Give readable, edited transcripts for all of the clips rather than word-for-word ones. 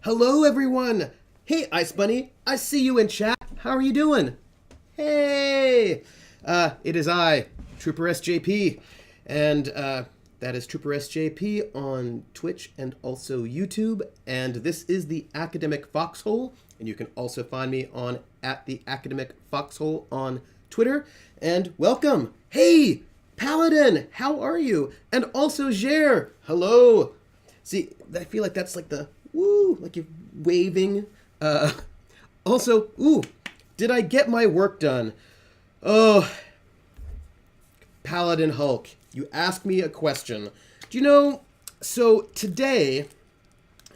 Hello, everyone. Hey, Ice Bunny. I see you in chat. How are you doing? Hey. It is I, Trooper SJP, and that is Trooper SJP on Twitch and also YouTube. And this is the Academic Foxhole, and you can also find me on @the Academic Foxhole on Twitter. And welcome. Hey, Paladin. How are you? And also Jer. Hello. See, I feel like that's like the woo, like you're waving. Also, ooh, did I get my work done? Oh, Paladin Hulk, you asked me a question. Do you know, so today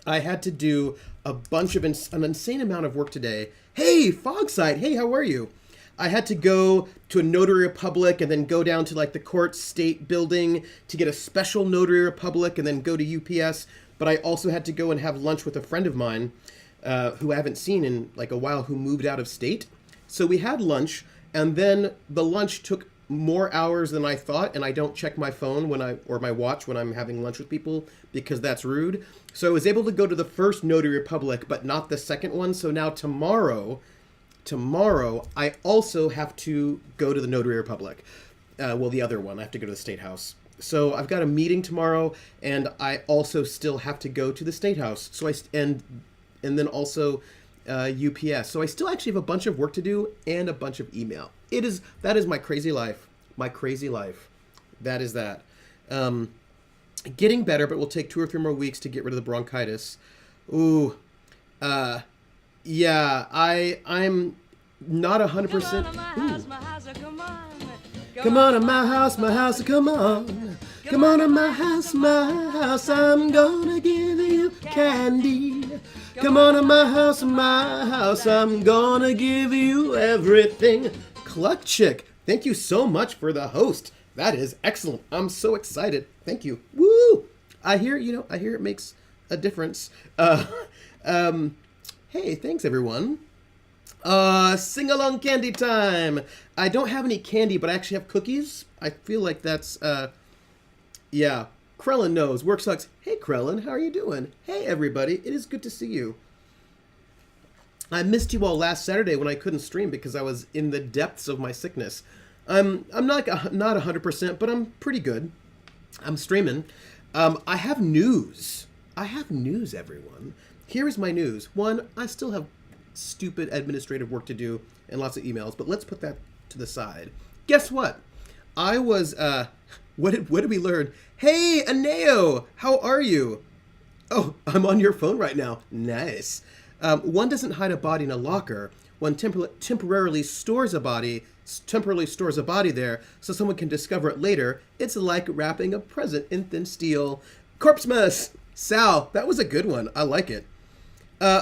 I had to do a bunch of an insane amount of work today. Hey, Fogside, hey, how are you? I had to go to a notary republic and then go down to like the court state building to get a special notary republic and then go to UPS. But I also had to go and have lunch with a friend of mine who I haven't seen in like a while, who moved out of state. So we had lunch, and then the lunch took more hours than I thought, and I don't check my phone or my watch when I'm having lunch with people because that's rude. So I was able to go to the first Notary Republic, but not the second one. So now tomorrow, I also have to go to the Notary Republic. Well, the other one, I have to go to the State House. So I've got a meeting tomorrow, and I also still have to go to the State House. So and then also UPS. So I still actually have a bunch of work to do and a bunch of email. That is my crazy life. My crazy life. That is that. Getting better, but will take 2 or 3 more weeks to get rid of the bronchitis. Ooh. Yeah, I'm not 100%. Come on to my house, come on. Come on to my house, I'm gonna give you candy. Come on to my house, I'm gonna give you everything. Cluck Chick, thank you so much for the host. That is excellent. I'm so excited. Thank you. Woo! I hear it makes a difference. Hey, thanks everyone. Sing-along candy time. I don't have any candy, but I actually have cookies. I feel like that's, yeah. Krellin knows. Work sucks. Hey, Krellin, how are you doing? Hey, everybody. It is good to see you. I missed you all last Saturday when I couldn't stream because I was in the depths of my sickness. I'm not 100%, but I'm pretty good. I'm streaming. I have news. Everyone. Here is my news. One, I still have stupid administrative work to do and lots of emails, but let's put that to the side. Guess what? I was, what did we learn? Hey, Aneo, how are you? Oh, I'm on your phone right now. Nice. One doesn't hide a body in a locker. One temporarily stores a body there so someone can discover it later. It's like wrapping a present in thin steel. Corpse mess. Sal, that was a good one. I like it.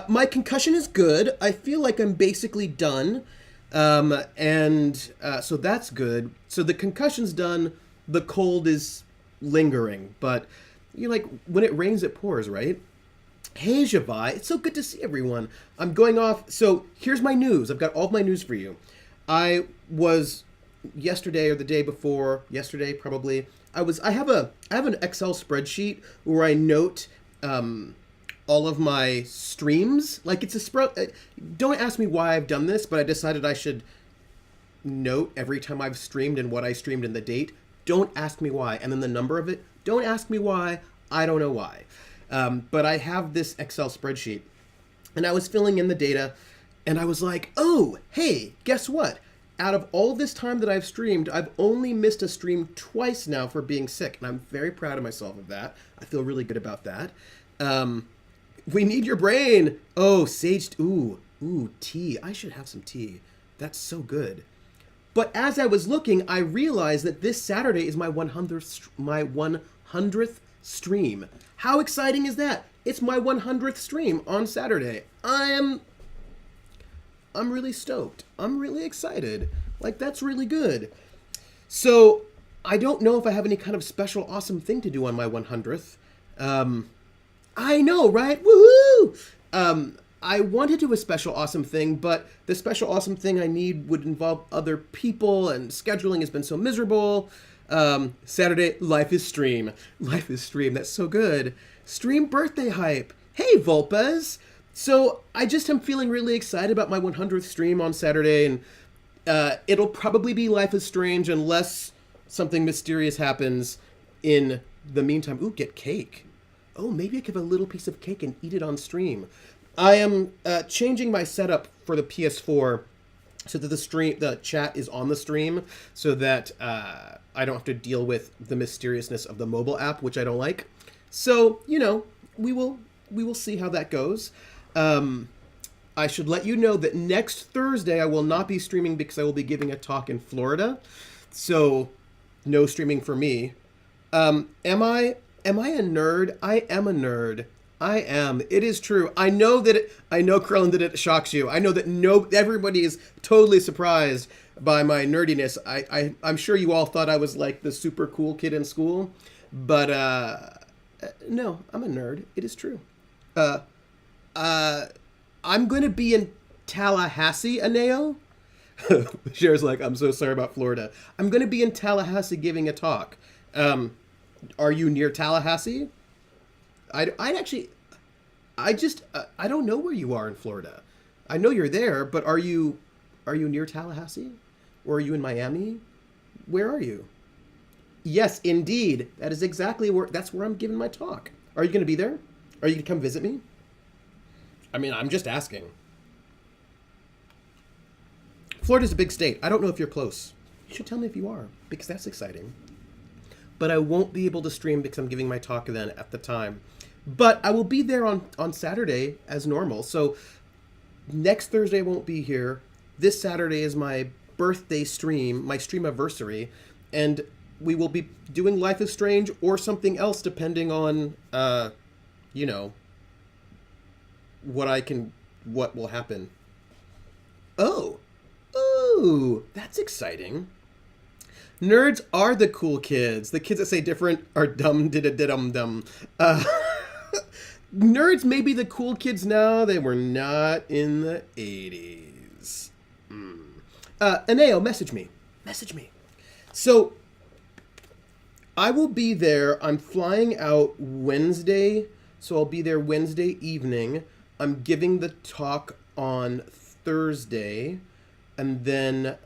My concussion is good. I feel like I'm basically done. So that's good. So the concussion's done. The cold is lingering. But, like, when it rains, it pours, right? Hey, Javai. It's so good to see everyone. I'm going off. So here's my news. I've got all of my news for you. I was yesterday or the day before, yesterday probably, I have an Excel spreadsheet where I note, all of my streams. Like, it's a spread. Don't ask me why I've done this, but I decided I should note every time I've streamed and what I streamed and the date. Don't ask me why. And then the number of it. Don't ask me why. I don't know why. But I have this Excel spreadsheet, and I was filling in the data, and I was like, oh, hey, guess what? Out of all this time that I've streamed, I've only missed a stream twice now for being sick, and I'm very proud of myself of that. I feel really good about that. We need your brain. Oh, sage. Ooh, tea. I should have some tea. That's so good. But as I was looking, I realized that this Saturday is my 100th stream. How exciting is that? It's my 100th stream on Saturday. I'm really stoked. I'm really excited. Like, that's really good. So I don't know if I have any kind of special awesome thing to do on my 100th. I know, right? Woohoo! I want to do a special awesome thing, but the special awesome thing I need would involve other people, and scheduling has been so miserable. Saturday, life is stream. Life is stream. That's so good. Stream birthday hype. Hey, Volpes. So I just am feeling really excited about my 100th stream on Saturday, and it'll probably be Life is Strange unless something mysterious happens in the meantime. Ooh, get cake. Oh, maybe I could have a little piece of cake and eat it on stream. I am changing my setup for the PS4 so that the chat is on the stream, so that I don't have to deal with the mysteriousness of the mobile app, which I don't like. So we will see how that goes. I should let you know that next Thursday I will not be streaming because I will be giving a talk in Florida. So no streaming for me. Am I a nerd? I am a nerd. I am. It is true. I know, Krellin, that it shocks you. I know that everybody is totally surprised by my nerdiness. I'm sure you all thought I was like the super cool kid in school, but no, I'm a nerd. It is true. I'm going to be in Tallahassee, Aneo. Cher's like, I'm so sorry about Florida. I'm going to be in Tallahassee giving a talk. Are you near Tallahassee? I don't know where you are in Florida. I know you're there, but are you near Tallahassee? Or are you in Miami? Where are you? Yes, indeed. That is exactly that's where I'm giving my talk. Are you going to be there? Are you going to come visit me? I mean, I'm just asking. Florida's a big state. I don't know if you're close. You should tell me if you are, because that's exciting. But I won't be able to stream because I'm giving my talk then at the time. But I will be there on Saturday as normal. So next Thursday I won't be here. This Saturday is my birthday stream, my stream anniversary, and we will be doing Life is Strange or something else depending on, what will happen. Oh, that's exciting. Nerds are the cool kids. The kids that say different are dumb dum. Nerds may be the cool kids now. They were not in the 80s. Aneo, message me. So, I will be there. I'm flying out Wednesday, so I'll be there Wednesday evening. I'm giving the talk on Thursday, and then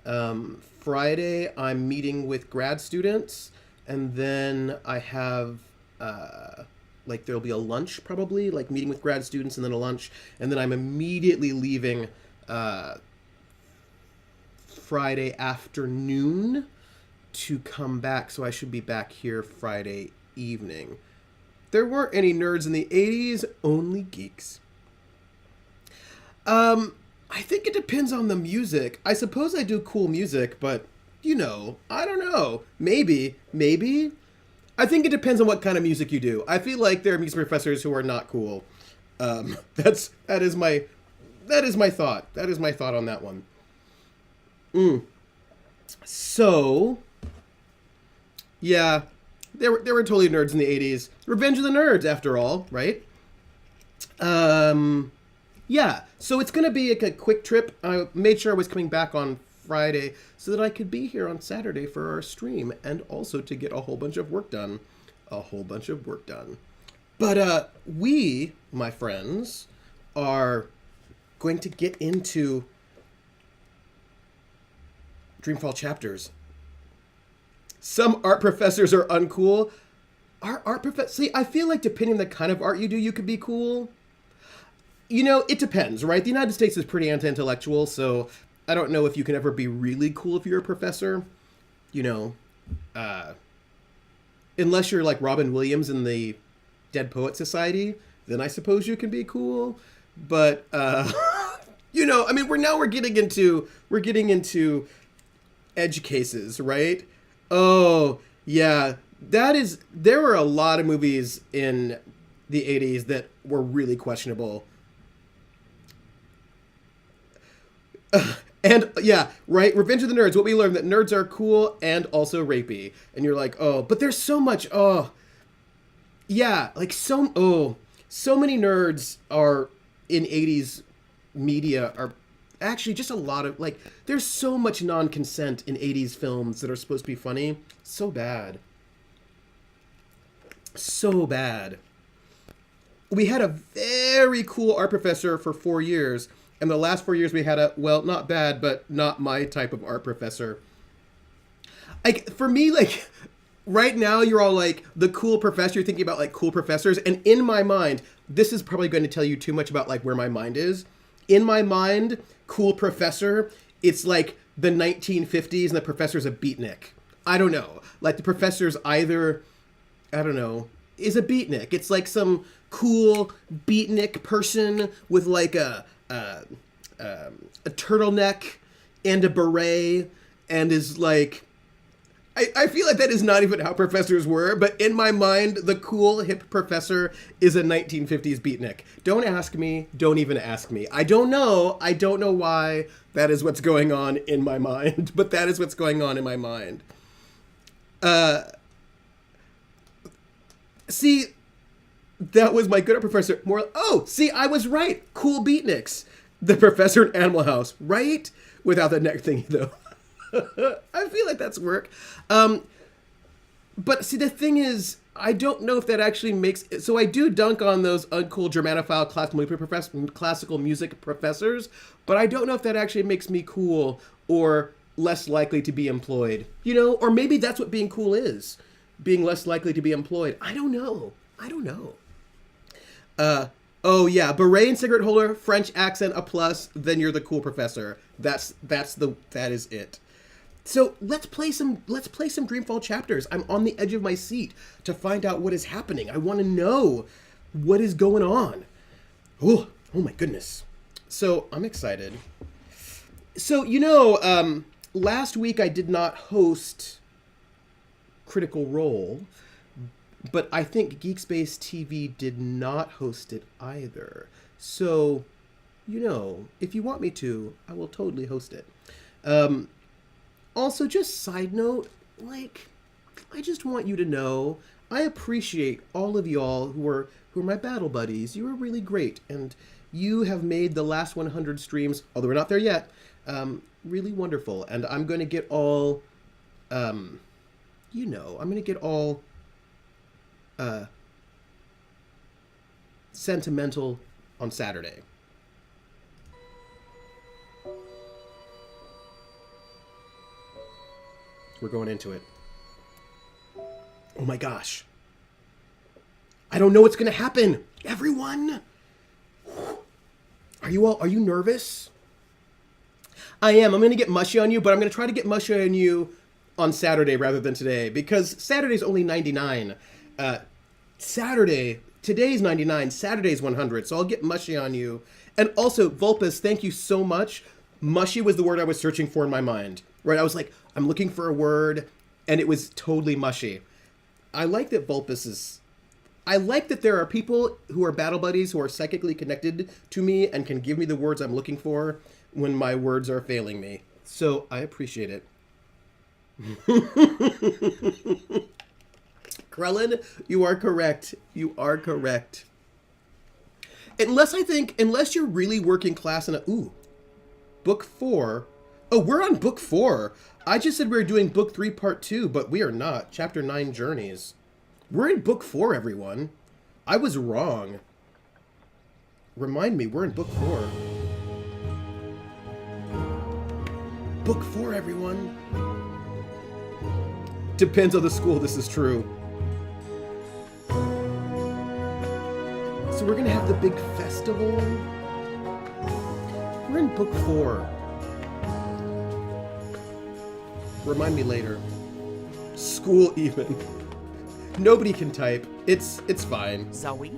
Friday I'm meeting with grad students, and then I have there'll be a lunch probably, like meeting with grad students and then a lunch, and then I'm immediately leaving Friday afternoon to come back, so I should be back here Friday evening. There weren't any nerds in the 80s, only geeks. I think it depends on the music. I suppose I do cool music, but, I don't know. Maybe. I think it depends on what kind of music you do. I feel like there are music professors who are not cool. That is my thought. That is my thought on that one. So, yeah, there were totally nerds in the 80s. Revenge of the Nerds, after all, right? Yeah, so it's going to be a quick trip. I made sure I was coming back on Friday so that I could be here on Saturday for our stream and also to get a whole bunch of work done. But we, my friends, are going to get into Dreamfall chapters. Some art professors are uncool. See, I feel like depending on the kind of art you do, you could be cool. It depends, right? The United States is pretty anti-intellectual, so I don't know if you can ever be really cool if you're a professor. Unless you're like Robin Williams in the Dead Poet Society, then I suppose you can be cool. But, we're getting into edge cases, right? Oh, yeah. There were a lot of movies in the 80s that were really questionable. And yeah, right. Revenge of the Nerds. What we learned, that nerds are cool and also rapey. And you're like, oh, but there's so much. Oh, yeah, like so many nerds are in 80s media are actually just a lot of there's so much non-consent in 80s films that are supposed to be funny. So bad. we had a very cool art professor for 4 years. And the last 4 years we had a, well, not bad, but not my type of art professor. Like, for me, like, right now you're all like, the cool professor, you're thinking about, like, cool professors. And in my mind, this is probably going to tell you too much about, like, where my mind is. In my mind, cool professor, it's like the 1950s and the professor's a beatnik. I don't know. Like, the professor's either, I don't know, is a beatnik. It's like some cool beatnik person with, like, a turtleneck and a beret, and is like, I feel like that is not even how professors were, but in my mind, the cool hip professor is a 1950s beatnik. Don't ask me. Don't even ask me. I don't know. I don't know why that is what's going on in my mind, but that is what's going on in my mind. See, that was my good art professor. More, oh, see, I was right. Cool beatniks. The professor in Animal House, right? Without the neck thingy, though. I feel like that's work. But see, the thing is, I don't know if that actually makes... So I do dunk on those uncool Germanophile classical music professors, but I don't know if that actually makes me cool or less likely to be employed. You know? Or maybe that's what being cool is. Being less likely to be employed. I don't know. Oh yeah, beret and cigarette holder, French accent, a plus, then you're the cool professor. That is it. So let's play some Dreamfall chapters. I'm on the edge of my seat to find out what is happening. I want to know what is going on. Oh my goodness. So I'm excited. So, last week I did not host Critical Role, but I think Geekspace TV did not host it either. So, if you want me to, I will totally host it. Also, just side note, like, I just want you to know, I appreciate all of y'all who are my battle buddies. You are really great, and you have made the last 100 streams, although we're not there yet, really wonderful. And I'm going to get all, I'm going to get all sentimental on Saturday. We're going into it. Oh my gosh. I don't know what's going to happen. Everyone. Are you nervous? I am. I'm going to get mushy on you, but I'm going to try to get mushy on you on Saturday rather than today, because Saturday's only 99. Today's 99, Saturday's 100, so I'll get mushy on you. And also, Vulpus, thank you so much. Mushy was the word I was searching for in my mind. Right, I was like, I'm looking for a word, and it was totally mushy. I like that Vulpus is... I like that there are people who are battle buddies who are psychically connected to me and can give me the words I'm looking for when my words are failing me. So, I appreciate it. Krellin, you are correct. You are correct. Unless you're really working class in a... Ooh. Book 4... Oh, we're on book 4. I just said we were doing book 3, part 2, but we are not. Chapter 9, Journeys. We're in book 4, everyone. I was wrong. Remind me, we're in book 4. Book 4, everyone. Depends on the school, this is true. So we're gonna have the big festival. We're in book 4. Remind me later. School even. Nobody can type. It's fine. Zoe?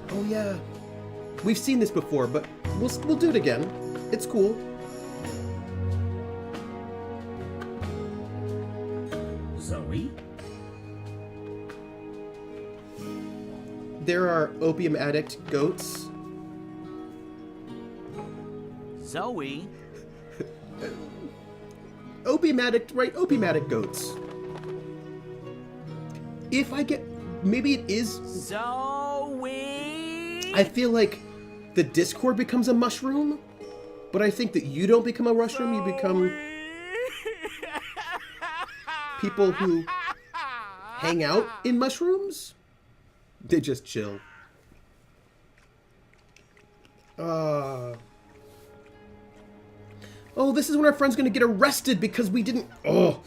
Oh yeah. We've seen this before, but we'll do it again. It's cool. Zoe? There are opium addict goats. Zoe? Opium addict, right? Opium addict goats. If I get... Maybe it is... Zoe? I feel like the Discord becomes a mushroom, but I think that you don't become a mushroom, you become people who hang out in mushrooms? They just chill. Oh, this is when our friend's gonna get arrested because we didn't... Oh.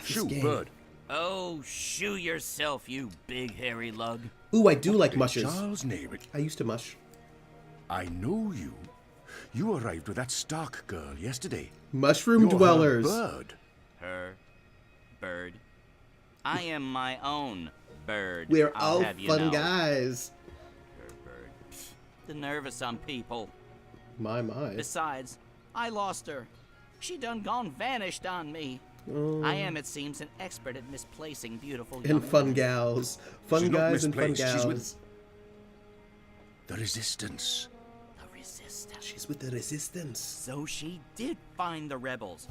Shoo, bird. Oh, shoo yourself, you big hairy lug. Ooh, I do like mushes. Charles name it. I used to mush. I know you. You arrived with that Stark girl yesterday. Mushroom You're dwellers. Her bird. Her bird. I am my own bird. We're I'll all have you fun know. guys. Her bird. Pfft, the nerve of some people. My. Besides, I lost her. She done gone vanished on me. I am, it seems, an expert at misplacing beautiful young And fun women. gals. Fun She's not guys and fun misplaced, she's gals. with- The Resistance. The resistance. She's with the resistance. So she did find the rebels.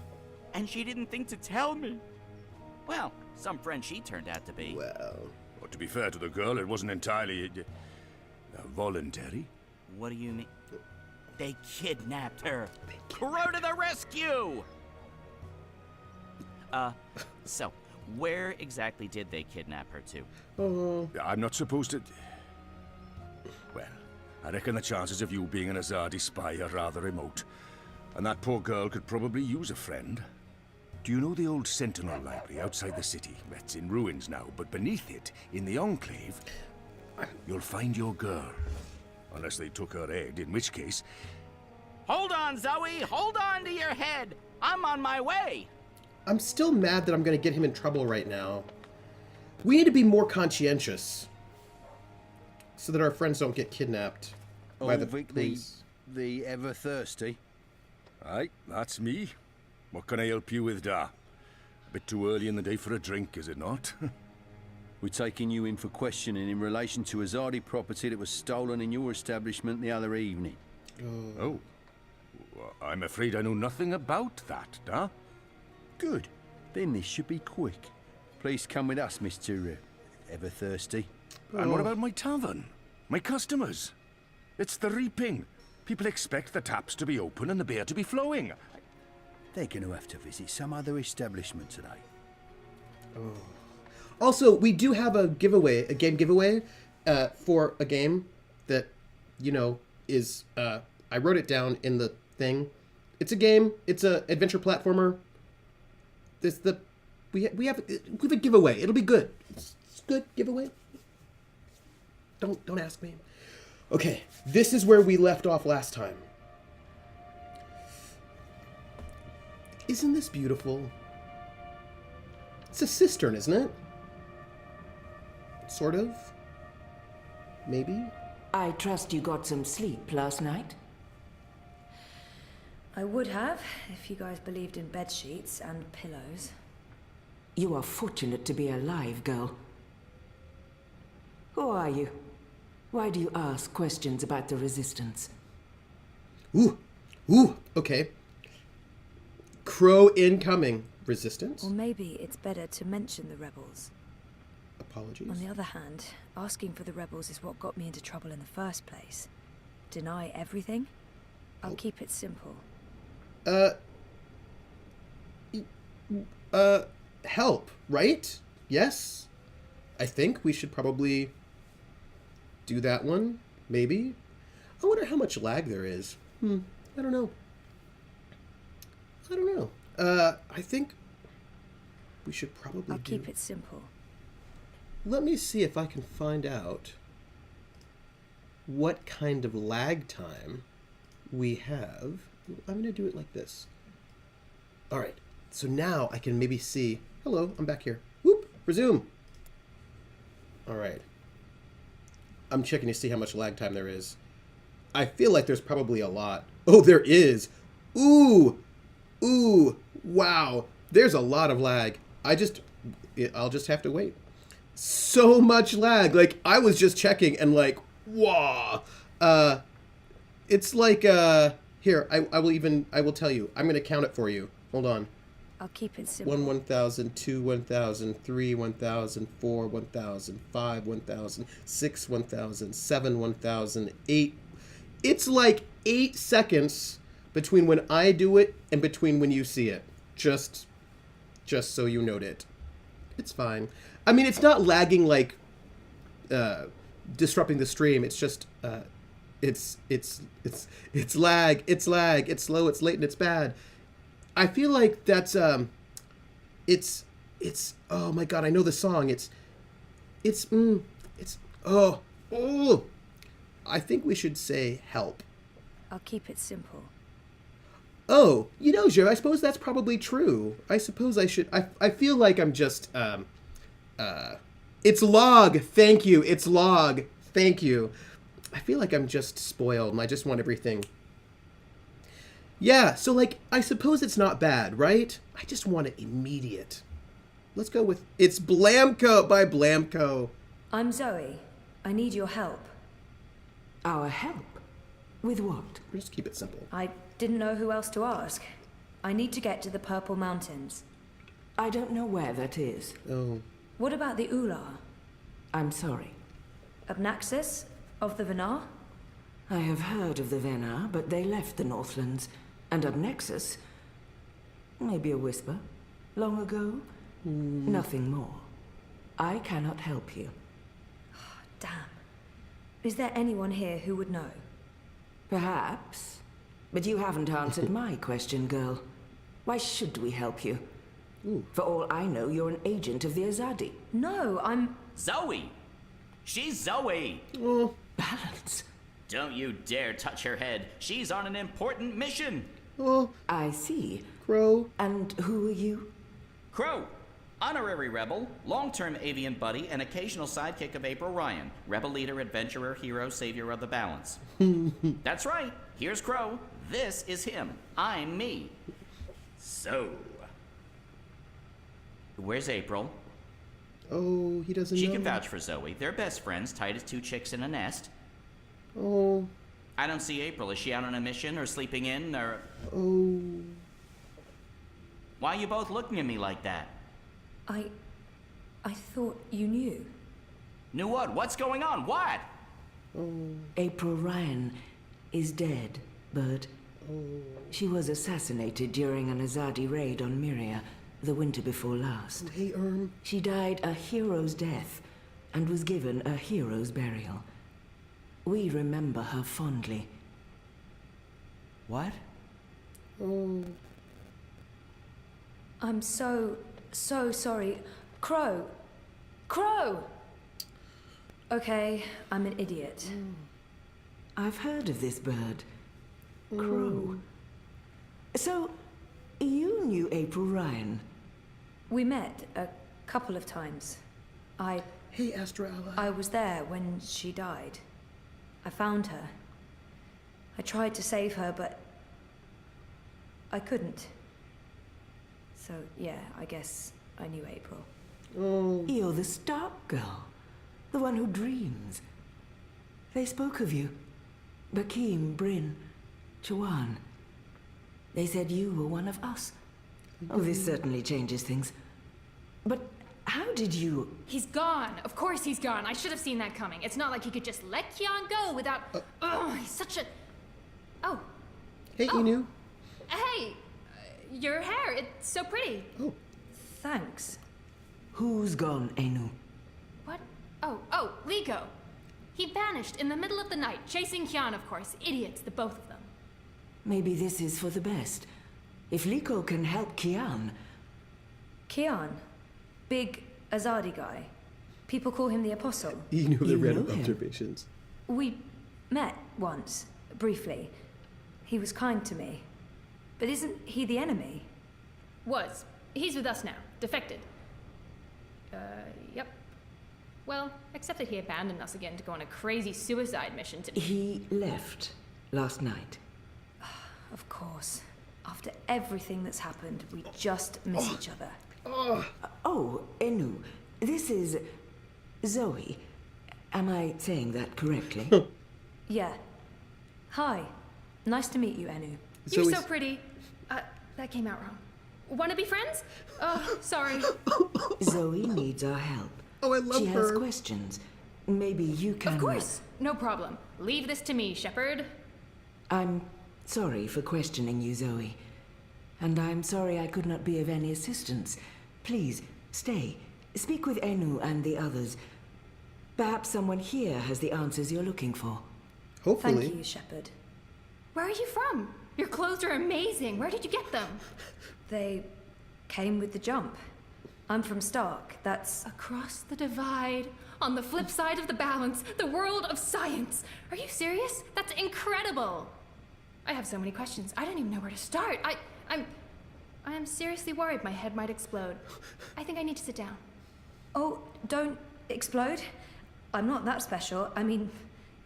And she didn't think to tell me. Well, some friend she turned out to be. Well, Well, to be fair to the girl, it wasn't entirely voluntary. What do you mean? They kidnapped her. Crow to the rescue! So, where exactly did they kidnap her to? oh, I'm not supposed to... Well, I reckon the chances of you being an Azadi spy are rather remote. And that poor girl could probably use a friend. Do you know the old Sentinel Library outside the city? It's in ruins now, but beneath it, in the Enclave, you'll find your girl. Unless they took her head, in which case... Hold on, Zoe! Hold on to your head! I'm on my way! I'm still mad that I'm going to get him in trouble right now. We need to be more conscientious. So that our friends don't get kidnapped by the Vic, police. the ever thirsty. Aye, that's me. What can I help you with, Da? A bit too early in the day for a drink, is it not? We're taking you in for questioning in relation to Azadi property that was stolen in your establishment the other evening. Oh. Well, I'm afraid I know nothing about that, Da. Good. Then this should be quick. Please come with us, Mr. Ever Thirsty. And what about my tavern? My customers? It's the reaping. People expect the taps to be open and the beer to be flowing. They're going to have to visit some other establishment today. Also, we do have a giveaway, a game giveaway, for a game that, you know, is, I wrote it down in the thing. It's a game. It's a adventure platformer. We have a giveaway. It'll be good. It's good giveaway. Don't ask me. Okay, this is where we left off last time. Isn't this beautiful? It's a cistern, isn't it? Sort of. Maybe. I trust you got some sleep last night? I would have, if you guys believed in bed sheets and pillows. You are fortunate to be alive, girl. Who are you? Why do you ask questions about the Resistance? Ooh, okay. Crow incoming. Resistance? Or maybe it's better to mention the rebels. Apologies. On the other hand, asking for the rebels is what got me into trouble in the first place. Deny everything? I'll keep it simple. Help, right? Yes? I think we should probably do that one, maybe? I wonder how much lag there is. I don't know. I think we should probably I'll keep it simple. Let me see if I can find out what kind of lag time we have. I'm going to do it like this. All right. So now I can maybe see. Hello, I'm back here. Whoop, resume. All right. I'm checking to see how much lag time there is. I feel like there's probably a lot. Oh, there is. Ooh, wow. There's a lot of lag. I'll just have to wait. So much lag. Like, I was just checking and like, wow. It's like, here, I will tell you. I'm going to count it for you. Hold on. I'll keep it simple. 1,000, 2, 1,000, 3, 1,000, 4, 1,000, 5, 1,000, 6, 1,000, 7, 1,000, 8. It's like 8 seconds between when I do it and between when you see it. Just so you note it. It's fine. I mean, it's not lagging like disrupting the stream. It's just it's lag. It's lag. It's slow. It's late and it's bad. I feel like that's it's oh my god, I know the song. It's oh. I think we should say help. I'll keep it simple. Oh, Joe, I suppose that's probably true. I suppose I should... I feel like I'm just... It's log! Thank you! It's log! Thank you! I feel like I'm just spoiled, and I just want everything... Yeah, so, I suppose it's not bad, right? I just want it immediate. Let's go with... It's Blamco by Blamco. I'm Zoe. I need your help. Our help? With what? Just keep it simple. I didn't know who else to ask. I need to get to the Purple Mountains. I don't know where that is. Oh. What about the Ular? I'm sorry. Obnaxis? Of the Venar? I have heard of the Venar, but they left the Northlands. And Obnexus? Maybe a whisper. Long ago? Nothing more. I cannot help you. Damn. Is there anyone here who would know? Perhaps. But you haven't answered my question, girl. Why should we help you? For all I know, you're an agent of the Azadi. No, I'm... Zoe! She's Zoe! Oh. Balance. Don't you dare touch her head. She's on an important mission. Oh. I see. Crow. And who are you? Crow, honorary rebel, long-term avian buddy, and occasional sidekick of April Ryan. Rebel leader, adventurer, hero, savior of the balance. That's right. Here's Crow. This is him. I'm me. So... Where's April? Oh, he doesn't know. She can vouch for Zoe. They're best friends, tight as two chicks in a nest. Oh. I don't see April. Is she out on a mission or sleeping in or... Oh. Why are you both looking at me like that? I thought you knew. Knew what? What's going on? What? Oh. April Ryan is dead, Bird. Oh. She was assassinated during an Azadi raid on Myria the winter before last. Hey, She died a hero's death and was given a hero's burial. We remember her fondly. What? Oh. I'm so sorry. Crow! Crow! Okay, I'm an idiot. I've heard of this bird. Crow. So, you knew April Ryan? We met a couple of times. Hey, Astra Ally. I was there when she died. I found her. I tried to save her, but I couldn't. So, yeah, I guess I knew April. Oh. You're the Stark girl. The one who dreams. They spoke of you. Bakim, Bryn, Chuan. They said you were one of us. Oh, this certainly changes things. But how did you... He's gone. Of course he's gone. I should have seen that coming. It's not like he could just let Kian go without... Oh, he's such a... Oh. Hey, Inu. Hey, your hair, it's so pretty. Oh. Thanks. Who's gone, Enu? What? Oh, Liko. He vanished in the middle of the night, chasing Kian, of course. Idiots, the both of them. Maybe this is for the best. If Liko can help Kian... Kian. Big Azadi guy. People call him the Apostle. Inu, the You random know him? observations. We met once, briefly. He was kind to me. But isn't he the enemy? Was. He's with us now. Defected. Yep. Well, except that he abandoned us again to go on a crazy suicide mission to... He left last night. Of course. After everything that's happened, we just miss each other. Oh, Enu, this is... Zoe. Am I saying that correctly? Yeah. Hi. Nice to meet you, Enu. You're Zoe's- so pretty. That came out wrong. Wanna be friends? Oh, sorry. Zoe needs our help. Oh, I love She her. has questions. Maybe you can... Of course. No problem. Leave this to me, Shepard. I'm sorry for questioning you, Zoe. And I'm sorry I could not be of any assistance. Please, stay. Speak with Enu and the others. Perhaps someone here has the answers you're looking for. Hopefully. Thank you, Shepard. Where are you from? Your clothes are amazing. Where did you get them? They came with the jump. I'm from Stark. That's... Across the divide, on the flip side of the balance, the world of science. Are you serious? That's incredible. I have so many questions. I don't even know where to start. I'm seriously worried my head might explode. I think I need to sit down. Oh, don't explode. I'm not that special. I mean,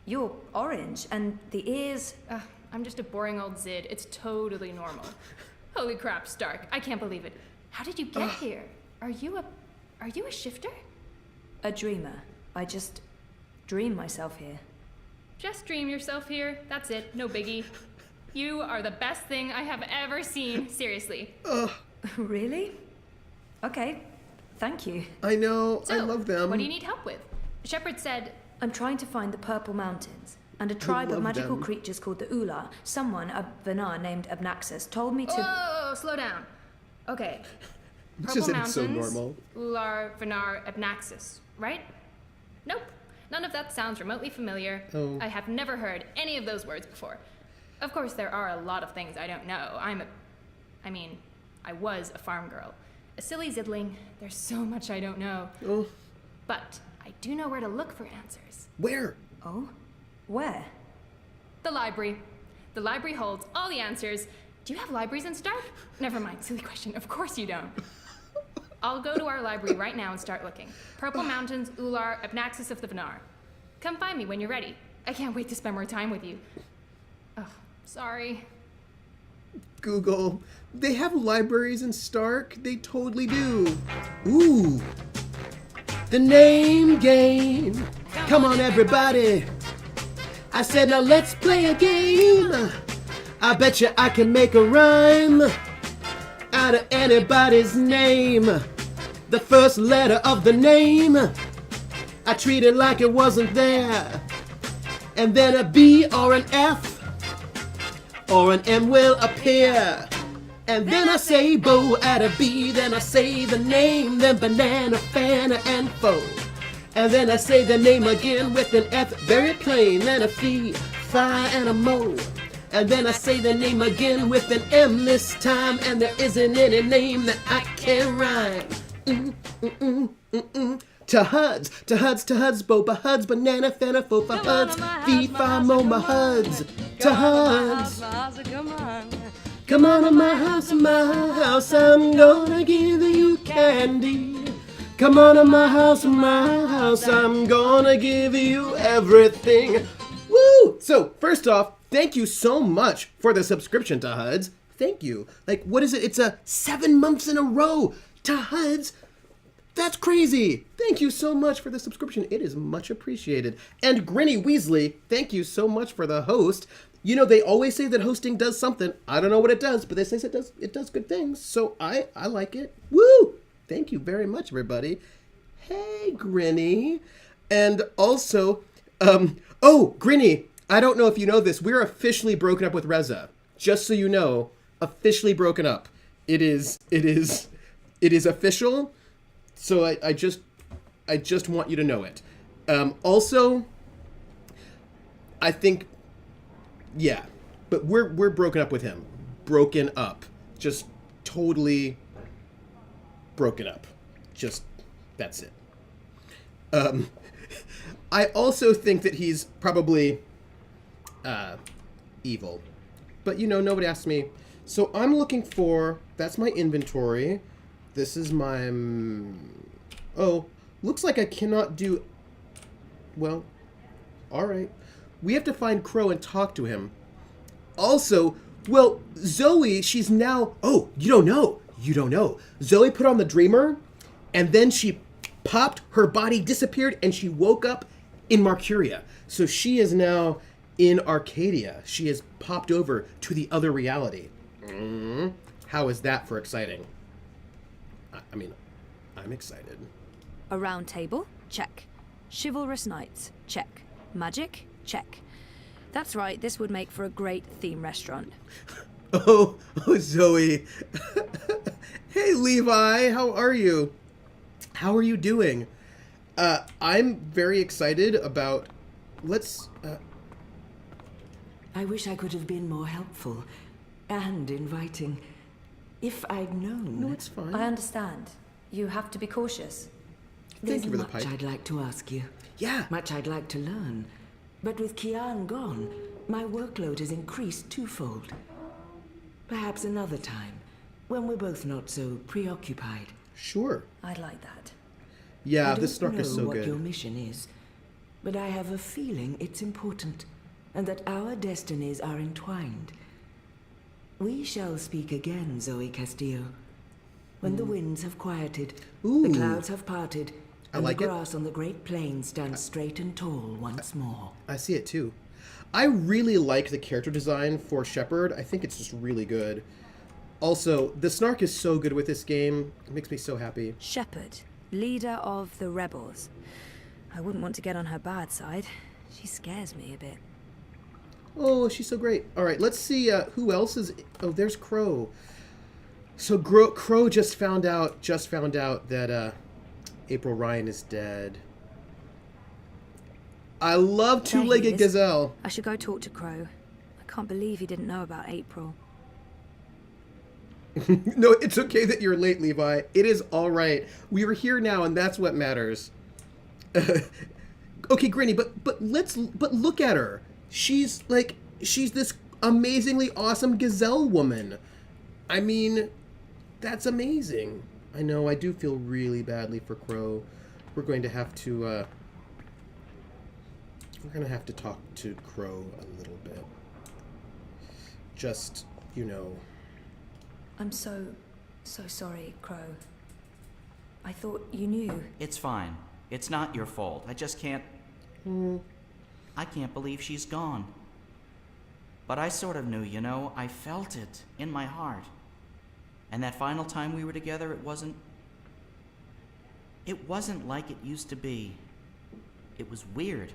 you're orange, and the ears... I'm just a boring old Zid. It's totally normal. Holy crap, Stark. I can't believe it. How did you get here? Are you a shifter? A dreamer. I just dream myself here. Just dream yourself here. That's it. No biggie. You are the best thing I have ever seen. Seriously. Really? Okay. Thank you. I know. So, I love them. What do you need help with? Shepard said... I'm trying to find the Purple Mountains, and a tribe of love magical them. creatures called the Ular. Someone, a Vanar named Abnaxus, told me to... Whoa, slow down. Okay. It's Purple just so Mountains, normal. Ular, Vanar, Abnaxus, right? Nope. None of that sounds remotely familiar. Oh. I have never heard any of those words before. Of course, there are a lot of things I don't know. I was a farm girl. A silly zidling. There's so much I don't know. Oh, But I do know where to look for answers. where? Oh? Where? The library. The library holds all the answers. Do you have libraries in Stark? Never mind, silly question. Of course you don't. I'll go to our library right now and start looking. Purple Mountains, Ular, Abnaxus of the Vanar. Come find me when you're ready. I can't wait to spend more time with you. Oh, sorry. Google. They have libraries in Stark. They totally do. Ooh. The name game. Come on, everybody. I said, now let's play a game. I bet you I can make a rhyme out of anybody's name. The first letter of the name, I treat it like it wasn't there. And then a B or an F or an M will appear. And then I say bow at a B, then I say the name, then banana, fana, and foe. And then I say the name again with an F, very plain, then a fee, fi, and a mo. And then I say the name again with an M this time, and there isn't any name that I can rhyme. To Huds, boba Huds, banana, fana, fofa Huds, fee, fi, mo, my Huds. To Huds. Come on to my house, I'm gonna give you candy. Come on to my house, I'm gonna give you everything. Woo! So, first off, thank you so much for the subscription to Huds. Thank you. Like, what is it? It's 7 months in a row to Huds. That's crazy. Thank you so much for the subscription. It is much appreciated. And Grinny Weasley, thank you so much for the host. You know, they always say that hosting does something. I don't know what it does, but they say it does good things. So I like it. Woo! Thank you very much, everybody. Hey, Grinny. And also, Grinny, I don't know if you know this. We're officially broken up with Reza. Just so you know, officially broken up. It is official. So I just want you to know it. Also, I think, yeah, but we're broken up with him. Broken up. Just totally broken up. Just, that's it. I also think that he's probably evil. But, you know, nobody asked me. So I'm looking for, that's my inventory. This is my, looks like I cannot do, well, all right. We have to find Crow and talk to him. Also, well, Zoe, she's now, you don't know. Zoe put on the Dreamer, and then she popped, her body disappeared, and she woke up in Marcuria. So she is now in Arcadia. She has popped over to the other reality. How is that for exciting? I mean, I'm excited. A round table? Check. Chivalrous knights? Check. Magic? Check. That's right, this would make for a great theme restaurant. Oh, Zoe. Hey, Levi, how are you? How are you doing? I'm very excited about... Let's... I wish I could have been more helpful and inviting. If I'd known... No, it's fine. I understand. You have to be cautious. There's Thank you for the much pipe. I'd like to ask you. Yeah. Much I'd like to learn. But with Kian gone, my workload has increased twofold. Perhaps another time, when we're both not so preoccupied. Sure. I'd like that. Yeah, I this don't snark is know so what your good. mission is, but I have a feeling it's important, and that our destinies are entwined. We shall speak again, Zoe Castillo. When the winds have quieted, Ooh. the clouds have parted, I and like the it. grass on the Great Plain stands straight and tall once more. I see it too. I really like the character design for Shepard. I think it's just really good. Also, the snark is so good with this game. It makes me so happy. Shepard, leader of the rebels. I wouldn't want to get on her bad side. She scares me a bit. Oh, she's so great. All right, let's see who else is... Oh, there's Crow. So Crow just found out that April Ryan is dead. I love There he Two-Legged is. Gazelle. I should go talk to Crow. I can't believe he didn't know about April. No, it's okay that you're late, Levi. It is all right. We are here now, and that's what matters. Okay, Granny, but look at her. She's this amazingly awesome gazelle woman. I mean, that's amazing. I know. I do feel really badly for Crow. We're going to have to talk to Crow a little bit. Just, you know. I'm so sorry, Crow. I thought you knew. It's fine. It's not your fault. I just can't... I can't believe she's gone. But I sort of knew, you know. I felt it in my heart. And that final time we were together, it wasn't like it used to be. It was weird.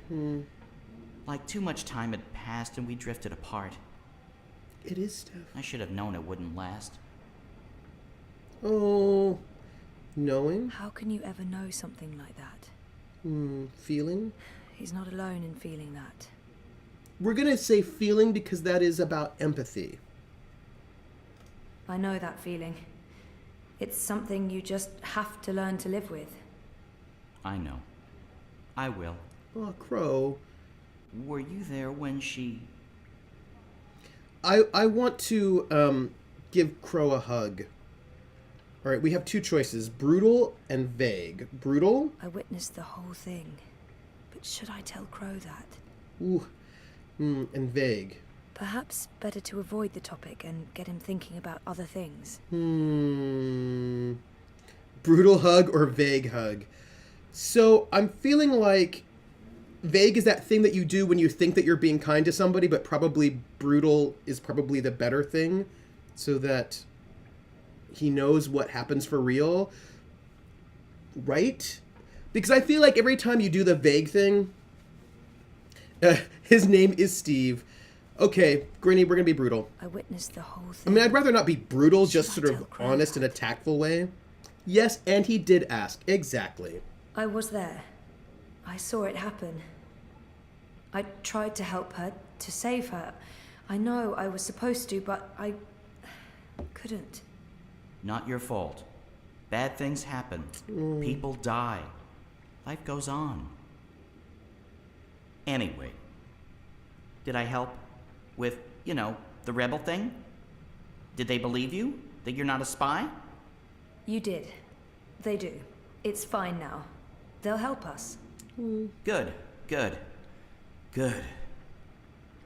Like too much time had passed and we drifted apart. It is, Steph. I should have known it wouldn't last. Oh, knowing? How can you ever know something like that? Feeling? He's not alone in feeling that. We're gonna say feeling because that is about empathy. I know that feeling. It's something you just have to learn to live with. I know. I will. Oh, Crow. Were you there when she... I want to give Crow a hug. All right, we have two choices, brutal and vague. Brutal? I witnessed the whole thing. But should I tell Crow that? Ooh. And vague. Perhaps better to avoid the topic and get him thinking about other things. Brutal hug or vague hug? So I'm feeling like vague is that thing that you do when you think that you're being kind to somebody, but probably brutal is probably the better thing, so that he knows what happens for real. Right? Because I feel like every time you do the vague thing, his name is Steve. Okay, Granny, we're gonna be brutal. I witnessed the whole I thing. mean, I'd rather not be brutal, just Should sort I of tell Crow honest in a that? tactful way. Yes, and he did ask. Exactly. I was there. I saw it happen. I tried to help her, to save her. I know I was supposed to, but I couldn't. Not your fault. Bad things happen. People die. Life goes on. Anyway, did I help with, you know, the rebel thing? Did they believe you? That you're not a spy? You did. They do. It's fine now. They'll help us. Good, good, good.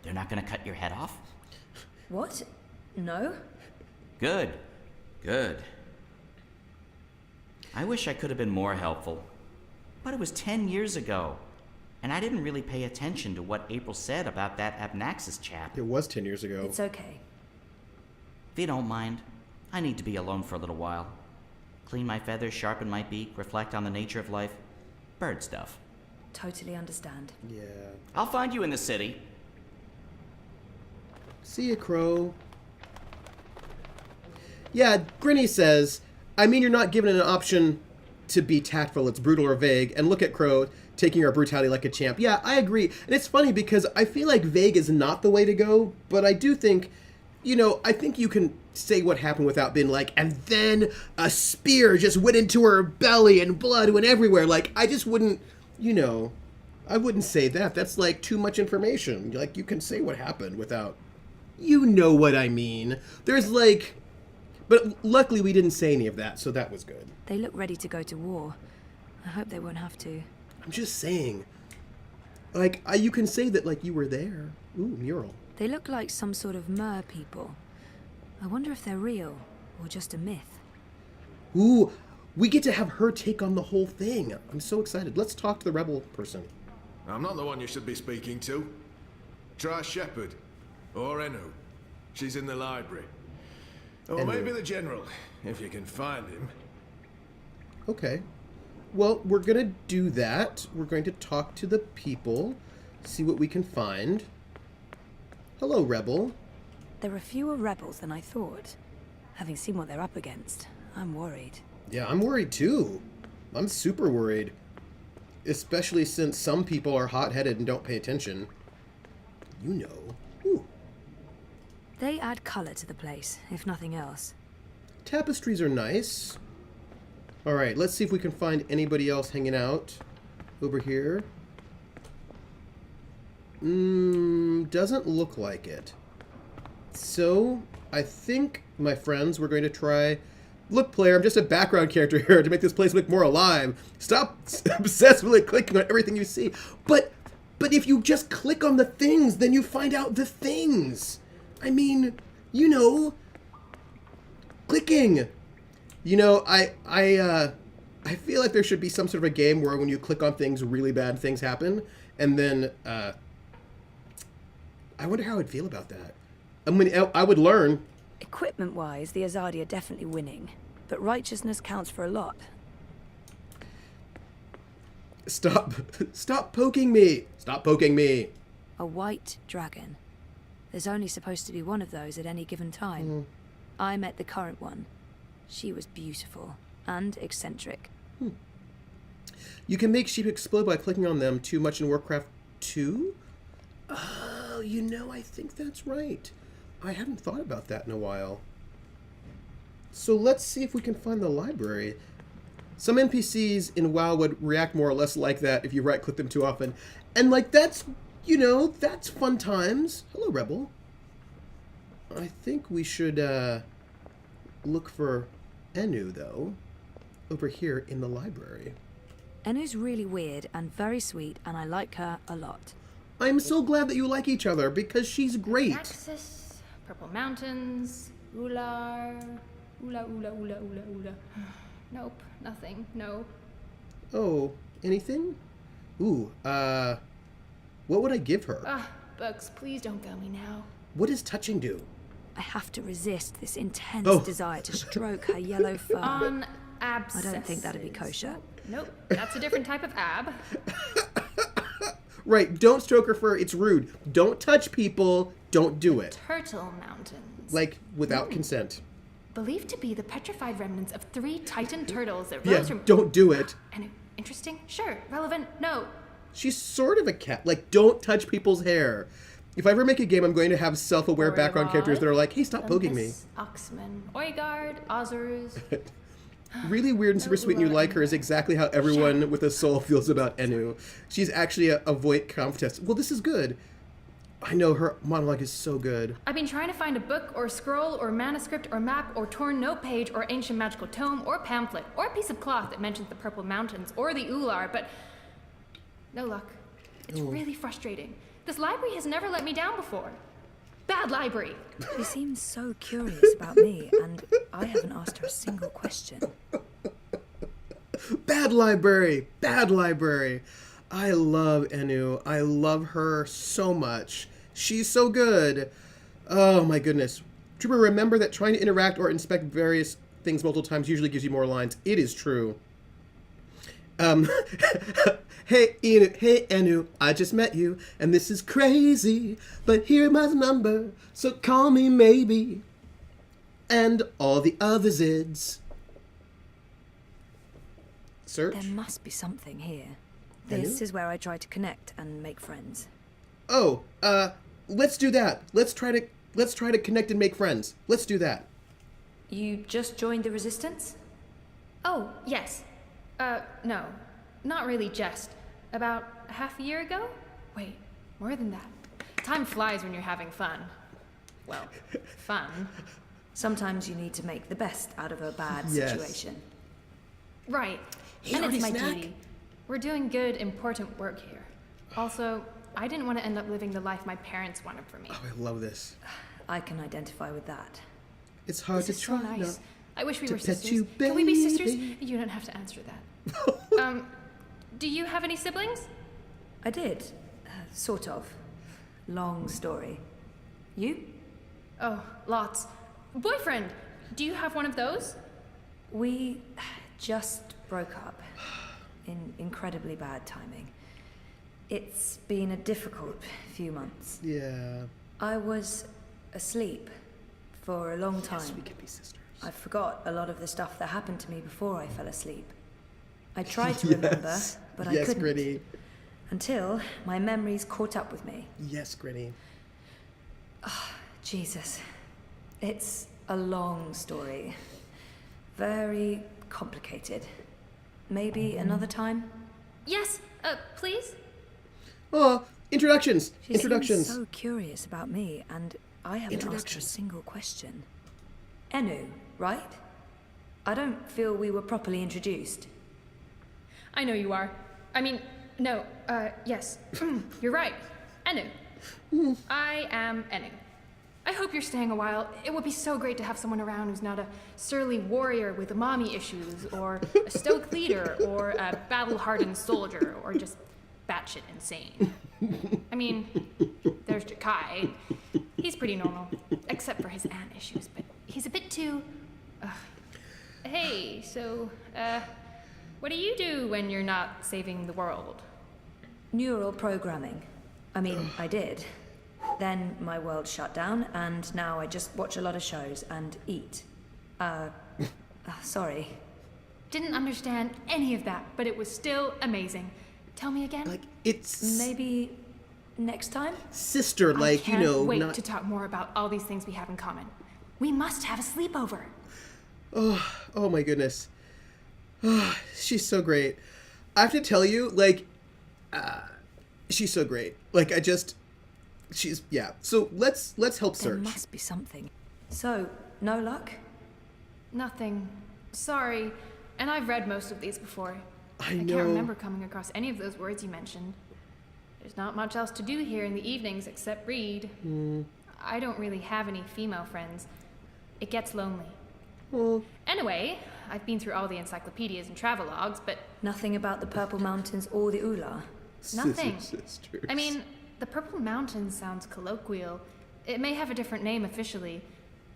They're not gonna cut your head off? What? No? Good, good. I wish I could have been more helpful. But it was 10 years ago. And I didn't really pay attention to what April said about that Abnaxis chap. It was 10 years ago. It's okay. If you don't mind, I need to be alone for a little while. Clean my feathers, sharpen my beak, reflect on the nature of life. Bird stuff. Totally understand. Yeah. I'll find you in the city. See ya, Crow. Yeah, Grinny says, I mean, you're not given an option to be tactful, it's brutal or vague, and look at Crow taking our brutality like a champ. Yeah, I agree. And it's funny because I feel like vague is not the way to go, but I do think, I think you can say what happened without being like, and then a spear just went into her belly and blood went everywhere. Like, I just wouldn't, I wouldn't say that. That's like too much information. Like, you can say what happened without, you know what I mean. There's like, but luckily we didn't say any of that, so that was good. They look ready to go to war. I hope they won't have to. I'm just saying. Like, you can say that, like, you were there. Ooh, mural. They look like some sort of mer people. I wonder if they're real, or just a myth. Ooh, we get to have her take on the whole thing. I'm so excited. Let's talk to the rebel person. I'm not the one you should be speaking to. Try Shepherd. Or Enu. She's in the library. Or Enu. maybe the General, if you can find him. Okay. Well, we're going to do that. We're going to talk to the people, see what we can find. Hello, Rebel. There are fewer rebels than I thought. Having seen what they're up against, I'm worried. Yeah, I'm worried too. I'm super worried. Especially since some people are hot-headed and don't pay attention. Ooh. They add color to the place, if nothing else. Tapestries are nice. Alright, let's see if we can find anybody else hanging out over here. Doesn't look like it. So, I think, my friends, we're going to try... Look, player, I'm just a background character here to make this place look more alive. Stop obsessively clicking on everything you see. But if you just click on the things, then you find out the things. I mean, clicking. I feel like there should be some sort of a game where when you click on things, really bad things happen. And then, I wonder how I'd feel about that. I mean, I would learn. Equipment-wise, the Azadi are definitely winning. But righteousness counts for a lot. Stop poking me. Stop poking me. A white dragon. There's only supposed to be one of those at any given time. I met the current one. She was beautiful and eccentric. You can make sheep explode by clicking on them. Too much in Warcraft 2? Oh, I think that's right. I hadn't thought about that in a while. So let's see if we can find the library. Some NPCs in WoW would react more or less like that if you right-click them too often. And, that's, that's fun times. Hello, Rebel. I think we should, look for Enu, though, over here in the library. Enu's really weird and very sweet, and I like her a lot. I'm so glad that you like each other, because she's great. Axis, Purple Mountains, Ular, Ula. Nope, nothing, no. Oh, anything? Ooh, what would I give her? Bugs, please don't go me now. What does touching do? I have to resist this intense Oh. desire to stroke her yellow fur. On abscesses. I don't think that'd be kosher. Nope, that's a different type of ab. Right, don't stroke her fur, it's rude. Don't touch people, don't do it. Turtle Mountains. Like, without consent. Believed to be the petrified remnants of 3 titan turtles that Yeah, rose from... don't do it. And interesting? Sure. Relevant? No. She's sort of a cat. Like, don't touch people's hair. If I ever make a game, I'm going to have self-aware background characters that are like, hey, stop poking me. Oxman, Oigard, Ozers. Really weird and super sweet and you like her is exactly how everyone with a soul feels about Enu. She's actually a Voight Confitess. Well, this is good. I know, her monologue is so good. I've been trying to find a book or scroll or manuscript or map or torn note page or ancient magical tome or pamphlet or a piece of cloth that mentions the Purple Mountains or the Ular, but no luck. It's really frustrating. This library has never let me down before. Bad library. She seems so curious about me, and I haven't asked her a single question. Bad library. Bad library. I love Enu. I love her so much. She's so good. Oh my goodness. Trooper, remember that trying to interact or inspect various things multiple times usually gives you more lines. It is true. Hey Enu, I just met you, and this is crazy, but here's my number, so call me maybe. And all the other Zids. Search? There must be something here. Anu? This is where I try to connect and make friends. Oh, let's do that. Let's try to connect and make friends. Let's do that. You just joined the Resistance? Oh, yes. No. Not really just. About half a year ago? Wait, more than that. Time flies when you're having fun. Well, fun. Sometimes you need to make the best out of a bad Yes. situation. Right. Hey, And it's my already snack? duty. We're doing good, important work here. Also, I didn't want to end up living the life my parents wanted for me. Oh, I love this. I can identify with that. It's hard This to is so try nice. not I wish we to were pet sisters. you, Can we be sisters? baby. You don't have to answer that. Do you have any siblings? I did. Sort of. Long story. You? Oh, lots. Boyfriend, do you have one of those? We just broke up. In incredibly bad timing. It's been a difficult few months. Yeah. I was asleep for a long time. Yes, we can be sisters. I forgot a lot of the stuff that happened to me before I fell asleep. I tried to remember, but I Yes, couldn't. Gritty. Until my memories caught up with me. Yes, Gritty. Jesus. It's a long story. Very complicated. Maybe another time? Yes, please? Oh, introductions. She Introductions. seems so curious about me, and I haven't asked her a Introductions. single question. Enu, right? I don't feel we were properly introduced. I know you are. I mean, no, yes. You're right. Enu. I am Enu. I hope you're staying a while. It would be so great to have someone around who's not a surly warrior with mommy issues, or a stoic leader, or a battle-hardened soldier, or just batshit insane. I mean, there's Jakai. He's pretty normal, except for his aunt issues, but he's a bit too... Hey, so, what do you do when you're not saving the world? Neural programming. I mean, I did. Then my world shut down, and now I just watch a lot of shows and eat. Sorry. Didn't understand any of that, but it was still amazing. Tell me again. Like, it's Maybe next time? sister, I like, can't you know, wait not... to talk more about all these things we have in common. We must have a sleepover. Oh my goodness. She's so great. I have to tell you, like, she's so great. Like, she's, yeah. So let's help There search. must be something. So, no luck? Nothing. Sorry. And I've read most of these before. I can't know. remember coming across any of those words you mentioned. There's not much else to do here in the evenings except read. I don't really have any female friends. It gets lonely. Anyway, I've been through all the encyclopedias and travelogues, but Nothing about the Purple Mountains or the Ula? nothing. Sisters. I mean, the Purple Mountains sounds colloquial. It may have a different name officially,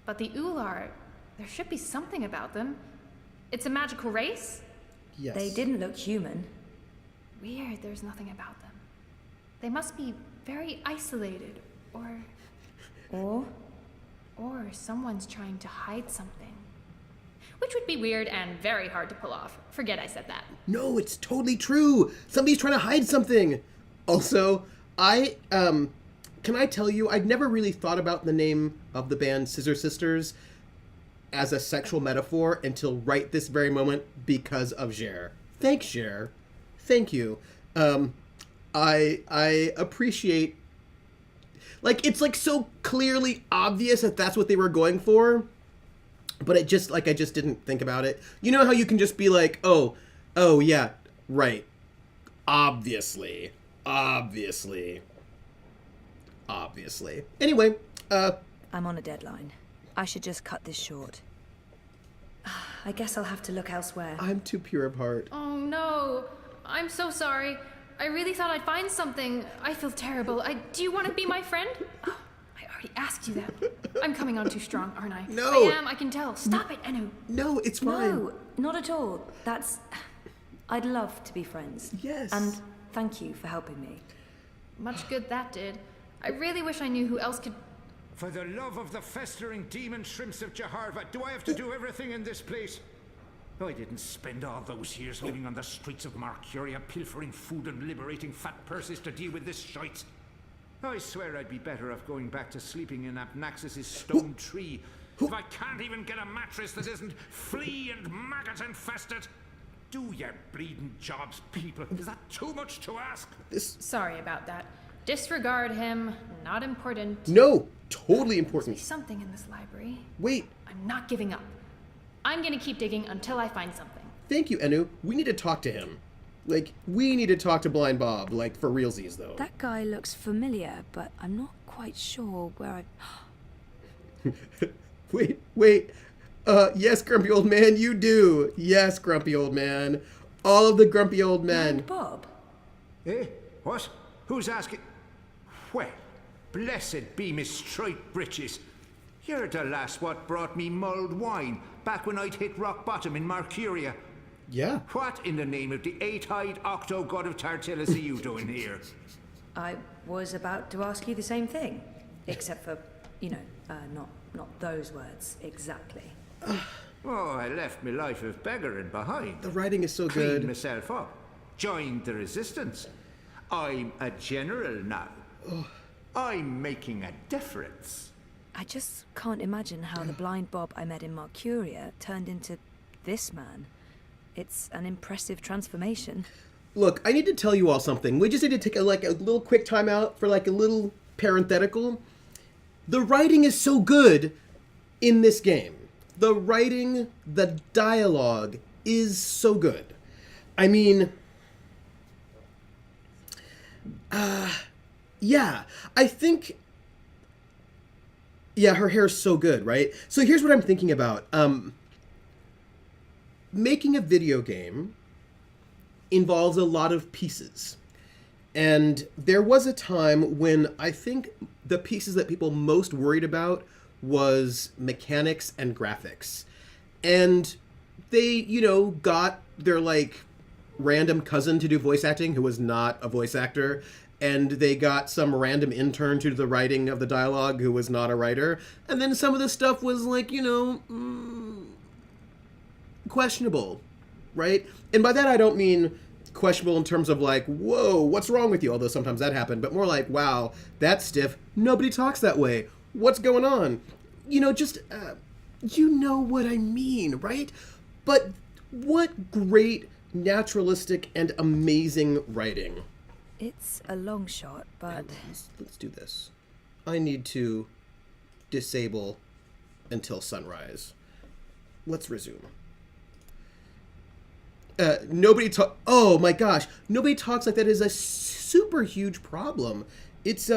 but the Ular, there should be something about them. It's a magical race? Yes. They didn't look human. Weird, there's nothing about them. They must be very isolated, or someone's trying to hide something. Which would be weird and very hard to pull off. Forget I said that. No, it's totally true. Somebody's trying to hide something. Also, can I tell you, I'd never really thought about the name of the band Scissor Sisters as a sexual metaphor until right this very moment because of Cher. Thanks, Cher. Thank you. I appreciate, like, it's like so clearly obvious that that's what they were going for, but I just didn't think about it. You know how you can just be like, oh yeah, right. Obviously. Anyway, I'm on a deadline. I should just cut this short. I guess I'll have to look elsewhere. I'm too pure of heart. Oh no, I'm so sorry. I really thought I'd find something. I feel terrible. Do you want to be my friend? Oh, I already asked you that. I'm coming on too strong, aren't I? No. I am, I can tell. Stop it, Enu. No, it's fine. No, not at all. I'd love to be friends. Yes. And thank you for helping me. Much good that did. I really wish I knew who else could... For the love of the festering demon shrimps of Jaharva, do I have to do everything in this place? I didn't spend all those years living on the streets of Marcuria, pilfering food and liberating fat purses to deal with this shite. I swear I'd be better off going back to sleeping in Abnaxis' stone tree if I can't even get a mattress that isn't flea and maggot infested. Do your bleeding jobs, people. Is that too much to ask? Sorry about that. Disregard him. Not important. No, totally important. There's something in this library. Wait. I'm not giving up. I'm gonna keep digging until I find something. Thank you, Enu. We need to talk to him. Like, we need to talk to Blind Bob, like, for realsies, though. That guy looks familiar, but I'm not quite sure where I... Wait. Yes, grumpy old man, you do. Yes, grumpy old man. All of the grumpy old men. And Bob? Eh? What? Who's asking? Well, blessed be me straight britches. You're the lass what brought me mulled wine back when I'd hit rock bottom in Marcuria. Yeah. What in the name of the eight-eyed octo-god of Tartillus are you doing here? I was about to ask you the same thing. Except for, you know, not those words exactly. Oh, I left my life of beggaring behind. The writing is so Cleaned good. myself up. Joined the resistance. I'm a general now. I'm making a difference. I just can't imagine how the blind Bob I met in Marcuria turned into this man. It's an impressive transformation. Look, I need to tell you all something. We just need to take a little quick time out for like a little parenthetical. The writing is so good in this game. The writing, the dialogue is so good. I mean, yeah, I think, yeah, her hair is so good, right? So here's what I'm thinking about. Making a video game involves a lot of pieces. And there was a time when I think the pieces that people most worried about was mechanics and graphics. And they, you know, got their like random cousin to do voice acting who was not a voice actor. And they got some random intern to do the writing of the dialogue who was not a writer. And then some of the stuff was like, you know, questionable, right? And by that I don't mean questionable in terms of like, whoa, what's wrong with you? Although sometimes that happened, but more like, wow, that's stiff. Nobody talks that way. What's going on? You know, just, you know what I mean, right? But what great naturalistic and amazing writing. It's a long shot, but... Let's do this. I need to disable until sunrise. Let's resume. Oh my gosh, nobody talks like that is a super huge problem. It's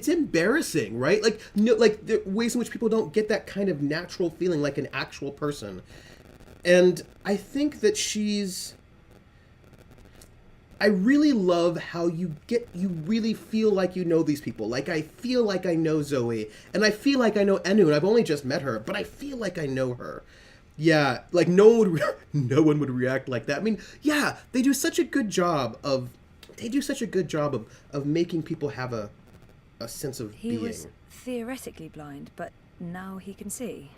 embarrassing, right? Like, no, like the ways in which people don't get that kind of natural feeling like an actual person. And I think that I really love how you really feel like you know these people. Like, I feel like I know Zoe, and I feel like I know Enu, and I've only just met her, but I feel like I know her. Yeah, like no one would react like that. I mean, yeah, they do such a good job of making people have a sense of being. He was theoretically blind, but now he can see.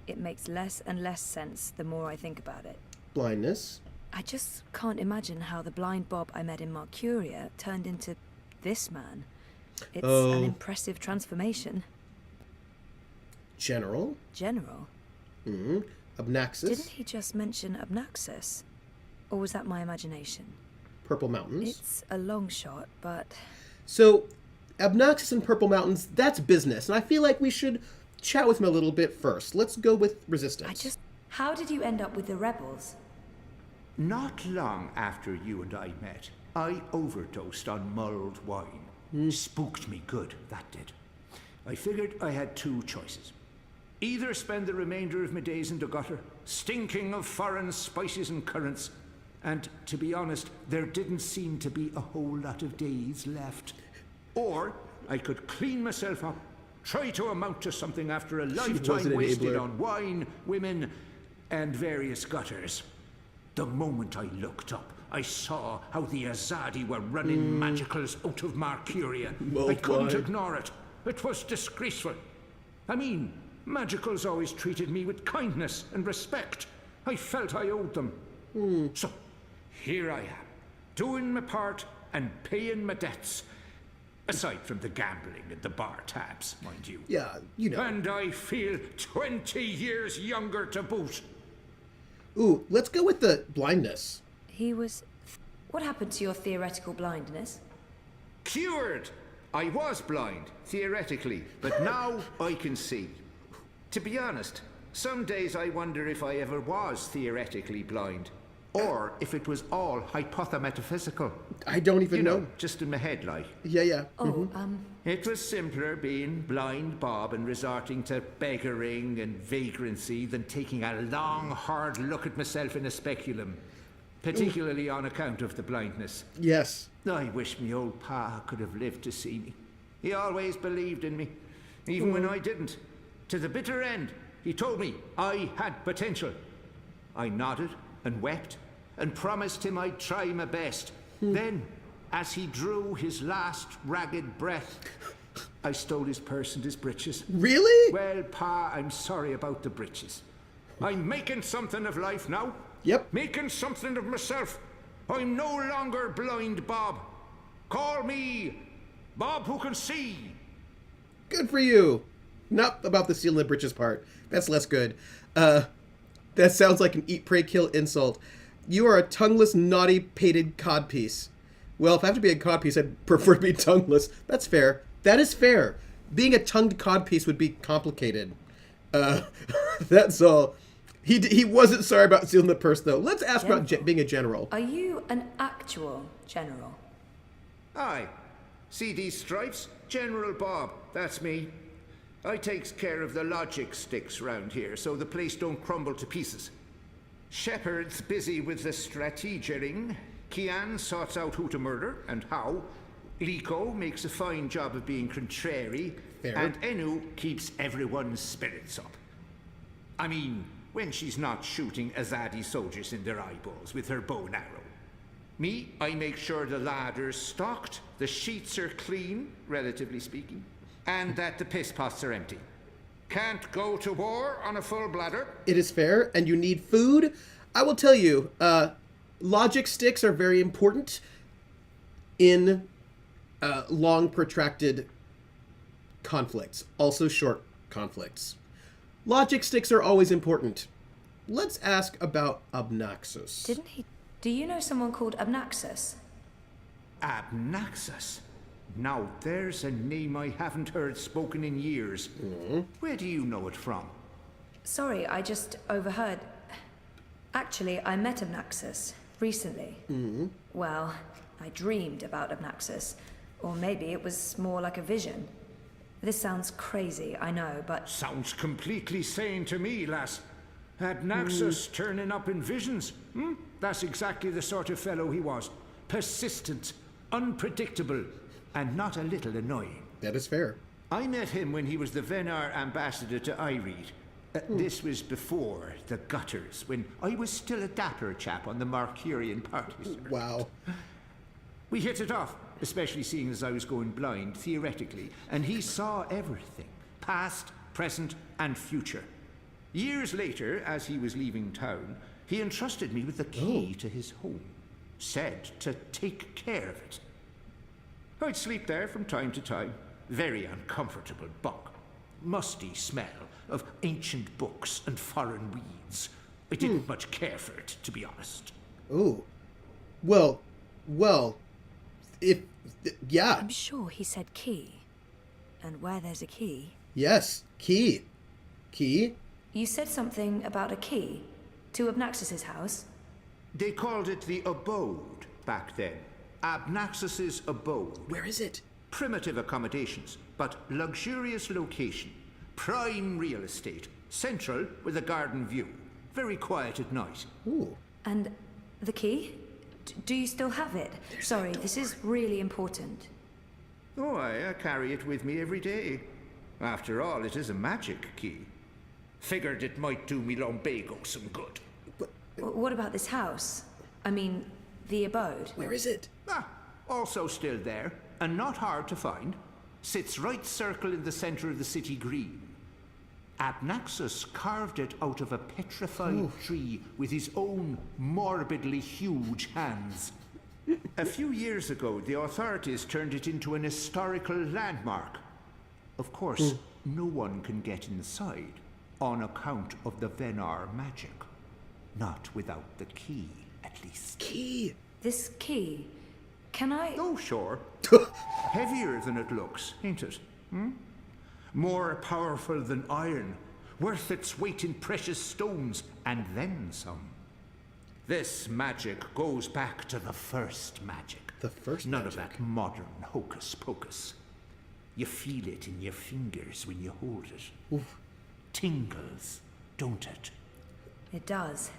It makes less and less sense the more I think about it. Blindness. I just can't imagine how the blind Bob I met in Marcuria turned into this man. It's an impressive transformation. General? Mm-hmm. Abnaxis. Didn't he just mention Abnaxis? Or was that my imagination? Purple Mountains. It's a long shot, but... So, Abnaxis and Purple Mountains, that's business. And I feel like we should chat with him a little bit first. Let's go with Resistance. How did you end up with the rebels? Not long after you and I met, I overdosed on mulled wine. Spooked me good, that did. I figured I had two choices. Either spend the remainder of my days in the gutter, stinking of foreign spices and currants, and to be honest, there didn't seem to be a whole lot of days left. Or I could clean myself up, try to amount to something after a lifetime wasted on wine, women, and various gutters. The moment I looked up, I saw how the Azadi were running magicals out of Marcuria. I couldn't ignore it. It was disgraceful. I mean, magicals always treated me with kindness and respect. I felt I owed them. So, here I am, doing my part and paying my debts. Aside from the gambling and the bar tabs, mind you. Yeah, you know. And I feel 20 years younger to boot. Ooh, let's go with the blindness. He was... What happened to your theoretical blindness? Cured! I was blind, theoretically, but now I can see. To be honest, some days I wonder if I ever was theoretically blind. Or if it was all hypothemetaphysical. I don't even know. Just in my head, like. Yeah. Oh, It was simpler being blind Bob and resorting to beggaring and vagrancy than taking a long, hard look at myself in a speculum. Particularly on account of the blindness. Yes. I wish me old pa could have lived to see me. He always believed in me, even when I didn't. To the bitter end, he told me I had potential. I nodded and wept and promised him I'd try my best. Then, as he drew his last ragged breath, I stole his purse and his breeches. Really? Well, pa, I'm sorry about the breeches. I'm making something of life now. Yep. Making something of myself. I'm no longer blind Bob. Call me Bob who can see. Good for you. Not about the stealing the britches part. That's less good. That sounds like an eat, pray, kill insult. You are a tongueless, naughty, pated codpiece. Well, if I have to be a codpiece, I'd prefer to be tongueless. That's fair. That is fair. Being a tongued codpiece would be complicated. That's all. He wasn't sorry about stealing the purse, though. Let's ask about being a general. are you an actual general? Aye. See these stripes? General Bob, that's me. I takes care of the logic sticks round here so the place don't crumble to pieces. Shepard's busy with the strategering. Kian sorts out who to murder and how. Liko makes a fine job of being contrary. Fair. And Enu keeps everyone's spirits up. I mean, when she's not shooting Azadi soldiers in their eyeballs with her bow and arrow. Me, I make sure the ladder's stocked, the sheets are clean, relatively speaking, and that the piss pots are empty. Can't go to war on a full bladder. It is fair, and you need food. I will tell you, logic sticks are very important in long, protracted conflicts, also short conflicts. Logic sticks are always important. Let's ask about Obnaxus. Didn't he... Do you know someone called Obnaxus? Abnaxus. Now there's a name I haven't heard spoken in years. Where do you know it from? Sorry, I just overheard. Actually, I met Obnaxus recently. Well, I dreamed about Obnaxus. Or maybe it was more like a vision. This sounds crazy, I know, but... Sounds completely sane to me, lass. Abnaxus turning up in visions. That's exactly the sort of fellow he was. Persistent, unpredictable, and not a little annoying. That is fair. I met him when he was the Venar ambassador to Ireed. This was before the gutters, when I was still a dapper chap on the Marcurian party. Wow. We hit it off, especially seeing as I was going blind, theoretically, and he saw everything, past, present, and future. Years later, as he was leaving town, he entrusted me with the key to his home, said to take care of it. I'd sleep there from time to time. Very uncomfortable bunk. Musty smell of ancient books and foreign weeds. I didn't much care for it, to be honest. Ooh. Well, yeah. I'm sure he said key. And where there's a key... Yes, key. Key? You said something about a key to Obnaxus's house? They called it the abode back then. Abnaxus's abode. Where is it? Primitive accommodations, but luxurious location. Prime real estate. Central with a garden view. Very quiet at night. Ooh. And the key? Do you still have it? Sorry, this is really important. Oh, I carry it with me every day. After all, it is a magic key. Figured it might do me lumbago some good. What about this house? I mean, the abode. Where is it? Also still there, and not hard to find. Sits right circle in the center of the city green. Abnaxus carved it out of a petrified tree with his own morbidly huge hands. A few years ago, the authorities turned it into an historical landmark. Of course, no one can get inside on account of the Venar magic. Not without the key, at least. Key. This key, can I... Oh, sure. Heavier than it looks, ain't it? More powerful than iron, worth its weight in precious stones, and then some. This magic goes back to the first magic. The first None magic. of that modern hocus pocus. You feel it in your fingers when you hold it. Oof. Tingles, don't it? It does.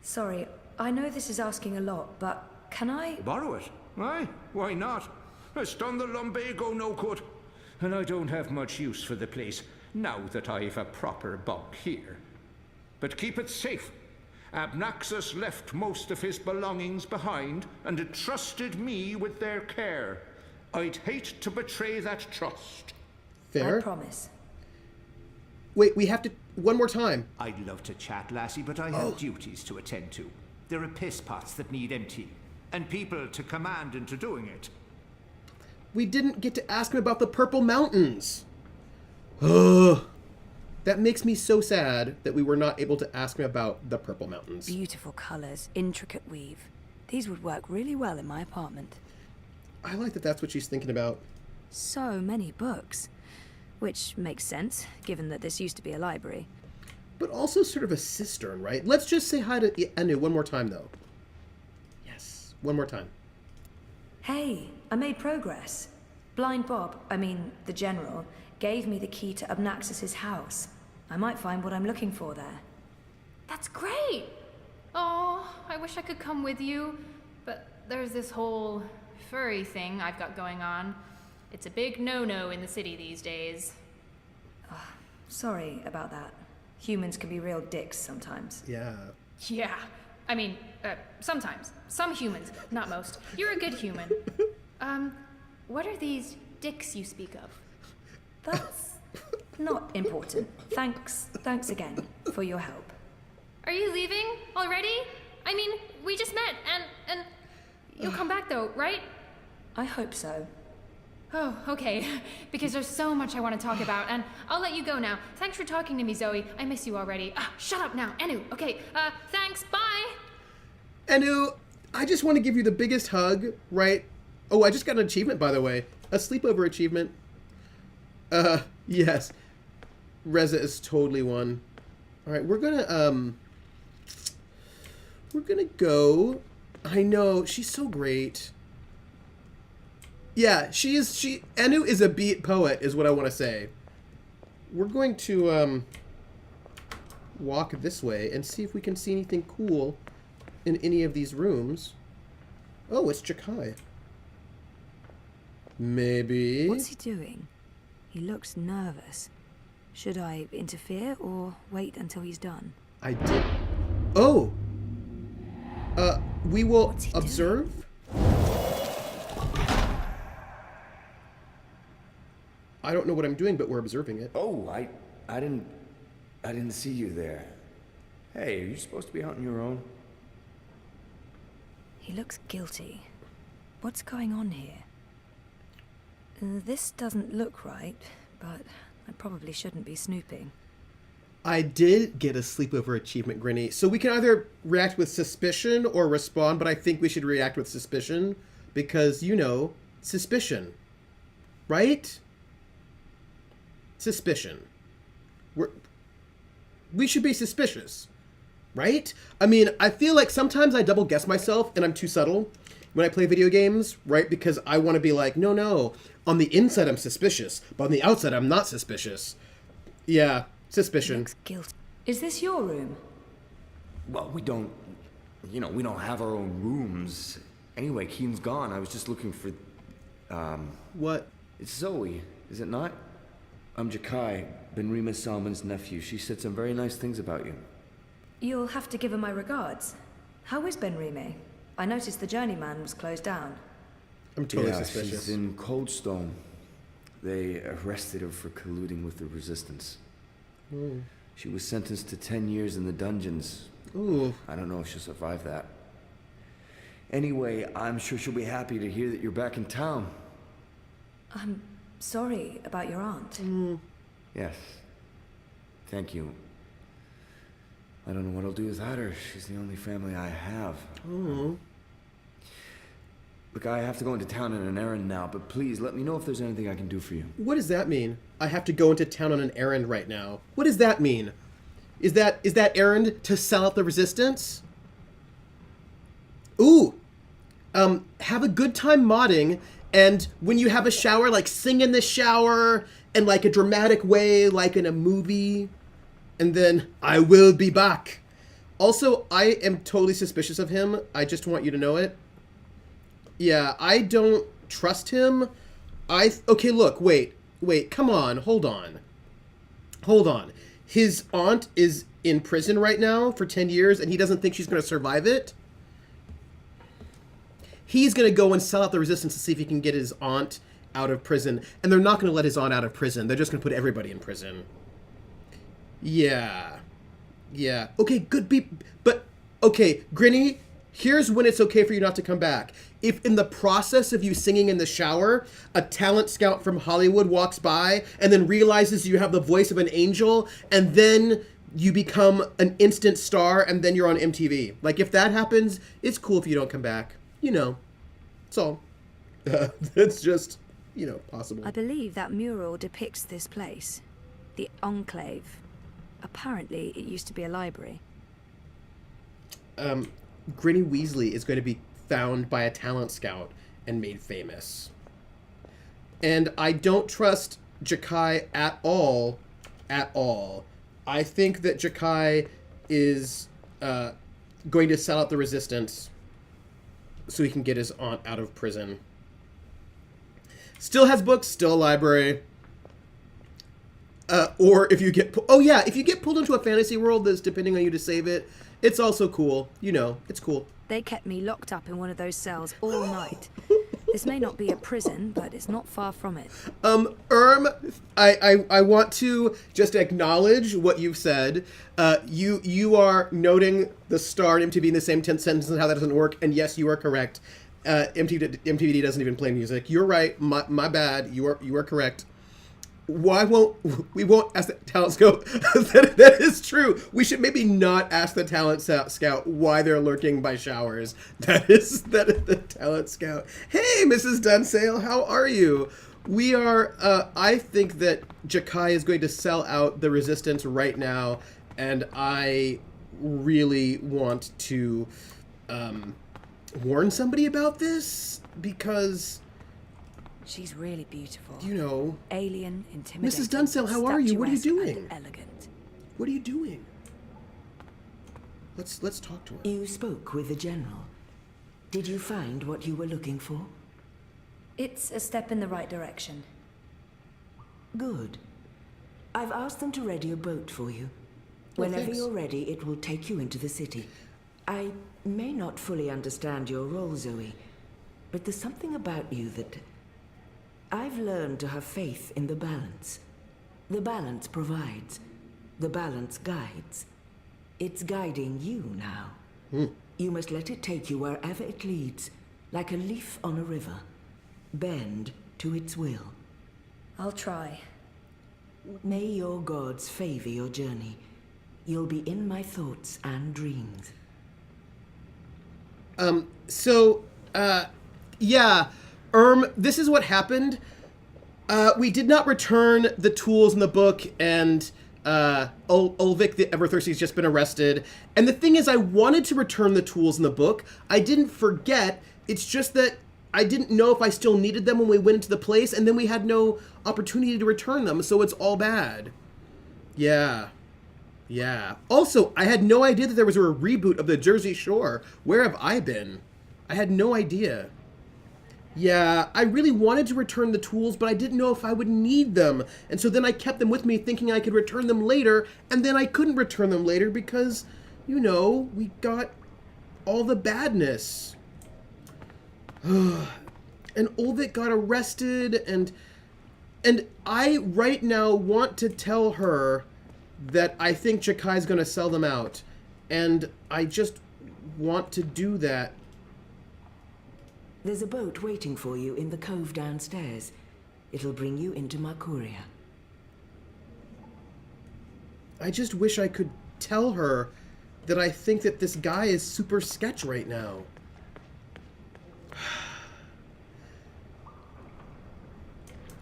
Sorry, I know this is asking a lot, but can I... Borrow it? Aye, why not? It's done the lumbago no good. And I don't have much use for the place, now that I've a proper bunk here. But keep it safe. Abnaxus left most of his belongings behind and entrusted me with their care. I'd hate to betray that trust. Fair. I promise. Wait, we have to... One more time. I'd love to chat, lassie, but I have duties to attend to. There are piss pots that need emptying, and people to command into doing it. We didn't get to ask him about the Purple Mountains. Ugh. That makes me so sad that we were not able to ask him about the Purple Mountains. Beautiful colours, intricate weave. These would work really well in my apartment. I like that that's what she's thinking about. So many books. Which makes sense, given that this used to be a library. But also sort of a cistern, right? Let's just say hi to Anu one more time, though. Yes, one more time. Hey, I made progress. Blind Bob, the General, gave me the key to Abnaxus's house. I might find what I'm looking for there. That's great! Oh, I wish I could come with you, but there's this whole furry thing I've got going on. It's a big no-no in the city these days. Sorry about that. Humans can be real dicks sometimes. Yeah. Yeah, sometimes. Some humans, not most. You're a good human. What are these dicks you speak of? That's not important. Thanks again for your help. Are you leaving already? We just met, and you'll come back though, right? I hope so. Oh, okay. Because there's so much I want to talk about, and I'll let you go now. Thanks for talking to me, Zoe. I miss you already. Shut up now, Anu. Okay, thanks, bye! Anu, I just want to give you the biggest hug, right? Oh, I just got an achievement, by the way. A sleepover achievement. Yes. Reza is totally one. Alright, we're gonna go... I know, she's so great. Yeah, Anu is a beat poet, is what I want to say. We're going to, walk this way and see if we can see anything cool in any of these rooms. Oh, it's Jakai. Maybe... What's he doing? He looks nervous. Should I interfere or wait until he's done? I did... Oh! We will observe... I don't know what I'm doing, but we're observing it. Oh, I didn't see you there. Hey, are you supposed to be out on your own? He looks guilty. What's going on here? This doesn't look right, but I probably shouldn't be snooping. I did get a sleepover achievement, Grinny. So we can either react with suspicion or respond, but I think we should react with suspicion because, suspicion. Right? Suspicion. We should be suspicious, right? I feel like sometimes I double guess myself and I'm too subtle when I play video games, right? Because I want to be like, no, on the inside I'm suspicious, but on the outside I'm not suspicious. Yeah, suspicion. Looks guilty. Is this your room? Well, we don't have our own rooms. Anyway, Keen's gone. I was just looking for, What? It's Zoe, is it not? I'm Jakai, Benrima Salman's nephew. She said some very nice things about you. You'll have to give her my regards. How is Benrime? I noticed the Journeyman was closed down. I'm totally Yeah, suspicious. she's in Coldstone. They arrested her for colluding with the Resistance. She was sentenced to 10 years in the dungeons. Ooh. I don't know if she'll survive that. Anyway, I'm sure she'll be happy to hear that you're back in town. I'm sorry about your aunt. Yes. Thank you. I don't know what I'll do without her. She's the only family I have. Look, I have to go into town on an errand now, but please let me know if there's anything I can do for you. What does that mean? I have to go into town on an errand right now. What does that mean? Is that errand to sell out the Resistance? Ooh. Have a good time modding, and when you have a shower, like, sing in the shower in, like, a dramatic way, like in a movie, and then I will be back. Also, I am totally suspicious of him. I just want you to know it. Yeah, I don't trust him. Okay, look, wait, come on, hold on. His aunt is in prison right now for 10 years, and he doesn't think she's going to survive it. He's going to go and sell out the Resistance to see if he can get his aunt out of prison, and they're not going to let his aunt out of prison. They're just going to put everybody in prison. Yeah. Okay, good but, okay, Grinny, here's when it's okay for you not to come back. If in the process of you singing in the shower, a talent scout from Hollywood walks by and then realizes you have the voice of an angel, and then you become an instant star, and then you're on MTV. Like, if that happens, it's cool if you don't come back. You know, it's all. That's just, possible. I believe that mural depicts this place. The Enclave. Apparently, it used to be a library. Grinny Weasley is going to be found by a talent scout and made famous. And I don't trust Jakai at all. I think that Jakai is going to sell out the Resistance so he can get his aunt out of prison. Still has books, still a library. Or if you get... if you get pulled into a fantasy world that's depending on you to save it, it's also cool. It's cool. They kept me locked up in one of those cells all night. This may not be a prison, but it's not far from it. I want to just acknowledge what you've said. You are noting the star and MTV in the same sentence and how that doesn't work. And yes, you are correct. MTV doesn't even play music. You're right. My bad. You are correct. We won't ask the talent scout? that is true. We should maybe not ask the talent scout why they're lurking by showers. That is the talent scout. Hey, Mrs. Dunsale, how are you? We are, I think that Jakai is going to sell out the Resistance right now, and I really want to warn somebody about this, because... She's really beautiful. Alien, intimidating. Mrs. Dunsale, how are you? What are you doing? And elegant. What are you doing? Let's talk to her. You spoke with the general. Did you find what you were looking for? It's a step in the right direction. Good. I've asked them to ready a boat for you. Whenever thanks. you're ready, it will take you into the city. I may not fully understand your role, Zoe, but there's something about you that... I've learned to have faith in the balance. The balance provides. The balance guides. It's guiding you now. You must let it take you wherever it leads, like a leaf on a river. Bend to its will. I'll try. May your gods favor your journey. You'll be in my thoughts and dreams. This is what happened. We did not return the tools in the book, and Ulvik the Everthirsty has just been arrested. And the thing is, I wanted to return the tools in the book. I didn't forget. It's just that I didn't know if I still needed them when we went into the place, and then we had no opportunity to return them, so it's all bad. Yeah. Also, I had no idea that there was a reboot of the Jersey Shore. Where have I been? I had no idea. Yeah, I really wanted to return the tools, but I didn't know if I would need them. And so then I kept them with me thinking I could return them later, and then I couldn't return them later because, we got all the badness. And Ulvik got arrested, and I right now want to tell her that I think Chakai's going to sell them out. And I just want to do that. There's a boat waiting for you in the cove downstairs. It'll bring you into Marcuria. I just wish I could tell her that I think that this guy is super sketch right now.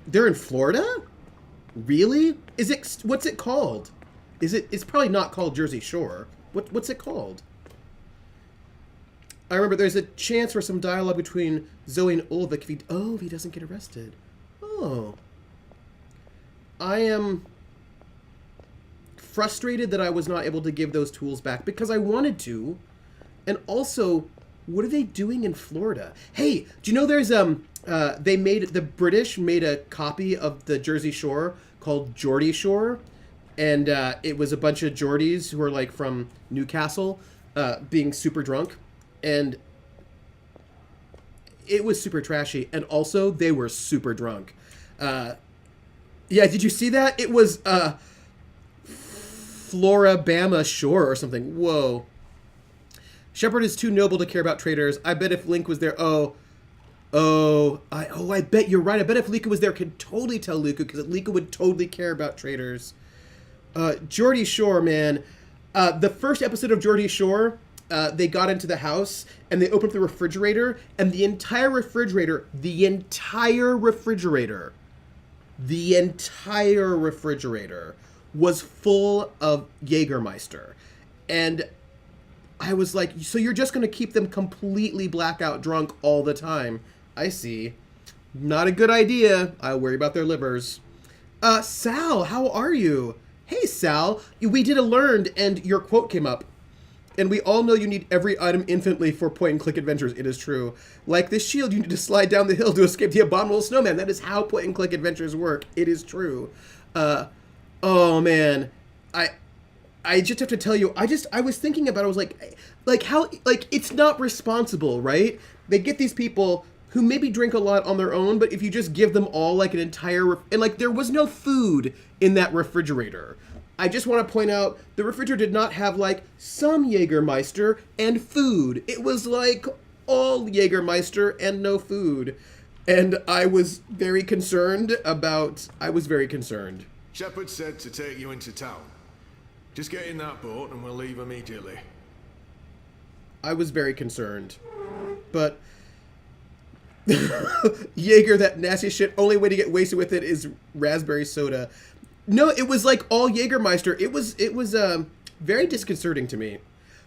They're in Florida? Really? Is it? What's it called? It's probably not called Jersey Shore. What's it called? I remember there's a chance for some dialogue between Zoe and Ulvik if he doesn't get arrested. Oh. I am frustrated that I was not able to give those tools back because I wanted to. And also, what are they doing in Florida? Hey, do you know there's the British made a copy of the Jersey Shore called Geordie Shore, and it was a bunch of Geordies who were like from Newcastle being super drunk, and it was super trashy, and also they were super drunk. Yeah, did you see that? It was Florabama Shore or something. Whoa. Shepard is too noble to care about traitors. I bet if Link was there... I bet you're right. I bet if Liko was there, could totally tell Liko, because Liko would totally care about traitors. Geordie Shore, man. The first episode of Geordie Shore, they got into the house, and they opened up the refrigerator, and the entire refrigerator was full of Jägermeister. And I was like, so you're just going to keep them completely blackout drunk all the time. I see. Not a good idea. I worry about their livers. Sal, how are you? Hey, Sal. We did a learned, and your quote came up. And we all know you need every item infinitely for point-and-click adventures. It is true. Like this shield, you need to slide down the hill to escape the abominable snowman. That is how point-and-click adventures work. It is true. Oh, man. I just have to tell you, I was thinking about it, I was like how, like, it's not responsible, right? They get these people who maybe drink a lot on their own, but if you just give them all, like, an entire, and, like, there was no food in that refrigerator. I just want to point out, the refrigerator did not have, like, some Jägermeister and food. It was, like, all Jägermeister and no food. And I was very concerned. Shepard said to take you into town. Just get in that boat and we'll leave immediately. I was very concerned. But Jaeger, that nasty shit, only way to get wasted with it is raspberry soda. No, it was like all Jägermeister. It was very disconcerting to me.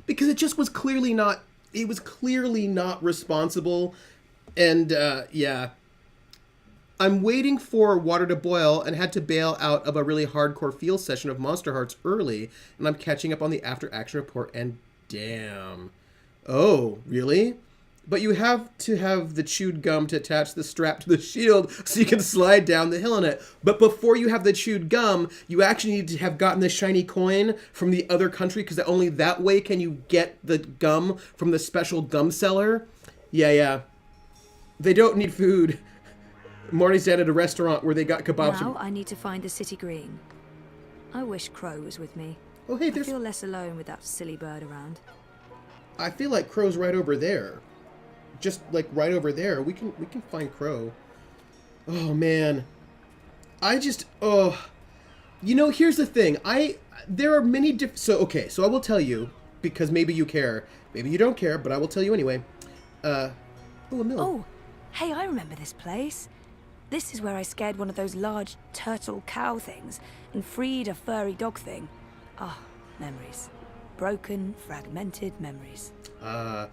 Because it just was clearly not responsible. And yeah. I'm waiting for water to boil and had to bail out of a really hardcore field session of Monster Hearts early, and I'm catching up on the after-action report, and damn. Oh, really? But you have to have the chewed gum to attach the strap to the shield so you can slide down the hill in it. But before you have the chewed gum, you actually need to have gotten the shiny coin from the other country, because only that way can you get the gum from the special gum seller. Yeah. They don't need food. Marty's down at a restaurant where they got kebabs. Now I need to find the city green. I wish Crow was with me. Oh, hey, I feel less alone with that silly bird around. I feel like Crow's right over there. Just like right over there. We can find Crow. Oh man. You know, here's the thing. There are many different. So I will tell you, because maybe you care. Maybe you don't care, but I will tell you anyway. A mill. Oh, hey, I remember this place. This is where I scared one of those large turtle cow things and freed a furry dog thing. Ah, memories. Broken, fragmented memories. My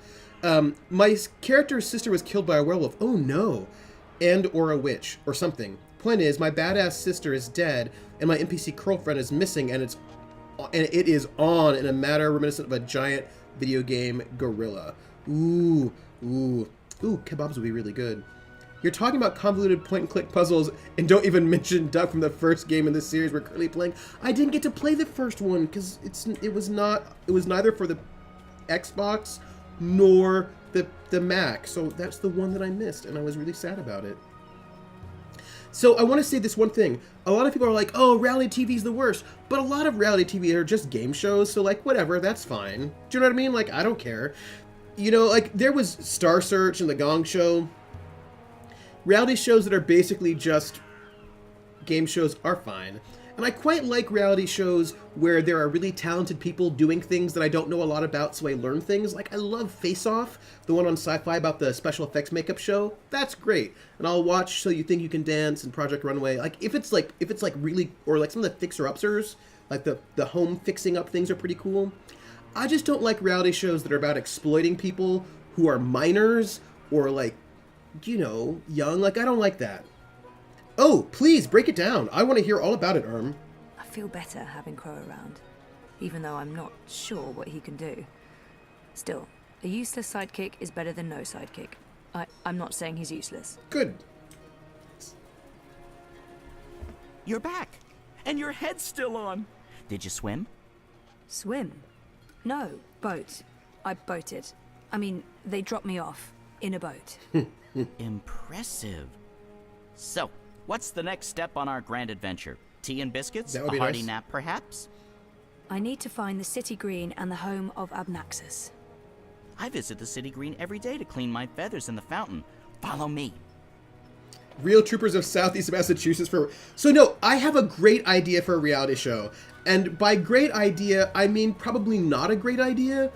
character's sister was killed by a werewolf. Oh no. Or a witch, or something. Point is, my badass sister is dead, and my NPC girlfriend is missing, and it is on in a matter reminiscent of a giant video game gorilla. Ooh, kebabs would be really good. You're talking about convoluted point-and-click puzzles and don't even mention Duck from the first game in the series we're currently playing. I didn't get to play the first one because it was neither for the Xbox nor the Mac. So that's the one that I missed, and I was really sad about it. So I want to say this one thing. A lot of people are like, oh, reality TV is the worst. But a lot of reality TV are just game shows, so, like, whatever, that's fine. Do you know what I mean? Like, I don't care. You know, like, there was Star Search and The Gong Show. Reality shows that are basically just game shows are fine. And I quite like reality shows where there are really talented people doing things that I don't know a lot about, so I learn things. Like, I love Face Off, the one on Sci-Fi about the special effects makeup show. That's great. And I'll watch So You Think You Can Dance and Project Runway. Like, if it's really, or like some of the fixer-uppers, like the home fixing up things are pretty cool. I just don't like reality shows that are about exploiting people who are minors or, like, you know, young. Like, I don't like that. Oh, please, break it down. I want to hear all about it, I feel better having Crow around, even though I'm not sure what he can do. Still, a useless sidekick is better than no sidekick. I'm not saying he's useless. Good. You're back, and your head's still on. Did you swim? Swim? No, boat. I boated. I mean, they dropped me off in a boat. Impressive. So, what's the next step on our grand adventure? Tea and biscuits? That would A be hearty nice. nap, perhaps? I need to find the city green and the home of Abnaxus. I visit the city green every day to clean my feathers in the fountain. Follow me. Real Troopers of Southeast Massachusetts for... So no, I have a great idea for a reality show. And by great idea, I mean probably not a great idea.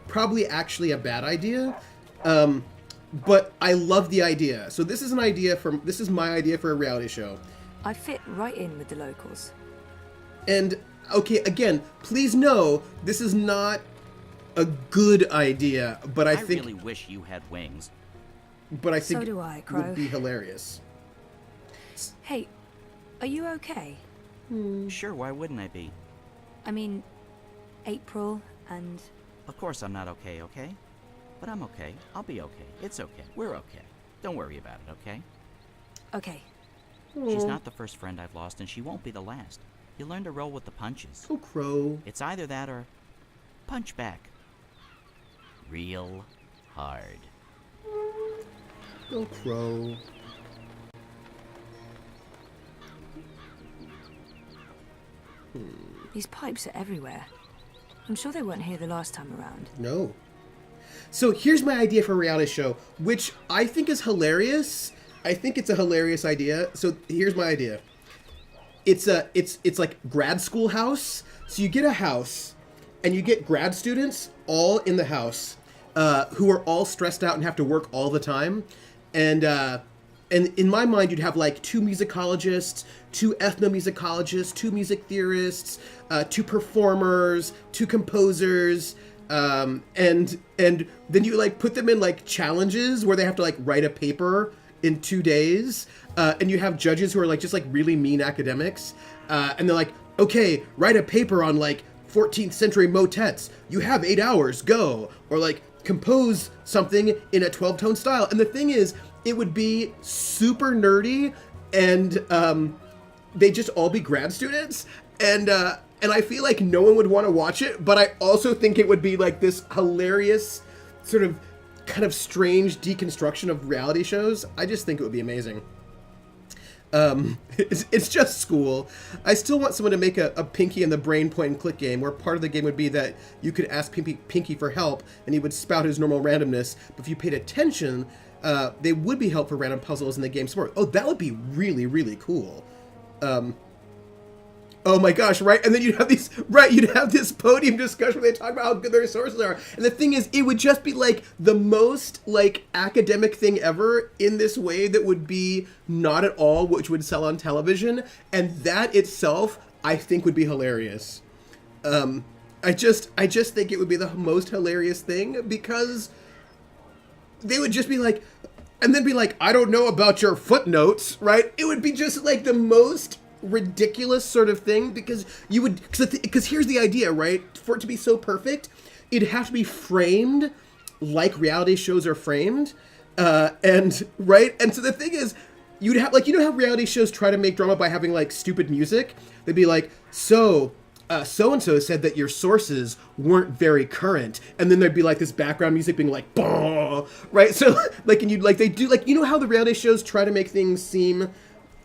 Probably actually a bad idea. But I love the idea. So this is my idea for a reality show. I fit right in with the locals. And, okay, again, please know, this is not a good idea, but I think... really wish you had wings. But I think So do I, Crow. it would be hilarious. Hey, are you okay? Sure, why wouldn't I be? I mean, April and... Of course I'm not okay, okay? But I'm okay. I'll be okay. It's okay. We're okay. Don't worry about it, okay? Okay. She's not the first friend I've lost, and she won't be the last. You learn to roll with the punches. Oh, Crow. It's either that or punch back. Real hard. Oh, Crow. These pipes are everywhere. I'm sure they weren't here the last time around. No. So here's my idea for a reality show, which I think is hilarious. I think it's a hilarious idea. So here's my idea. It's like grad school house. So you get a house, and you get grad students all in the house, who are all stressed out and have to work all the time, and in my mind you'd have like 2 musicologists, 2 ethnomusicologists, 2 music theorists, 2 performers, 2 composers. And then you like put them in like challenges where they have to like write a paper in 2 days, and you have judges who are like just like really mean academics, and they're like, okay, write a paper on like 14th century motets. You have 8 hours, go. Or like compose something in a 12-tone style. And the thing is, it would be super nerdy, and they just all be grad students, and I feel like no one would want to watch it, but I also think it would be like this hilarious sort of kind of strange deconstruction of reality shows. I just think it would be amazing. It's just school. I still want someone to make a Pinky and the Brain point and click game where part of the game would be that you could ask Pinky for help and he would spout his normal randomness, but if you paid attention, they would be help for random puzzles in the game support. Oh, that would be really, really cool. Oh my gosh, right? And then you'd have this podium discussion where they talk about how good their resources are. And the thing is, it would just be like the most like academic thing ever in this way that would be not at all which would sell on television. And that itself, I think, would be hilarious. I just think it would be the most hilarious thing because they would just be like, and then be like, I don't know about your footnotes, right? It would be just like the most ridiculous sort of thing because you would, because here's the idea, right? For it to be so perfect, it'd have to be framed like reality shows are framed, and right, and so the thing is, you'd have like, you know how reality shows try to make drama by having like stupid music? They'd be like, so and so said that your sources weren't very current, and then there'd be like this background music being like, bah, right? So like, and you'd like, they do like, you know how the reality shows try to make things seem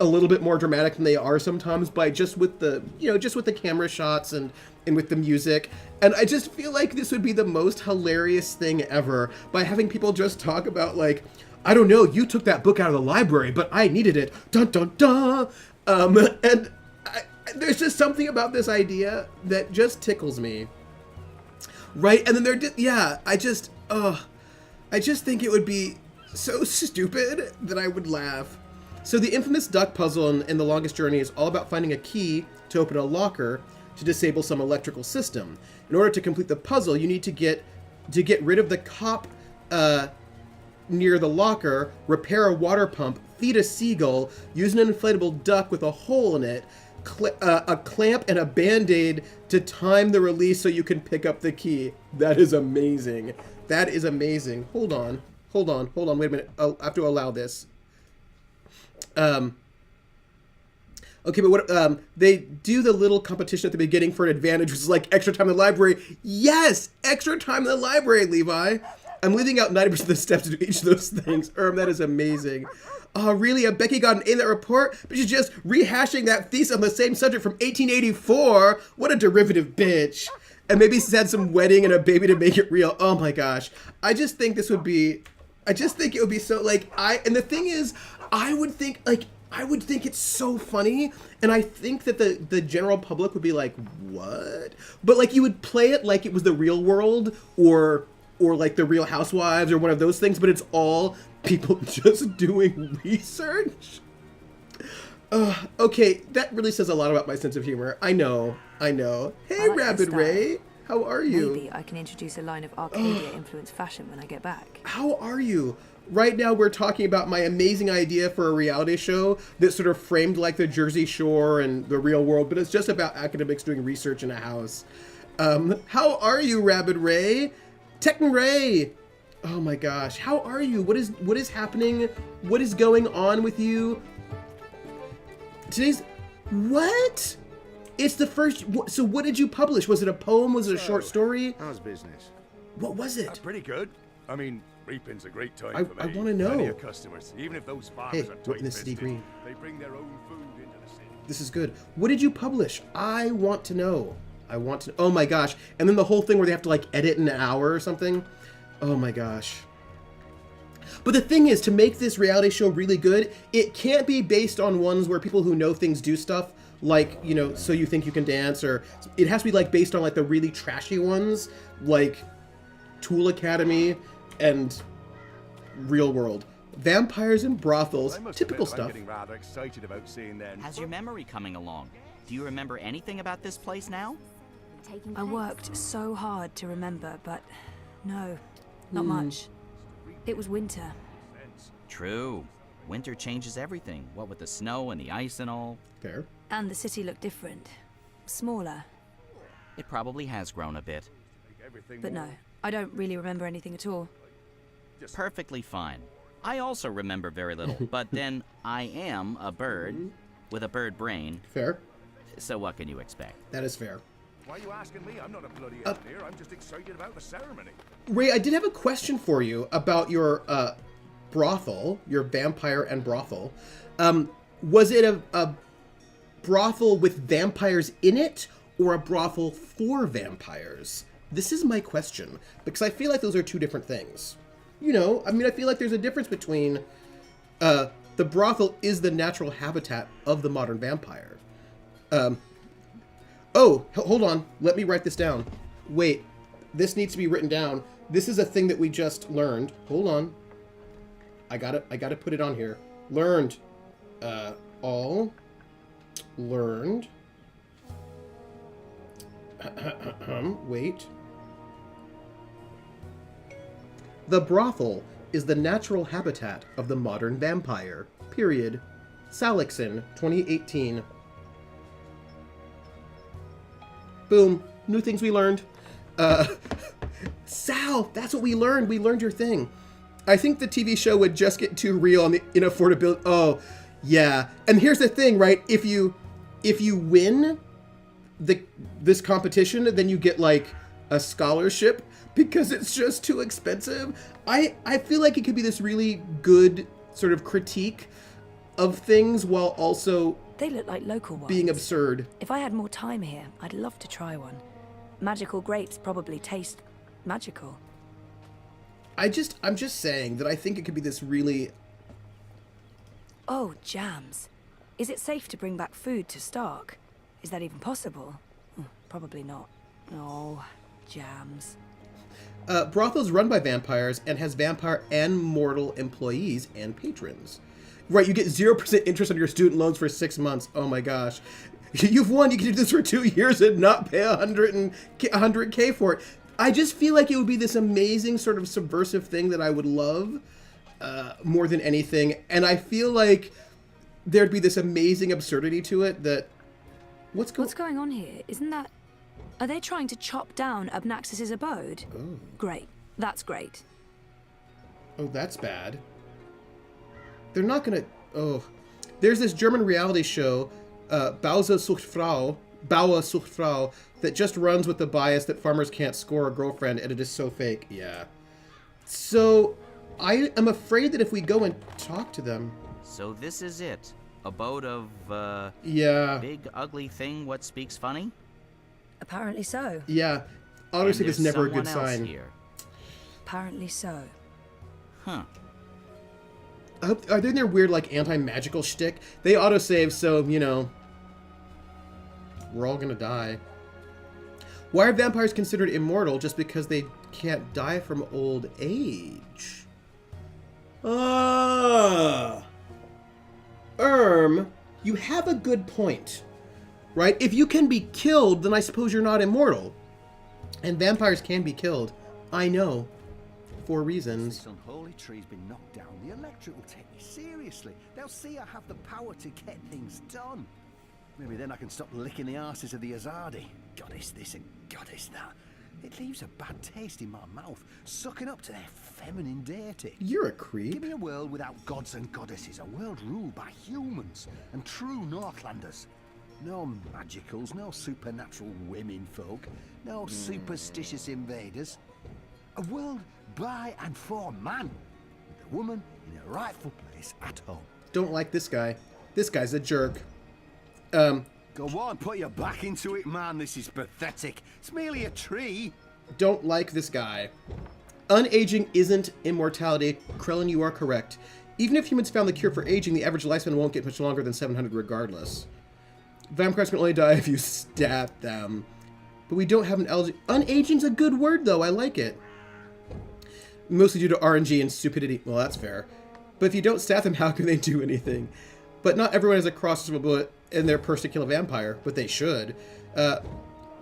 a little bit more dramatic than they are sometimes by just with the, just with the camera shots and with the music. And I just feel like this would be the most hilarious thing ever by having people just talk about like, I don't know, you took that book out of the library, but I needed it. Dun, dun, dun. And there's just something about this idea that just tickles me. Right? And then I just think it would be so stupid that I would laugh. So the infamous duck puzzle in The Longest Journey is all about finding a key to open a locker to disable some electrical system. In order to complete the puzzle, you need to get rid of the cop near the locker, repair a water pump, feed a seagull, use an inflatable duck with a hole in it, a clamp and a band-aid to time the release so you can pick up the key. That is amazing. That is amazing. Hold on. Wait a minute. I have to allow this. Okay, but what they do the little competition at the beginning for an advantage, which is like extra time in the library. Yes, extra time in the library, Levi. I'm leaving out 90% of the steps to do each of those things. That is amazing. Oh, really? Becky got an A in that report, but she's just rehashing that thesis on the same subject from 1884. What a derivative bitch. And maybe she's had some wedding and a baby to make it real. Oh my gosh. I just think it would be so like, and the thing is, I would think it's so funny, and I think that the general public would be like, what? But like you would play it like it was the real world or like the Real Housewives or one of those things, but it's all people just doing research. Okay, that really says a lot about my sense of humor. I know. Hey, Rapid Ray, how are you? Maybe I can introduce a line of Arcadia-influenced fashion when I get back. How are you? Right now we're talking about my amazing idea for a reality show that's sort of framed like the Jersey Shore and the real world, but it's just about academics doing research in a house. How are you, Rapid Ray? Tekken Ray! Oh my gosh, how are you? What is happening? What is going on with you? What? It's the first, so what did you publish? Was it a poem? Was it a short story? How's business? What was it? Pretty good. I mean, reaping's a great time for me. I want to know. Plenty of customers, even if those farmers are tight-fisted, green. They bring their own food into the city. This is good. What did you publish? I want to know. Oh my gosh. And then the whole thing where they have to like edit in an hour or something. Oh my gosh. But the thing is, to make this reality show really good, it can't be based on ones where people who know things do stuff, like, So You Think You Can Dance, or it has to be like based on like the really trashy ones, like Tool Academy and Real World. Vampires and brothels, typical stuff. I'm getting rather excited about seeing them. How's your memory coming along? Do you remember anything about this place now? I worked so hard to remember, but no, not much. It was winter. True. Winter changes everything. What with the snow and the ice and all. Fair. And the city looked different. Smaller. It probably has grown a bit. But no, I don't really remember anything at all. Perfectly fine. I also remember very little, but then I am a bird with a bird brain. Fair. So what can you expect? That is fair. Why are you asking me? I'm not a bloody engineer. I'm just excited about the ceremony. Ray, I did have a question for you about your brothel, your vampire and brothel. Was it a brothel with vampires in it, or a brothel for vampires? This is my question, because I feel like those are two different things. I feel like there's a difference between the brothel is the natural habitat of the modern vampire. Hold on. Let me write this down. Wait, this needs to be written down. This is a thing that we just learned. Hold on. I gotta put it on here. Learned. All learned. Wait. The brothel is the natural habitat of the modern vampire. Period. Salixon, 2018. Boom. New things we learned. Sal, that's what we learned. We learned your thing. I think the TV show would just get too real on the inaffordability. Oh, yeah. And here's the thing, right? If you win this competition, then you get like a scholarship because it's just too expensive. I feel like it could be this really good sort of critique of things while also They look like local ones. being absurd. If I had more time here, I'd love to try one. Magical grapes probably taste magical. I'm just saying that I think it could be this really... Oh, jams. Is it safe to bring back food to Stark? Is that even possible? Probably not. Oh, jams. Brothel's run by vampires and has vampire and mortal employees and patrons. Right, you get 0% interest on your student loans for 6 months. Oh my gosh. You've won, you can do this for 2 years and not pay 100K for it. I just feel like it would be this amazing sort of subversive thing that I would love more than anything. And I feel like there'd be this amazing absurdity to it that... What's going on here? Isn't that... Are they trying to chop down Abnaxis's abode? Oh. Great. That's great. Oh, that's bad. They're not gonna... Oh. There's this German reality show, Bauer sucht Frau, that just runs with the bias that farmers can't score a girlfriend, and it is so fake. Yeah. So, I am afraid that if we go and talk to them... So this is it. Abode of, Yeah. Big ugly thing what speaks funny? Apparently so. Yeah. Honestly, it's never a good sign. Here. Apparently so. Huh. Are they in their weird, like, anti-magical shtick? They autosave, so, you know... We're all gonna die. Why are vampires considered immortal just because they can't die from old age? You have a good point. Right? If you can be killed, then I suppose you're not immortal. And vampires can be killed. I know. For reasons. This unholy tree's been knocked down. The electric will take me seriously. They'll see I have the power to get things done. Maybe then I can stop licking the arses of the Azadi. Goddess this and goddess that. It leaves a bad taste in my mouth, sucking up to their feminine deity. You're a creep. Give me a world without gods and goddesses, a world ruled by humans and true Northlanders. No magicals, no supernatural women folk, no superstitious invaders. A world by and for man, with the woman in her rightful place at home. Don't like this guy. This guy's a jerk. Go on, put your back into it, man. This is pathetic. It's merely a tree. Don't like this guy. Unaging isn't immortality. Krellin, you are correct. Even if humans found the cure for aging, the average lifespan won't get much longer than 700 regardless. Vampires can only die if you stab them. But we don't have an unaging's a good word, though. I like it. Mostly due to RNG and stupidity. Well, that's fair. But if you don't stab them, how can they do anything? But not everyone has a crossable bullet in their purse to kill a vampire, but they should.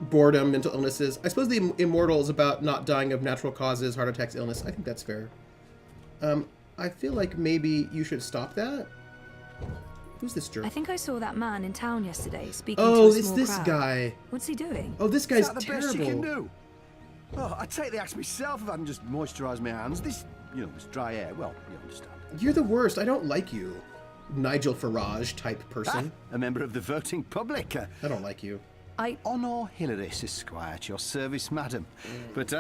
Boredom, mental illnesses. I suppose the immortal is about not dying of natural causes, heart attacks, illness. I think that's fair. I feel like maybe you should stop that. Who's this jerk? I think I saw that man in town yesterday speaking to a Oh, small it's this crowd. guy. What's he doing? Oh, this guy's Is that the terrible. best you can do? Oh, I'd take the axe myself if I can just moisturise my hands. This, this dry air, well, you understand. You're the worst. I don't like you. Nigel Farage type person. A member of the voting public. I don't like you. Honor Hilaris, Esquire, at your service, madam. But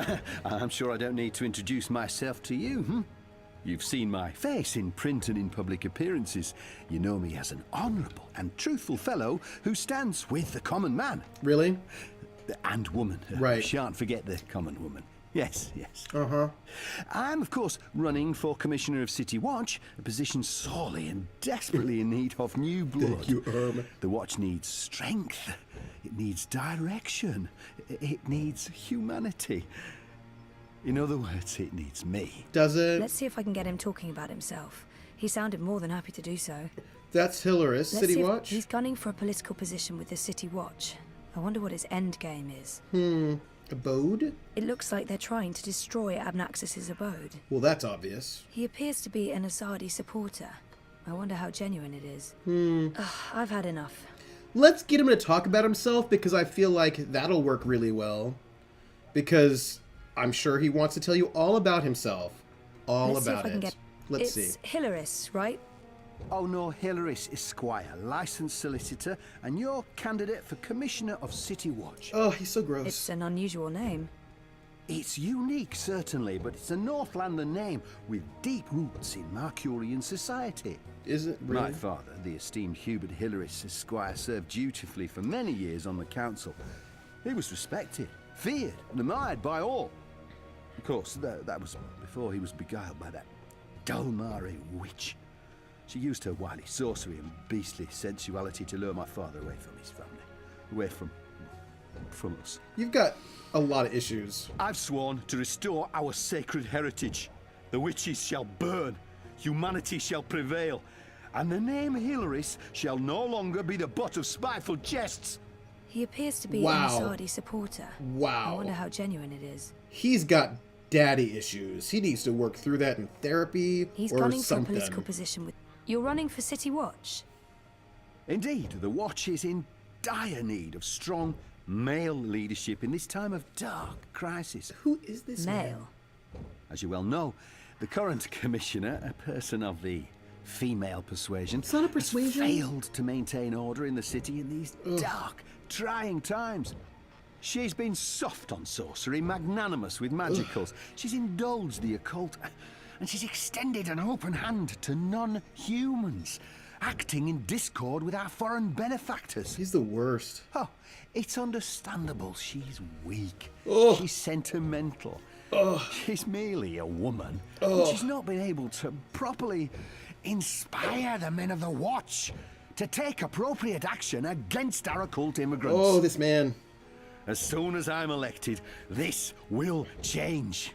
I'm sure I don't need to introduce myself to you, You've seen my face in print and in public appearances. You know me as an honourable and truthful fellow who stands with the common man. Really? And woman. Right. Shan't forget the common woman. Yes, yes. Uh-huh. I'm, of course, running for Commissioner of City Watch, a position sorely and desperately in need of new blood. Thank you, The Watch needs strength. It needs direction. It needs humanity. In other words, it needs me. Does it? Let's see if I can get him talking about himself. He sounded more than happy to do so. That's Hilaris. Let's City see if Watch? He's gunning for a political position with the City Watch. I wonder what his end game is. Abode? It looks like they're trying to destroy Abnaxis's abode. Well, that's obvious. He appears to be an Azadi supporter. I wonder how genuine it is. I've had enough. Let's get him to talk about himself, because I feel like that'll work really well. Because I'm sure he wants to tell you all about himself. Let's see if I can it. get... Let's see. It's Hilaris, right? Oh no, Hilaris Esquire, licensed solicitor, and your candidate for Commissioner of City Watch. Oh, he's so gross. It's an unusual name. It's unique, certainly, but it's a Northlander name with deep roots in Marcurian society. Is it really? My father, the esteemed Hubert Hilaris Esquire, served dutifully for many years on the council. He was respected, feared, and admired by all. Of course, that was before he was beguiled by that Dulmari witch. She used her wily sorcery and beastly sensuality to lure my father away from his family, away from us. You've got a lot of issues. I've sworn to restore our sacred heritage. The witches shall burn, humanity shall prevail, and the name Hilaris shall no longer be the butt of spiteful jests. He appears to be Wow. an Azadi supporter. Wow. I wonder how genuine it is. He's got daddy issues. He needs to work through that in therapy He's or gunning for a something. political position with... You're running for City Watch? Indeed, the Watch is in dire need of strong male leadership in this time of dark crisis. Who is this man? Male. As you well know, the current commissioner, a person of the female persuasion, It's not a persuasion. has failed to maintain order in the city in these dark, trying times. She's been soft on sorcery, magnanimous with magicals. She's indulged the occult, and she's extended an open hand to non-humans, acting in discord with our foreign benefactors. He's the worst. Oh, it's understandable she's weak. Oh. She's sentimental. She's merely a woman. Oh. And she's not been able to properly inspire the men of the Watch to take appropriate action against our occult immigrants. Oh, this man. As soon as I'm elected, this will change.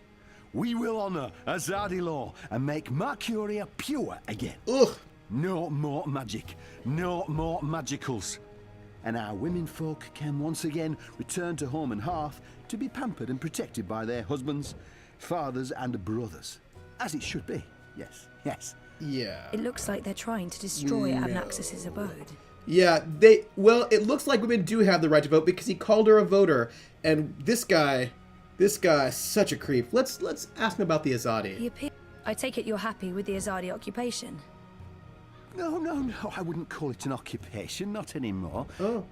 We will honor Azadi law and make Marcuria pure again. Ugh. No more magic, no more magicals. And our women folk can once again return to home and hearth to be pampered and protected by their husbands, fathers and brothers. As it should be, yes, yes. Yeah. It looks like they're trying to destroy Abnaxus's abode. Yeah, well, it looks like women do have the right to vote because he called her a voter, and this guy is such a creep. Let's ask him about the Azadi. I take it you're happy with the Azadi occupation? No, I wouldn't call it an occupation, not anymore. Oh.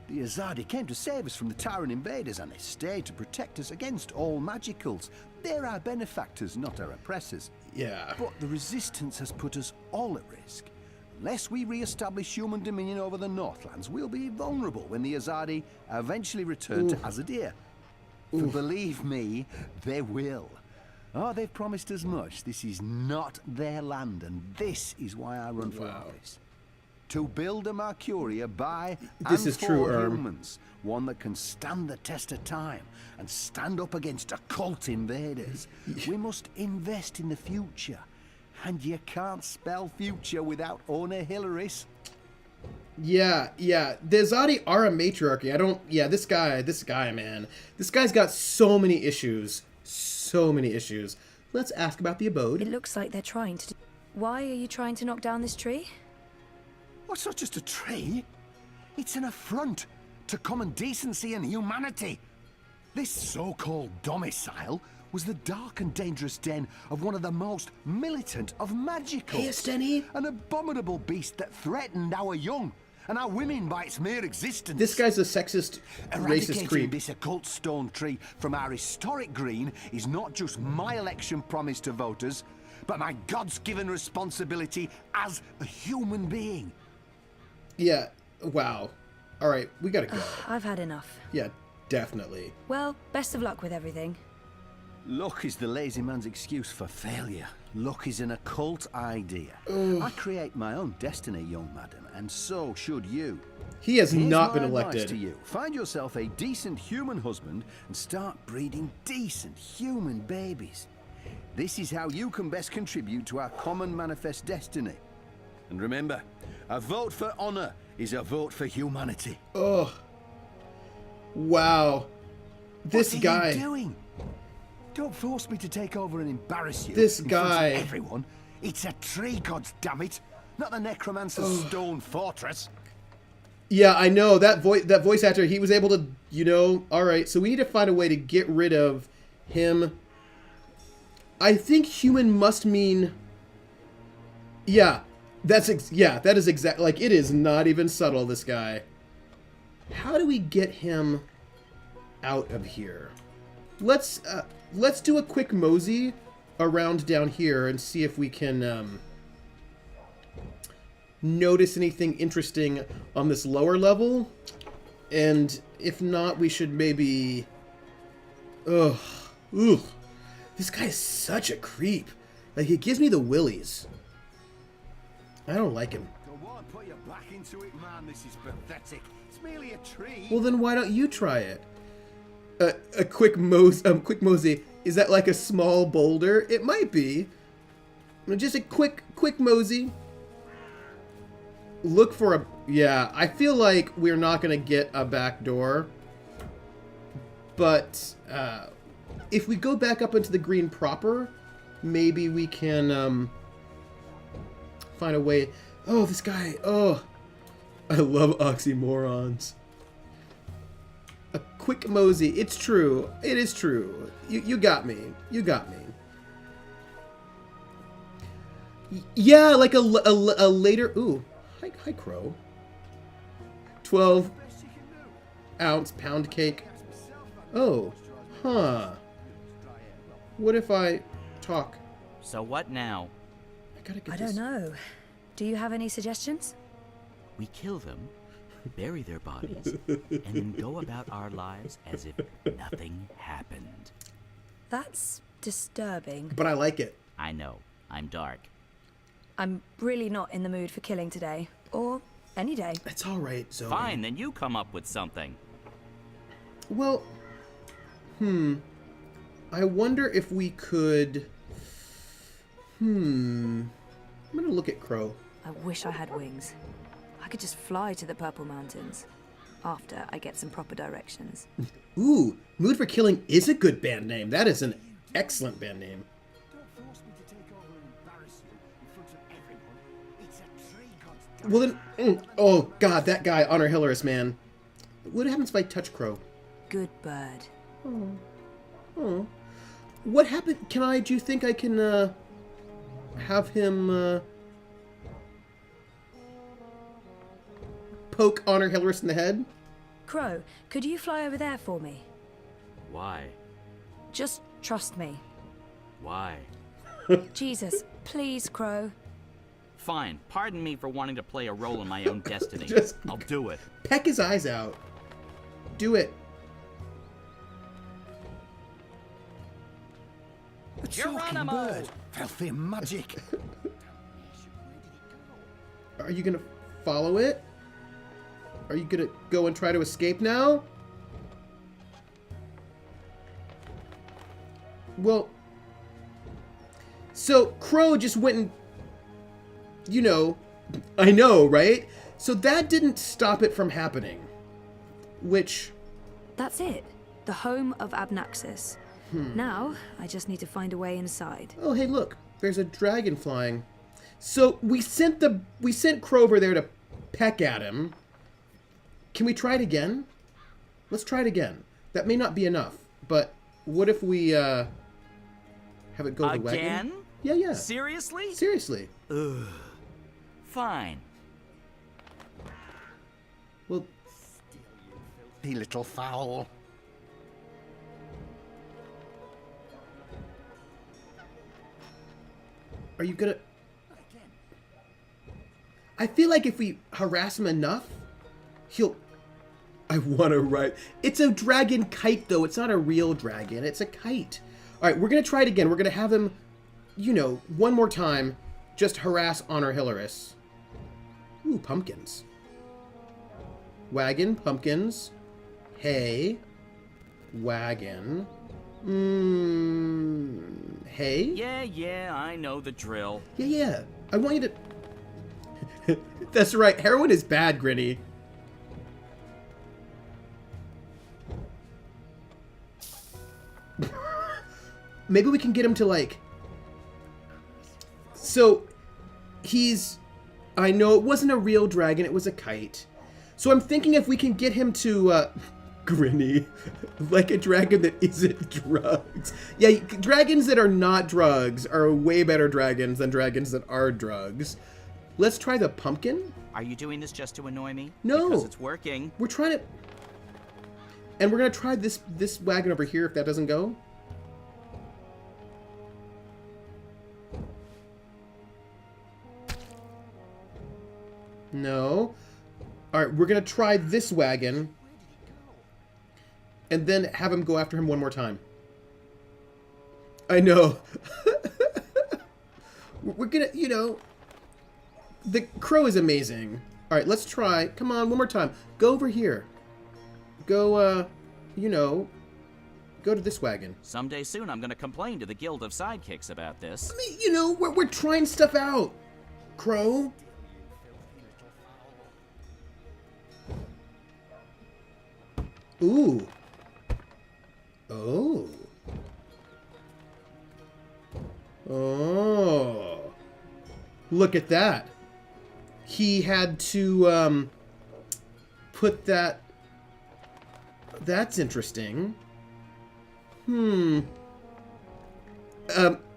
The Azadi came to save us from the Tyrant invaders, and they stayed to protect us against all magicals. They're our benefactors, not our oppressors. Yeah. But the resistance has put us all at risk. Unless we re-establish human dominion over the Northlands, we'll be vulnerable when the Azadi eventually return to Azadir. For believe me, they will. Oh, they've promised as much. This is not their land, and this is why I run for office. To build a Marcuria by This and is for true, humans. One that can stand the test of time and stand up against occult invaders. We must invest in the future. And you can't spell future without owner Hilaris. Yeah. The Azadi are a matriarchy. This guy, man. This guy's got so many issues. So many issues. Let's ask about the abode. It looks like they're trying to... Why are you trying to knock down this tree? Well, it's not just a tree. It's an affront to common decency and humanity. This so-called domicile was the dark and dangerous den of one of the most militant of magicals. Hey, Stenny. An abominable beast that threatened our young and our women by its mere existence. This guy's a sexist, racist Eradicating creep. this occult stone tree from our historic green is not just my election promise to voters, but my God's given responsibility as a human being. Yeah. Wow. All right, we gotta go. I've had enough. Yeah, definitely. Well, best of luck with everything. Luck is the lazy man's excuse for failure. Luck is an occult idea. I create my own destiny, young madam, and so should you. He has Here's not my been advice elected. to you. Find yourself a decent human husband and start breeding decent human babies. This is how you can best contribute to our common manifest destiny. And remember, a vote for honor is a vote for humanity. Oh. Wow. This What guy. are you doing? Don't force me to take over and embarrass you. This in front of guy. everyone. It's a tree, goddammit, not the necromancer's stone fortress. Yeah, I know that voice actor. He was able to, all right. So we need to find a way to get rid of him. I think human must mean. Yeah, that is exact. Like, it is not even subtle. This guy. How do we get him out of here? let's do a quick mosey around down here and see if we can notice anything interesting on this lower level. And if not, we should maybe... Ugh. This guy is such a creep. Like, he gives me the willies. I don't like him. Go on, put your back into it, man. This is pathetic. It's merely a tree. Well, then why don't you try it? A quick mosey. Is that like a small boulder? It might be. Just a quick mosey. Look for a... Yeah, I feel like we're not going to get a back door. But if we go back up into the green proper, maybe we can find a way... Oh, this guy... Oh, I love oxymorons. A quick mosey. It's true. It is true. You got me. You got me. Yeah, like a later... Ooh. Hi, Crow. 12-ounce pound cake. Oh. Huh. What if I talk? So what now? I gotta get I this. don't know. Do you have any suggestions? We kill them, bury their bodies, and then go about our lives as if nothing happened. That's disturbing. But I like it. I know. I'm dark. I'm really not in the mood for killing today. Or any day. It's all right, Zoe. Fine, then you come up with something. Well, I wonder if we could... I'm gonna look at Crow. I wish I had wings. I could just fly to the Purple Mountains. After I get some proper directions. Ooh, Mood for Killing is a good band name. That is an excellent band name. Don't force me to take over and embarrass you in front of everyone. It's a tree, goddammit. Well then, oh god, that guy, Honor Hilarious, man. What happens if I touch Crow? Good bird. Oh. What happened? Do you think I can, have him, poke Honor Hilarious in the head? Crow, could you fly over there for me? Why? Just trust me. Why? Jesus, please, Crow. Fine. Pardon me for wanting to play a role in my own destiny. I'll do it. Peck his eyes out. Do it. A talking Geronimo! bird. Filthy magic. Are you gonna follow it? Are you gonna go and try to escape now? Well, so Crow just went and, you know, I know, right? So that didn't stop it from happening. Which... That's it. The home of Abnaxis. Now, I just need to find a way inside. Oh, hey, look. There's a dragon flying. So we sent Crow over there to peck at him. Can we try it again? Let's try it again. That may not be enough, but what if we have it go to the wagon? Again? Yeah. Seriously? Seriously. Ugh. Fine. Well, You little fowl. are you gonna... I feel like if we harass him enough, he'll... I want to write... It's a dragon kite, though. It's not a real dragon. It's a kite. All right, we're going to try it again. We're going to have him, you know, one more time, just harass Honor Hilarious. Ooh, pumpkins. Wagon, pumpkins. Hay. Wagon. Hay? Yeah, I know the drill. Yeah. I want you to... That's right. Heroin is bad, Grinny. Maybe we can get him to, like... So, he's... I know it wasn't a real dragon, it was a kite. So I'm thinking if we can get him to, Grinny. Like a dragon that isn't drugs. Yeah, dragons that are not drugs are way better dragons than dragons that are drugs. Let's try the pumpkin. Are you doing this just to annoy me? No. Because it's working. We're trying to... And we're gonna try this wagon over here if that doesn't go. No. Alright, we're gonna try this wagon. And then have him go after him one more time. I know. We're gonna, you know... The crow is amazing. Alright, let's try. Come on, one more time. Go over here. Go, you know... Go to this wagon. Someday soon I'm gonna complain to the Guild of Sidekicks about this. I mean, you know, we're trying stuff out. Crow. Ooh. Oh. Oh. Look at that. He had to, put that... That's interesting.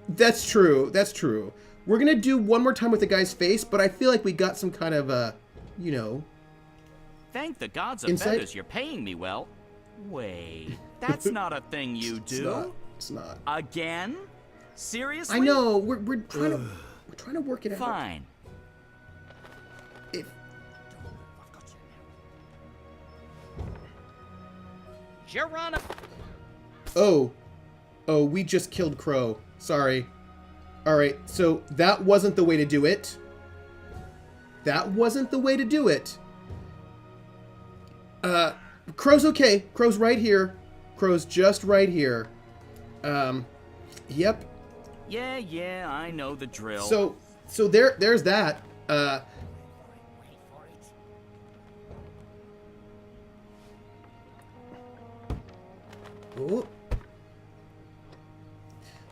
That's true. That's true. We're gonna do one more time with the guy's face, but I feel like we got some kind of, you know... Thank the gods of Insight? feathers you're paying me well. Wait, that's not a thing you do? It's not. Again? Seriously? I know. We're trying to work it out. Fine. If... Geronimo. Oh. Oh, we just killed Crow. Sorry. Alright, so that wasn't the way to do it. That wasn't the way to do it. Crow's okay. Crow's right here. Crow's just right here. Yep. Yeah, I know the drill. So there's that. Oh.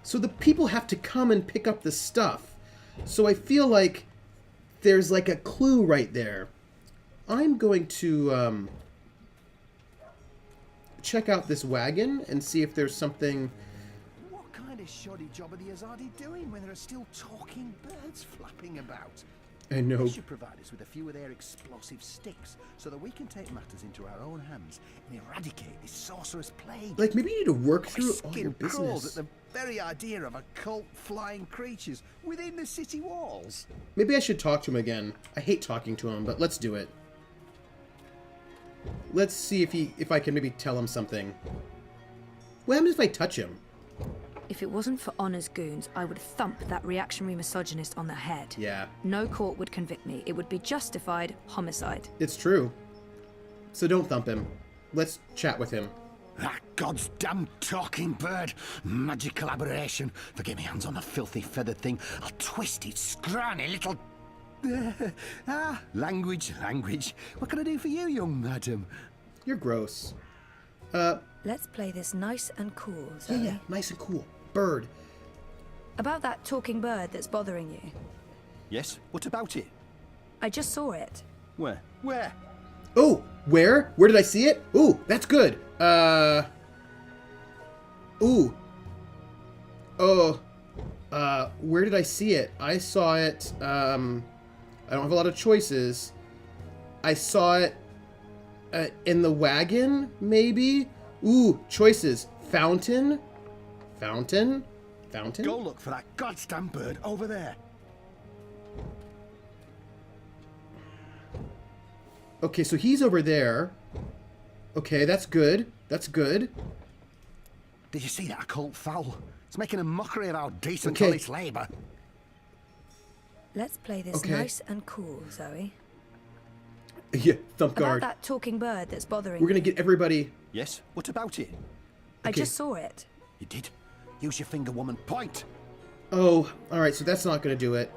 So the people have to come and pick up the stuff. So I feel like there's like a clue right there. I'm going to check out this wagon and see if there's something. What kind of shoddy job are the Azadi doing when there are still talking birds flapping about? I know. They should provide us with a few of their explosive sticks so that we can take matters into our own hands and eradicate this sorcerous plague. Like, maybe you need to work My through all skin your crawls business. at the very idea of a cult flying creatures within the city walls. Maybe I should talk to him again. I hate talking to him, but let's do it. Let's see if I can maybe tell him something. What happens if I touch him? If it wasn't for Honor's goons, I would thump that reactionary misogynist on the head. Yeah, No court would convict me. It would be justified homicide. it's true. So don't thump him. Let's chat with him. That god's damn talking bird. Magical aberration. If I get my hands on the filthy feathered thing, I'll twist its scrawny little... language. What can I do for you, young madam? You're gross. Let's play this nice and cool, Zoe. Yeah, nice and cool. Bird. About that talking bird that's bothering you. Yes, what about it? I just saw it. Where? Oh, where? Where did I see it? Ooh, that's good. Ooh. Oh. Where did I see it? I saw it, I don't have a lot of choices. I saw it in the wagon, maybe? Ooh, choices. Fountain? Fountain? Go look for that goddamn bird over there. Okay, so he's over there. Okay, that's good. That's good. Did you see that occult fowl? It's making a mockery of our decent Okay. honest labour. Let's play this Okay. nice and cool, Zoe. Yeah, thump About guard. that talking bird that's bothering We're gonna you. get everybody... Yes, what about it? I Okay. just saw it. You did. Use your finger, woman. Point. Oh, alright, so that's not gonna do it.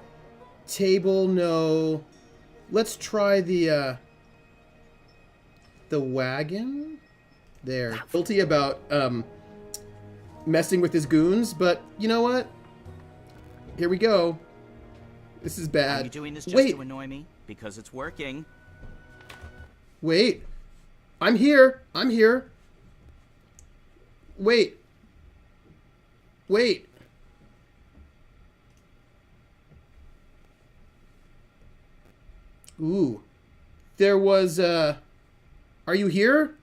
Table, no. Let's try the wagon? There. Guilty about, messing with his goons, but you know what? Here we go. This is Are bad. you doing this just Wait, to annoy me? Because it's working. wait. I'm here. I'm here. Wait. Wait. Ooh. There was, are you here?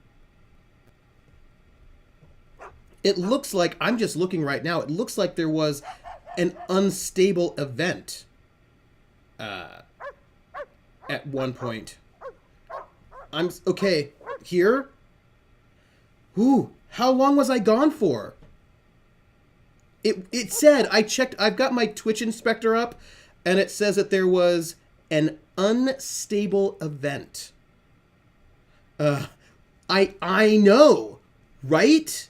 It looks like, I'm just looking right now, it looks like there was an unstable event at one point. Okay, here? Ooh, how long was I gone for? It said, I checked, I've got my Twitch inspector up, and it says that there was an unstable event. I know, right?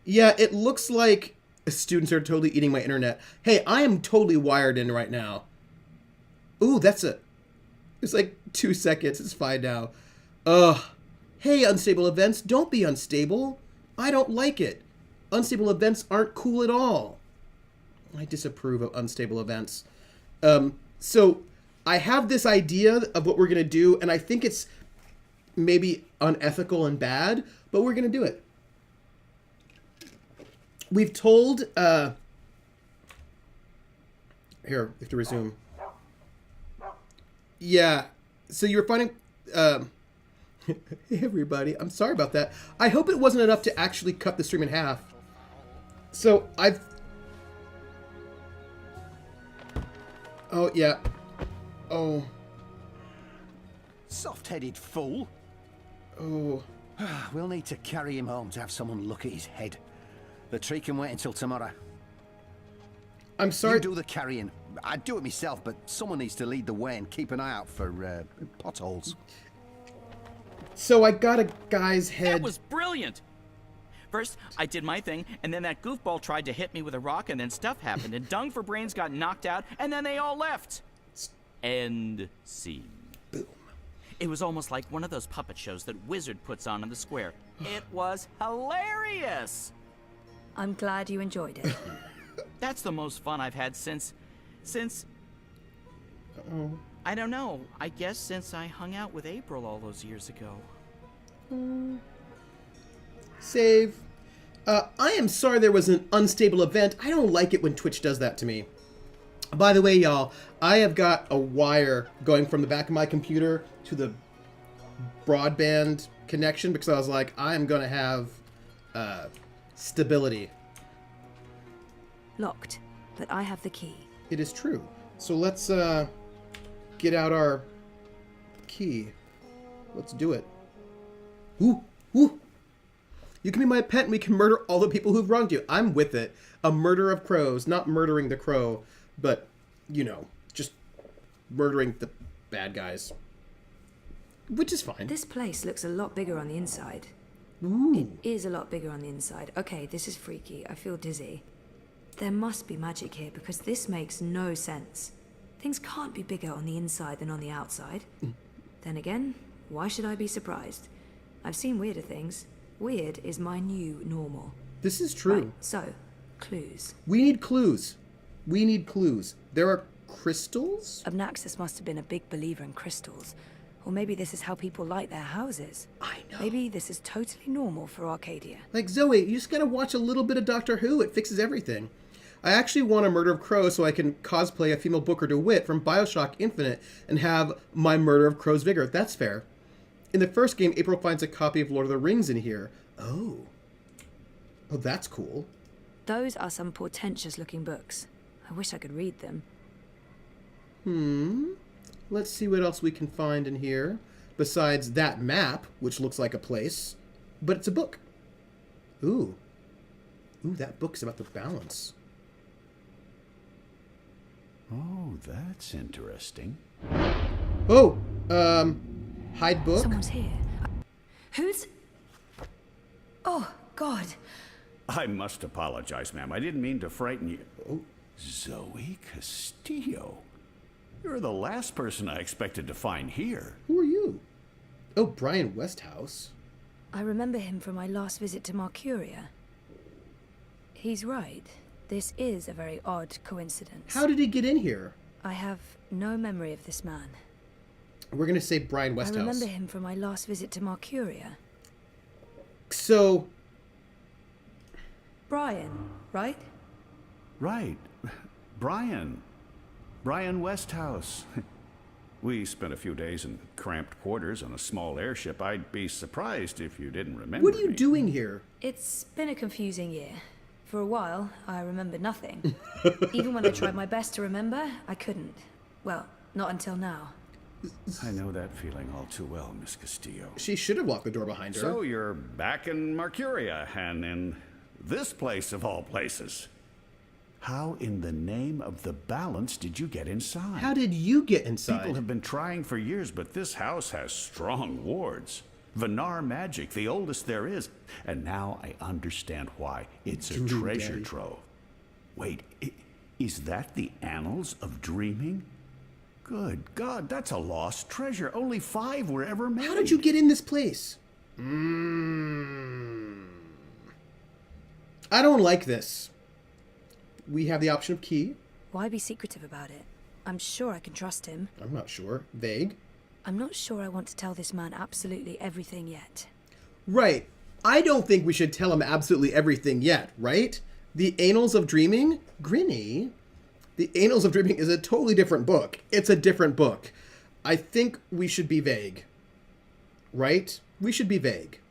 Yeah, it looks like students are totally eating my internet. Hey, I am totally wired in right now. Ooh, it's like 2 seconds. It's fine now. Hey, unstable events, don't be unstable. I don't like it. Unstable events aren't cool at all. I disapprove of unstable events. So I have this idea of what we're going to do, and I think it's maybe unethical and bad, but we're going to do it. We've told... Here, we have to resume. Yeah, so you were finding... Hey, everybody, I'm sorry about that. I hope it wasn't enough to actually cut the stream in half. So, Oh, yeah. Oh. Soft-headed fool. Oh. We'll need to carry him home to have someone look at his head. The tree can wait until tomorrow. I'm sorry. You do the carrying. I'd do it myself, but someone needs to lead the way and keep an eye out for potholes. So I got a guy's head. That was brilliant! First, I did my thing, and then that goofball tried to hit me with a rock, and then stuff happened, and Dung for Brains got knocked out, and then they all left. End scene. Boom. It was almost like one of those puppet shows that Wizard puts on in the square. It was hilarious! I'm glad you enjoyed it. That's the most fun I've had since... Uh-oh. I don't know. I guess since I hung out with April all those years ago. Save. I am sorry there was an unstable event. I don't like it when Twitch does that to me. By the way, y'all, I have got a wire going from the back of my computer to the broadband connection because I was like, I'm going to have stability. Locked, but I have the key. It is true. So let's get out our key. Let's do it. Ooh, ooh. You can be my pet and we can murder all the people who've wronged you. I'm with it. A murder of crows. Not murdering the crow, but, you know, just murdering the bad guys. Which is fine. This place looks a lot bigger on the inside. Ooh. It is a lot bigger on the inside. Okay, this is freaky. I feel dizzy. There must be magic here because this makes no sense. Things can't be bigger on the inside than on the outside. Then again, why should I be surprised? I've seen weirder things. Weird is my new normal. This is true. Right, so, clues. We need clues. We need clues. There are crystals? Obnaxus must have been a big believer in crystals. Or maybe this is how people light their houses. I know. Maybe this is totally normal for Arcadia. Like, Zoe, you just gotta watch a little bit of Doctor Who. It fixes everything. I actually want a Murder of Crows so I can cosplay a female Booker DeWitt from Bioshock Infinite and have my Murder of Crows vigor. That's fair. In the first game, April finds a copy of Lord of the Rings in here. Oh. Oh, that's cool. Those are some portentous-looking books. I wish I could read them. Let's see what else we can find in here. Besides that map, which looks like a place. But it's a book. Ooh. Ooh, that book's about the balance. Oh, that's interesting. Oh, hide book. Someone's here. Who's... Oh, God. I must apologize, ma'am. I didn't mean to frighten you. Oh, Zoe Castillo. You're the last person I expected to find here. Who are you? Oh, Brian Westhouse. I remember him from my last visit to Marcuria. He's right. This is a very odd coincidence. How did he get in here? I have no memory of this man. We're going to say Brian Westhouse. I remember him from my last visit to Marcuria. So... Brian, right? Right. Brian. Brian Westhouse. We spent a few days in cramped quarters on a small airship. I'd be surprised if you didn't remember What are you me. doing here? It's been a confusing year. For a while, I remembered nothing. Even when I tried my best to remember, I couldn't. Well, not until now. I know that feeling all too well, Miss Castillo. She should have locked the door behind her. So you're back in Marcuria, and in this place of all places. How in the name of the balance did you get inside? How did you get inside? People have been trying for years, but this house has strong wards. Venar magic, the oldest there is. And now I understand why. It's a treasure trove. Wait, is that the annals of dreaming? Good God, that's a lost treasure. Only 5 were ever made. How did you get in this place? I don't like this. We have the option of key. Why be secretive about it? I'm sure I can trust him. I'm not sure. Vague. I'm not sure I want to tell this man absolutely everything yet. Right. I don't think we should tell him absolutely everything yet, right? The Annals of Dreaming? Grinny? The Annals of Dreaming is a totally different book. It's a different book. I think we should be vague. Right? We should be vague.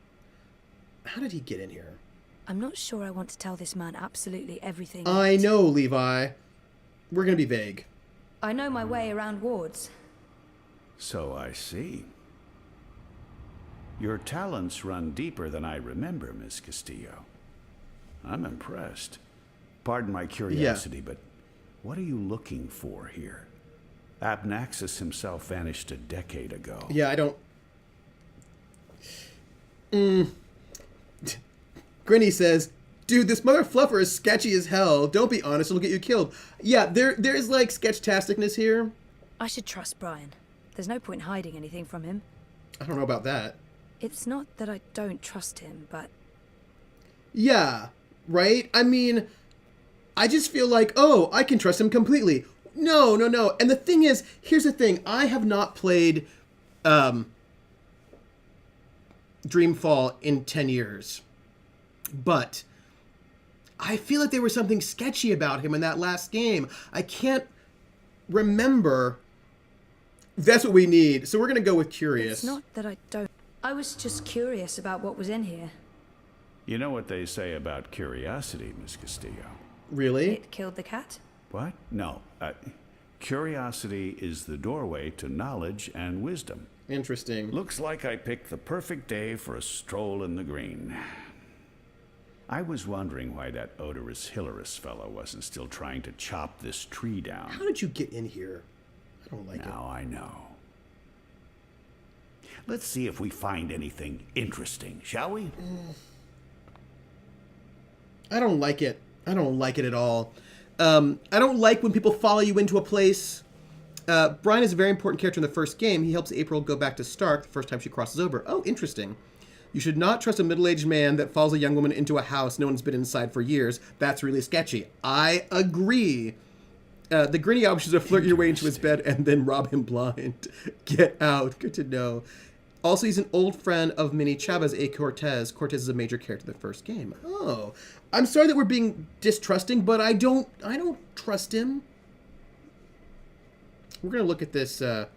How did he get in here? I'm not sure I want to tell this man absolutely everything I yet. know, Levi. We're going to be vague. I know my way around wards. So I see. Your talents run deeper than I remember, Miss Castillo. I'm impressed. Pardon my curiosity, but what are you looking for here? Abnaxis himself vanished a decade ago. Yeah, I don't... Grinny says, dude, this mother fluffer is sketchy as hell. Don't be honest, it'll get you killed. Yeah, there's like sketch-tasticness here. I should trust Brian. There's no point hiding anything from him. I don't know about that. It's not that I don't trust him, but... Yeah, right? I mean, I just feel like, oh, I can trust him completely. No. And the thing is, here's the thing. I have not played Dreamfall in 10 years. But I feel like there was something sketchy about him in that last game. I can't remember. That's what we need. So we're going to go with curious. It's not that I don't... I was just curious about what was in here. You know what they say about curiosity, Miss Castillo? Really? It killed the cat? What? No. Curiosity is the doorway to knowledge and wisdom. Interesting. Looks like I picked the perfect day for a stroll in the green. I was wondering why that odorous Hilarious fellow wasn't still trying to chop this tree down. How did you get in here? I don't like it. Now I know. Let's see if we find anything interesting, shall we? I don't like it. I don't like it at all. I don't like when people follow you into a place. Brian is a very important character in the first game. He helps April go back to Stark the first time she crosses over. Oh, interesting. You should not trust a middle-aged man that follows a young woman into a house no one's been inside for years. That's really sketchy. I agree. The Grinny option is to flirt your way into his bed and then rob him blind. Get out. Good to know. Also, he's an old friend of Minnie Chavez, a Cortez. Cortez is a major character in the first game. Oh. I'm sorry that we're being distrusting, but I don't trust him. We're going to look at this. All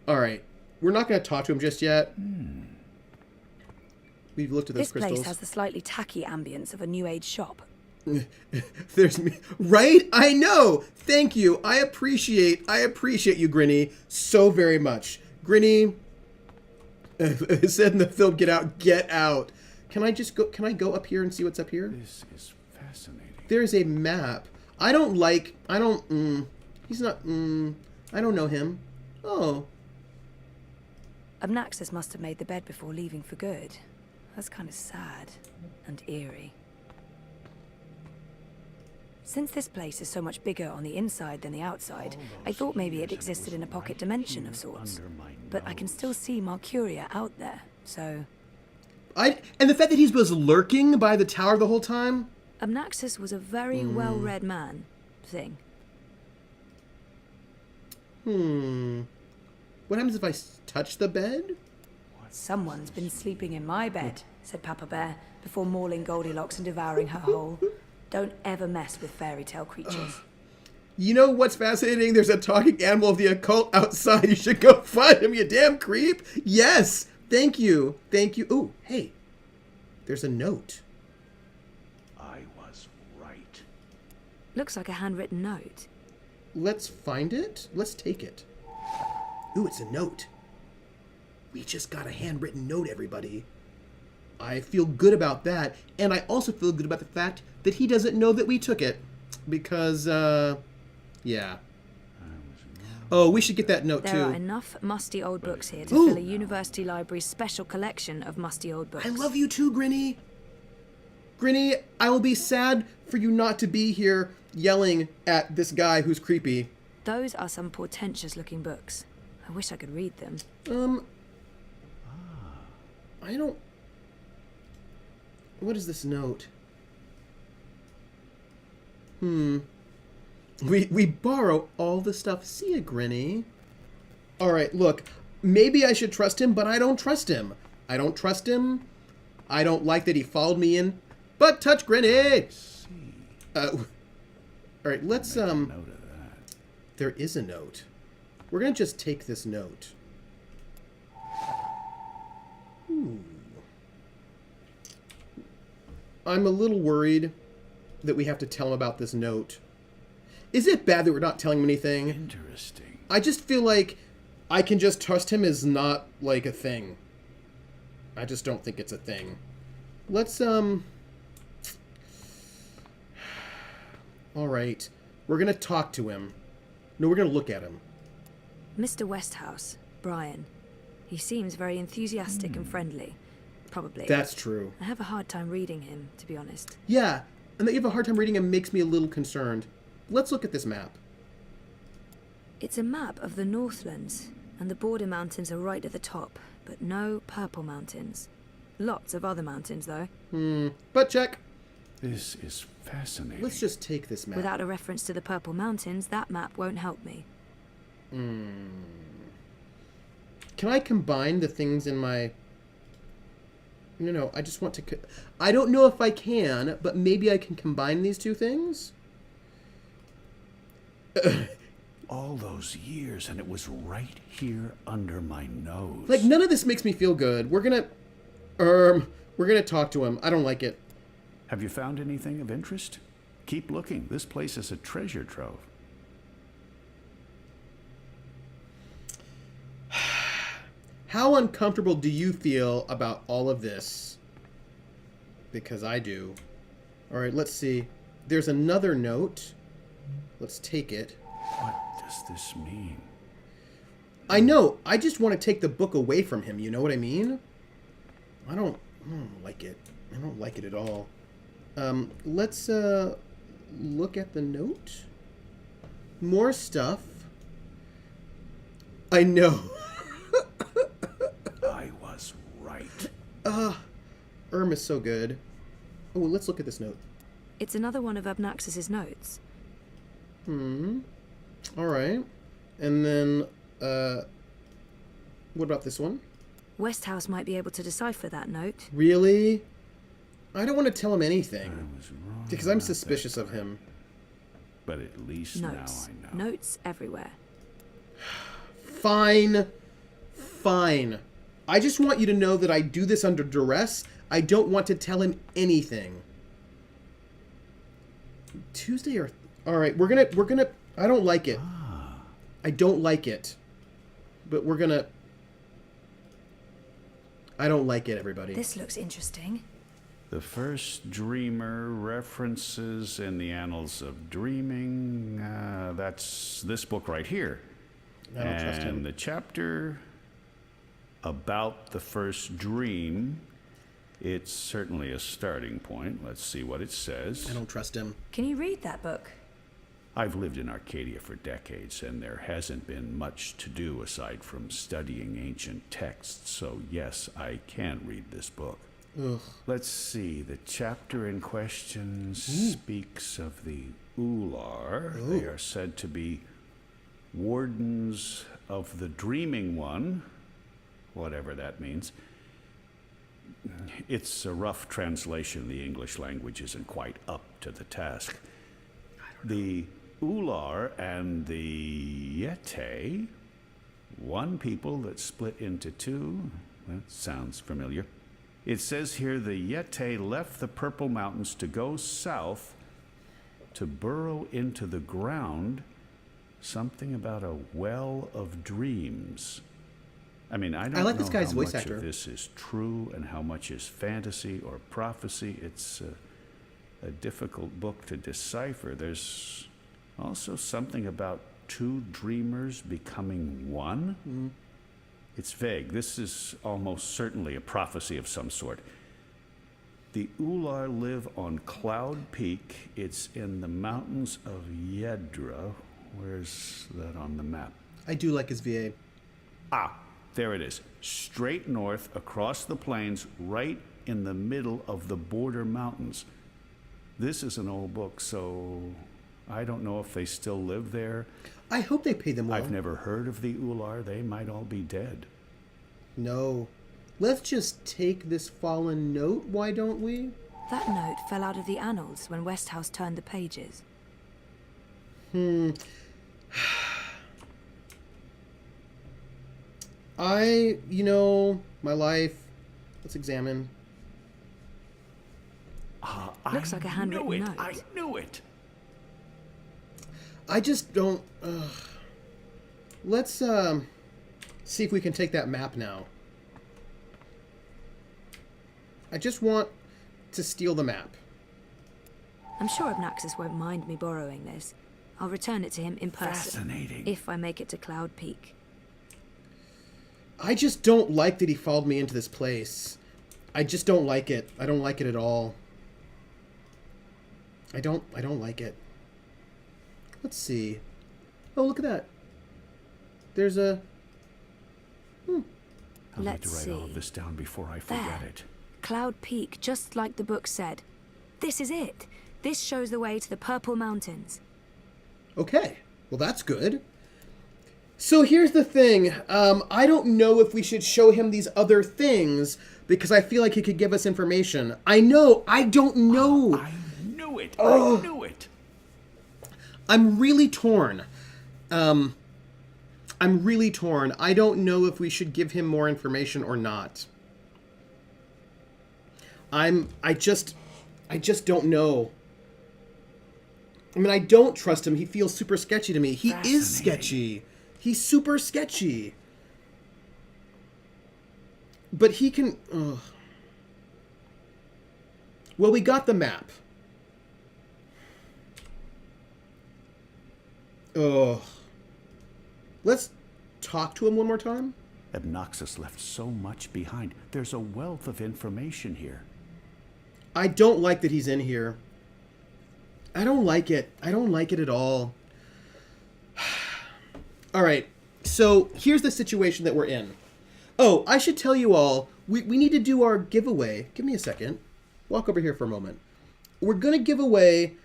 right. We're not going to talk to him just yet. We've looked at those crystals. This place has the slightly tacky ambience of a New Age shop. There's me. Right? I know. Thank you. I appreciate you, Grinny, so very much. Grinny, it said in the film, get out, get out. Can I go up here and see what's up here? This is fascinating. There's a map. I don't know him. Oh. Abnaxis must have made the bed before leaving for good. That's kind of sad and eerie. Since this place is so much bigger on the inside than the outside, I thought maybe it existed in a pocket dimension of sorts. But I can still see Marcuria out there, so... And the fact that he was lurking by the tower the whole time? Abnaxis was a very well-read man, thing. What happens if I touch the bed? Someone's been sleeping in my bed, said Papa Bear, before mauling Goldilocks and devouring her whole. Don't ever mess with fairy tale creatures. You know what's fascinating? There's a talking animal of the occult outside. You should go find him, you damn creep. Yes. Thank you. Thank you. Ooh, hey. There's a note. I was right. Looks like a handwritten note. Let's find it. Let's take it. Ooh, it's a note. We just got a handwritten note, everybody. I feel good about that. And I also feel good about the fact that he doesn't know that we took it. Because, yeah. Oh, we should get that note, too. There are enough musty old books here to fill a university library's special collection of musty old books. I love you too, Grinny. Grinny, I will be sad for you not to be here yelling at this guy who's creepy. Those are some portentous-looking books. I wish I could read them. I don't... What is this note? We borrow all the stuff. See ya, Grinny. Alright, look. Maybe I should trust him, but I don't trust him. I don't trust him. I don't like that he followed me in. But touch Grinny! Alright, let's, Note of that. There is a note. We're gonna just take this note. Ooh. I'm a little worried that we have to tell him about this note. Is it bad that we're not telling him anything? Interesting. I just feel like I can just trust him is not, like, a thing. I just don't think it's a thing. Let's, Alright. We're gonna talk to him. No, we're gonna look at him. Mr. Westhouse, Brian. He seems very enthusiastic and friendly. Probably. That's true. I have a hard time reading him, to be honest. Yeah, and that you have a hard time reading him makes me a little concerned. Let's look at this map. It's a map of the Northlands, and the border mountains are right at the top, but no purple mountains. Lots of other mountains, though. But check. This is fascinating. Let's just take this map. Without a reference to the purple mountains, that map won't help me. Can I combine the things in my... No, I just want to... I don't know if I can, but maybe I can combine these two things? All those years, and it was right here under my nose. Like, none of this makes me feel good. We're gonna talk to him. I don't like it. Have you found anything of interest? Keep looking. This place is a treasure trove. How uncomfortable do you feel about all of this? Because I do. All right, let's see. There's another note. Let's take it. What does this mean? I know. I just want to take the book away from him. You know what I mean? I don't like it. I don't like it at all. Let's look at the note. More stuff. I know. I was right. Is so good. Oh, let's look at this note. It's another one of Abnaxus's notes. All right. And then, what about this one? Westhouse might be able to decipher that note. Really? I don't want to tell him anything. I was wrong because I'm about suspicious that of him. But at least Notes. now I know. Notes everywhere. Fine. Fine. I just want you to know that I do this under duress. I don't want to tell him anything. Tuesday or... All right, we're gonna... I don't like it. I don't like it. But we're gonna... I don't like it, everybody. This looks interesting. The first dreamer references in the annals of dreaming. That's this book right here. I don't trust him. And the chapter about the first dream, it's certainly a starting point. Let's see what it says. I don't trust him. Can you read that book? I've lived in Arcadia for decades, and there hasn't been much to do aside from studying ancient texts, so yes, I can read this book. Ugh. Let's see, the chapter in question speaks of the Ular. Ooh. They are said to be wardens of the Dreaming One, whatever that means. It's a rough translation. The English language isn't quite up to the task. The Ular and the Yete. One people that split into two. That sounds familiar. It says here the Yete left the Purple Mountains to go south to burrow into the ground. Something about a well of dreams. I mean, I don't like know this guy's how voice much actor. of this is true and how much is fantasy or prophecy. It's a difficult book to decipher. There's also something about two dreamers becoming one. Mm. It's vague. This is almost certainly a prophecy of some sort. The Ular live on Cloud Peak. It's in the mountains of Yedra. Where's that on the map? I do like his VA. Ah, there it is. Straight north across the plains, right in the middle of the border mountains. This is an old book, so I don't know if they still live there. I hope they pay them well. I've never heard of the Ular. They might all be dead. No. Let's just take this fallen note, why don't we? That note fell out of the annals when Westhouse turned the pages. My life. Let's examine. Looks like a handwritten note. I knew it. I just don't... Let's, see if we can take that map now. I just want to steal the map. I'm sure Obnaxis won't mind me borrowing this. I'll return it to him in person. Fascinating. If I make it to Cloud Peak. I just don't like that he followed me into this place. I just don't like it. I don't like it at all. I don't like it. Let's see. Oh, look at that. There's a... I'll need Let's to write all see. of this down before I forget There. it. Cloud Peak, just like the book said. This is it. This shows the way to the Purple Mountains. Okay. Well, that's good. So here's the thing. I don't know if we should show him these other things because I feel like he could give us information. I know. I don't know. I knew it. Oh. I knew it. I'm really torn. I'm really torn. I don't know if we should give him more information or not. I just don't know. I mean, I don't trust him. He feels super sketchy to me. He is sketchy. He's super sketchy. But he can... Ugh. Well, we got the map. Ugh. Let's talk to him one more time. Obnaxis left so much behind. There's a wealth of information here. I don't like that he's in here. I don't like it. I don't like it at all. All right. So here's the situation that we're in. Oh, I should tell you all, we need to do our giveaway. Give me a second. Walk over here for a moment. We're going to give away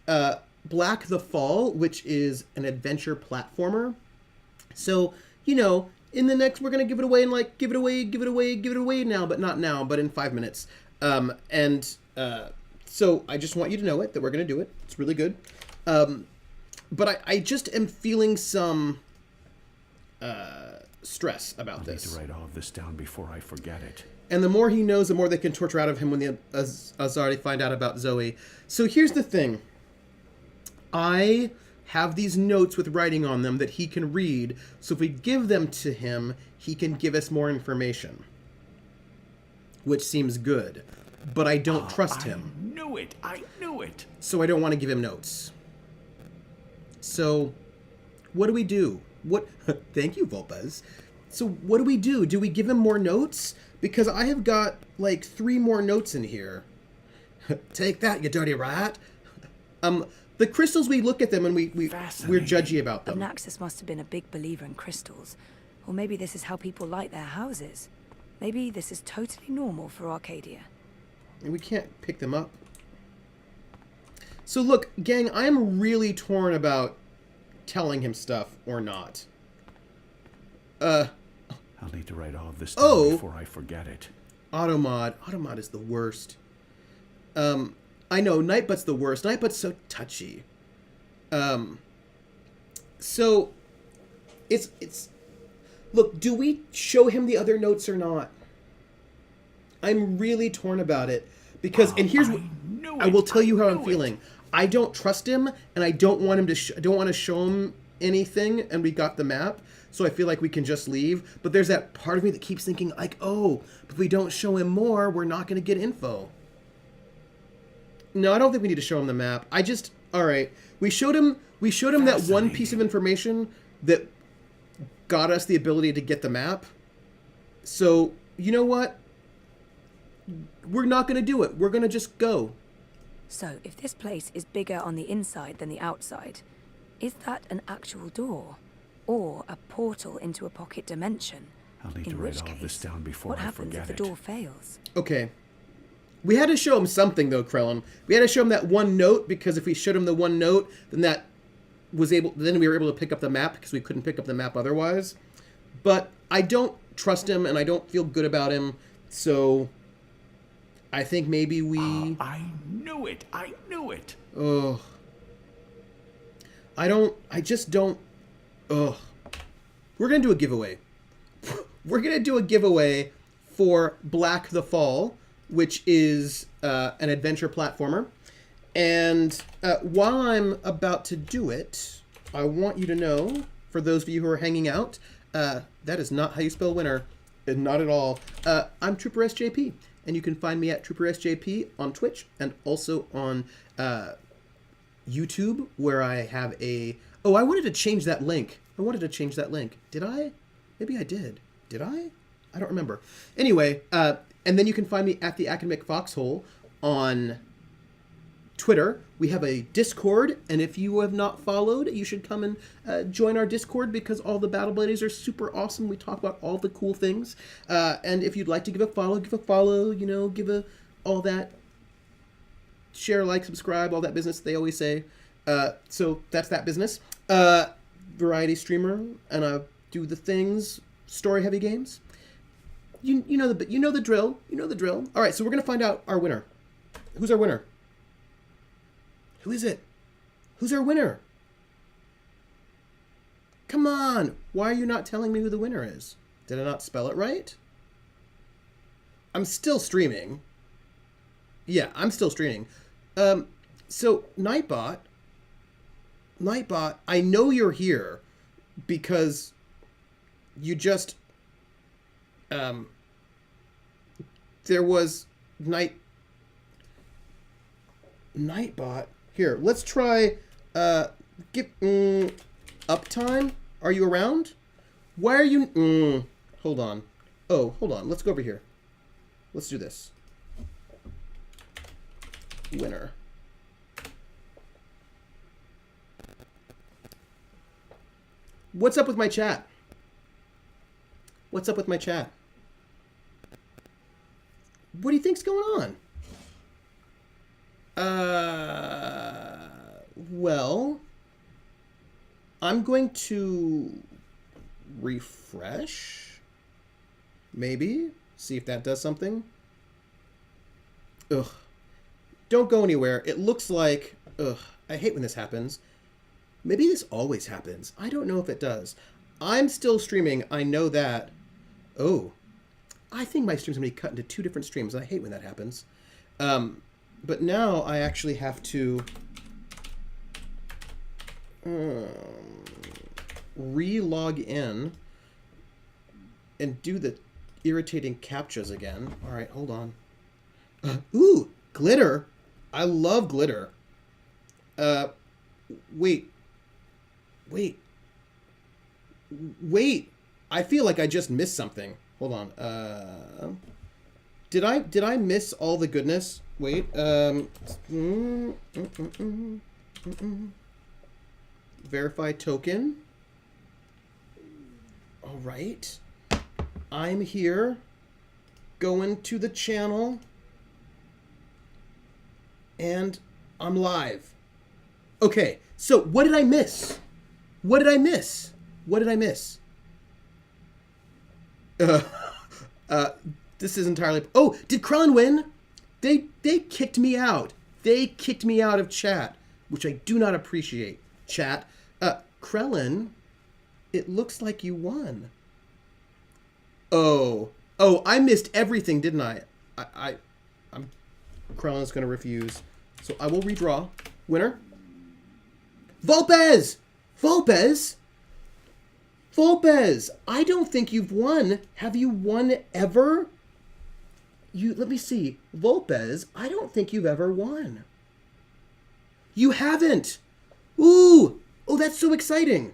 Black the Fall, which is an adventure platformer. So, in the next, we're going to give it away and give it away now, but not now, but in 5 minutes. So I just want you to know that we're going to do it. It's really good. But I just am feeling some stress about this. I need to write all of this down before I forget it. And the more he knows, the more they can torture out of him when the Azari find out about Zoe. So here's the thing. I have these notes with writing on them that he can read. So if we give them to him, he can give us more information. Which seems good. But I don't trust him. I knew it. So I don't want to give him notes. So what do we do? Thank you, Volpez. So what do? Do we give him more notes? Because I have got 3 more notes in here. Take that, you dirty rat. The crystals, we look at them and we're judgy about them. Obnaxis must have been a big believer in crystals. Or maybe this is how people light their houses. Maybe this is totally normal for Arcadia. And we can't pick them up. So look, gang, I am really torn about telling him stuff or not. I'll need to write all of this down before I forget it. Automod. Automod is the worst. I know, Nightbutt's the worst. Nightbutt's so touchy. So it's look, do we show him the other notes or not? I'm really torn about it because and here's what I will tell you how I'm feeling. I don't trust him, and I don't want him to. I don't want to show him anything. And we got the map, so I feel like we can just leave. But there's that part of me that keeps thinking, like, oh, if we don't show him more, we're not going to get info. No, I don't think we need to show him the map. All right. We showed him that one piece of information that got us the ability to get the map. So you know what? We're not going to do it. We're going to just go. So, if this place is bigger on the inside than the outside, is that an actual door? Or a portal into a pocket dimension? I'll need to write all of this down before what I happens forget if the door fails? Okay. We had to show him something, though, Krellin. We had to show him that one note, because if we showed him the one note, then then we were able to pick up the map, because we couldn't pick up the map otherwise. But I don't trust him, and I don't feel good about him, so I think maybe we... I knew it! I knew it! Ugh. I just don't... Ugh. We're going to do a giveaway. We're going to do a giveaway for Black the Fall, which is an adventure platformer. And while I'm about to do it, I want you to know, for those of you who are hanging out, that is not how you spell winner. Not at all. I'm Trooper SJP, and you can find me at Trooper SJP on Twitch and also on YouTube, where I have a... Oh, I wanted to change that link. Did I? Maybe I did. Did I? I don't remember. Anyway, and then you can find me at the Academic Foxhole on Twitter. We have a Discord, and if you have not followed, you should come and join our Discord, because all the Battle Buddies are super awesome. We talk about all the cool things. And if you'd like to give a follow, you know, all that, share, like, subscribe, all that business they always say. So that's that business. Variety streamer, and I do the things, story heavy games. You know the drill. All right, so we're gonna find out our winner. Who's our winner? Who is it? Who's our winner? Come on! Why are you not telling me who the winner is? Did I not spell it right? I'm still streaming. Yeah, I'm still streaming. So Nightbot, I know you're here because you just there was Nightbot. Here, let's try Uptime. Are you around? Why are you hold on. Oh, hold on. Let's go over here. Let's do this. Winner. What's up with my chat? What do you think's going on? Well, I'm going to refresh. Maybe. See if that does something. Ugh. Don't go anywhere. It looks like... Ugh. I hate when this happens. Maybe this always happens. I don't know if it does. I'm still streaming. I know that. Oh. I think my stream's going to be cut into 2 different streams. I hate when that happens. But now I actually have to re-log in and do the irritating captchas again. All right, hold on. Ooh, glitter. I love glitter. Wait. I feel like I just missed something. Hold on. Did I miss all the goodness? Wait. Verify token. All right. I'm here. Going to the channel. And I'm live. Okay. So what did I miss? This is entirely... Oh, did Krellin win? They kicked me out. They kicked me out of chat, which I do not appreciate. chat. Krellin, it looks like you won. Oh, I missed everything, didn't I? I'm Krellin's going to refuse. So I will redraw. Winner? Volpez! Volpez! Volpez! I don't think you've won. Have you won ever? Let me see. Volpez, I don't think you've ever won. You haven't! Ooh! Oh, that's so exciting.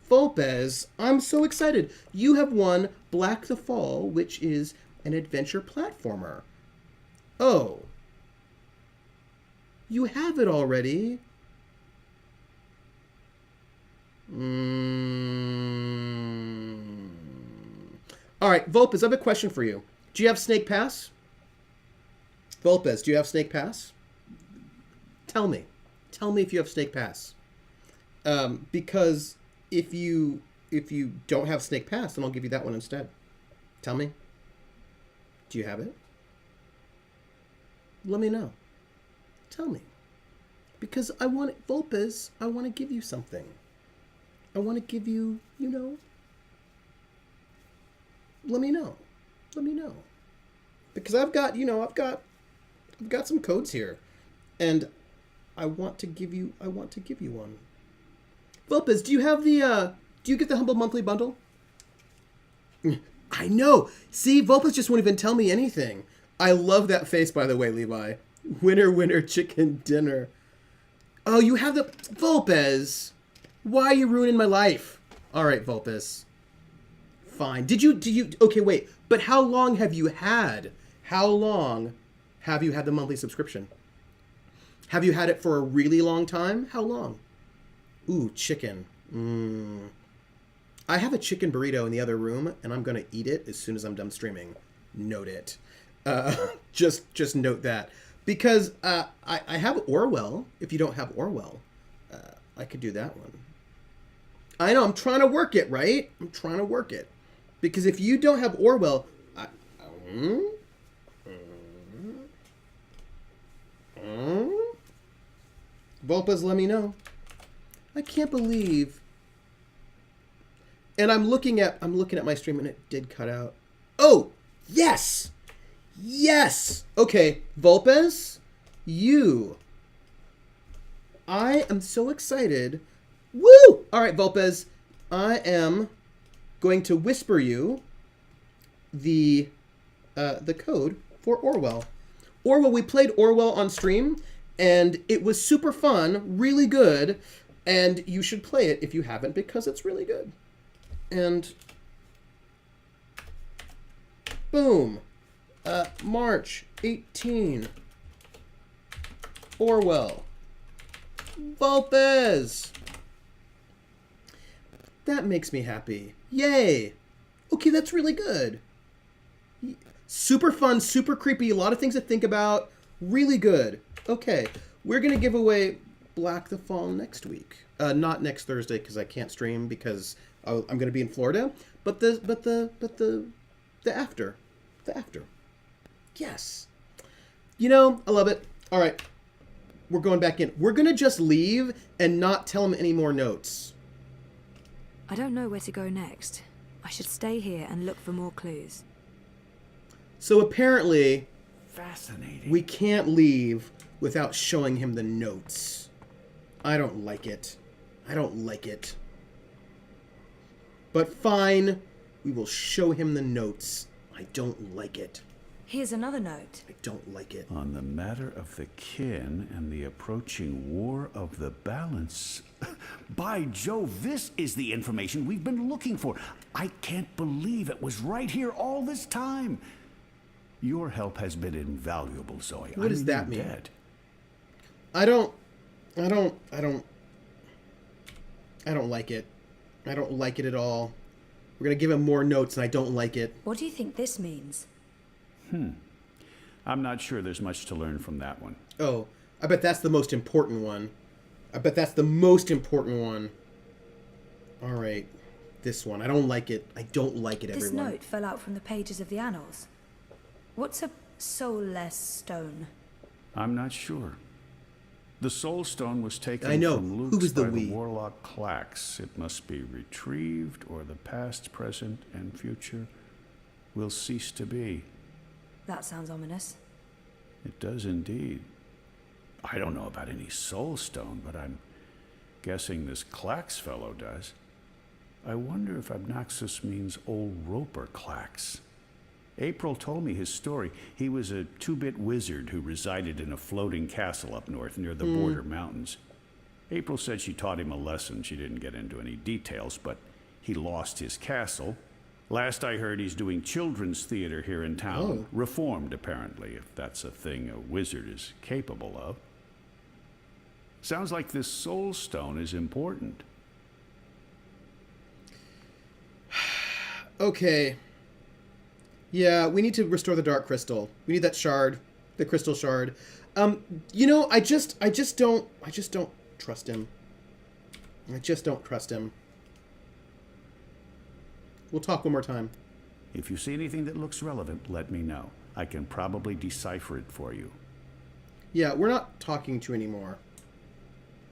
Volpez, I'm so excited. You have won Black the Fall, which is an adventure platformer. Oh. You have it already? All right, Volpez, I have a question for you. Do you have Snake Pass? Volpez, do you have Snake Pass? Tell me. Tell me if you have Snake Pass. Because if you don't have Snake Pass, then I'll give you that one instead. Tell me. Do you have it? Let me know. Tell me. Because I want it, Volpez, I want to give you something. I want to give you, let me know. Let me know. Because I've got some codes here. And I want to give you one. Volpez, do you get the Humble Monthly Bundle? I know. See, Volpez just won't even tell me anything. I love that face, by the way, Levi. Winner, winner, chicken dinner. Oh, you have the... Volpez! Why are you ruining my life? All right, Volpez. Fine. Do you... Okay, wait. But how long have you had? How long have you had the monthly subscription? Have you had it for a really long time? How long? Ooh, chicken. I have a chicken burrito in the other room, and I'm going to eat it as soon as I'm done streaming. Note it. Just note that. Because I have Orwell. If you don't have Orwell, I could do that one. I know, I'm trying to work it, right? I'm trying to work it. Because if you don't have Orwell... Volpez, let me know. I can't believe... And I'm looking at my stream and it did cut out. Oh, yes! Yes! Okay, Volpez, I am so excited. Woo! All right, Volpez, I am going to whisper you the code for Orwell. Orwell, we played Orwell on stream, and it was super fun, really good, and you should play it if you haven't, because it's really good. And boom. March 18. Orwell. Volpez. That makes me happy. Yay. Okay, that's really good. Super fun, super creepy, a lot of things to think about. Really good. Okay, we're going to give away Black the Fall next week. Not next Thursday because I can't stream because I'm going to be in Florida, but the after. The after. Yes. I love it. All right. We're going back in. We're going to just leave and not tell him any more notes. I don't know where to go next. I should stay here and look for more clues. So apparently... Fascinating. We can't leave without showing him the notes. I don't like it. I don't like it. But fine. We will show him the notes. I don't like it. Here's another note. I don't like it. On the matter of the kin and the approaching war of the balance. By Jove, this is the information we've been looking for. I can't believe it was right here all this time. Your help has been invaluable, Zoe. What does that mean? Dead. I don't like it. I don't like it at all. We're going to give him more notes and I don't like it. What do you think this means? I'm not sure there's much to learn from that one. Oh, I bet that's the most important one. All right. This one. I don't like it. I don't like it, everyone. This note fell out from the pages of the annals. What's a soulless stone? I'm not sure. The Soul Stone was taken I know. from Who Luke's is the by we? the warlock Clax. It must be retrieved, or the past, present, and future will cease to be. That sounds ominous. It does indeed. I don't know about any Soul Stone, but I'm guessing this Clax fellow does. I wonder if Abnaxus means old Roper Clax. April told me his story. He was a two-bit wizard who resided in a floating castle up north near the border mountains. April said she taught him a lesson. She didn't get into any details, but he lost his castle. Last I heard, he's doing children's theater here in town. Reformed, apparently, if that's a thing a wizard is capable of. Sounds like this Soul Stone is important. Okay. Yeah, we need to restore the Dark Crystal. We need that shard, the crystal shard. You know, I just don't trust him. I just don't trust him. We'll talk one more time. If you see anything that looks relevant, let me know. I can probably decipher it for you. Yeah, we're not talking to you anymore.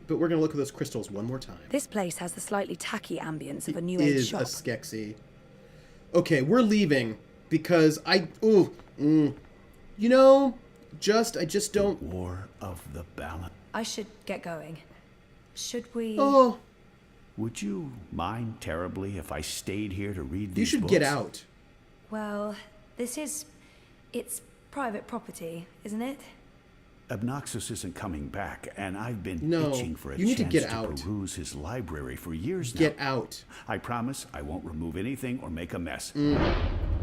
But we're going to look at those crystals one more time. This place has the slightly tacky ambience of a new It age is shop. a Skeksis. Okay, we're leaving because you know, I just don't. War of the Balance. I should get going. Should we? Oh, Would you mind terribly if I stayed here to read these you should books? get out. Well, it's private property, isn't it? Abnaxus isn't coming back, and I've been No, itching for a you need to chance get to out. peruse his library for years now. Get out. I promise I won't remove anything or make a mess.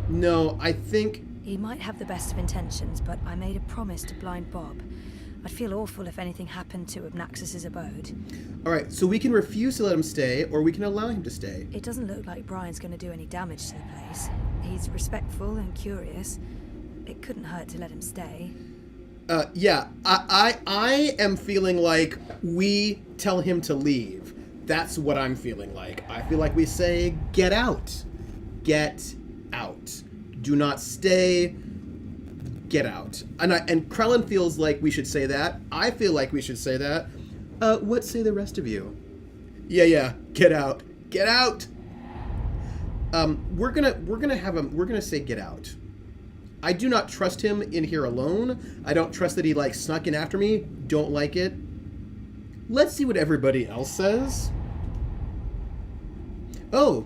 No, I think. He might have the best of intentions, but I made a promise to blind Bob. I'd feel awful if anything happened to Abnaxus's abode. All right, so we can refuse to let him stay, or we can allow him to stay. It doesn't look like Brian's going to do any damage to the place. He's respectful and curious. It couldn't hurt to let him stay. Yeah, I am feeling like we tell him to leave. That's what I'm feeling like. I feel like we say, get out. Get out. Do not stay. Get out. And Krellin feels like we should say that. I feel like we should say that. What say the rest of you? Yeah, get out. Get out. We're gonna say get out. I do not trust him in here alone. I don't trust that he snuck in after me. Don't like it. Let's see what everybody else says. Oh,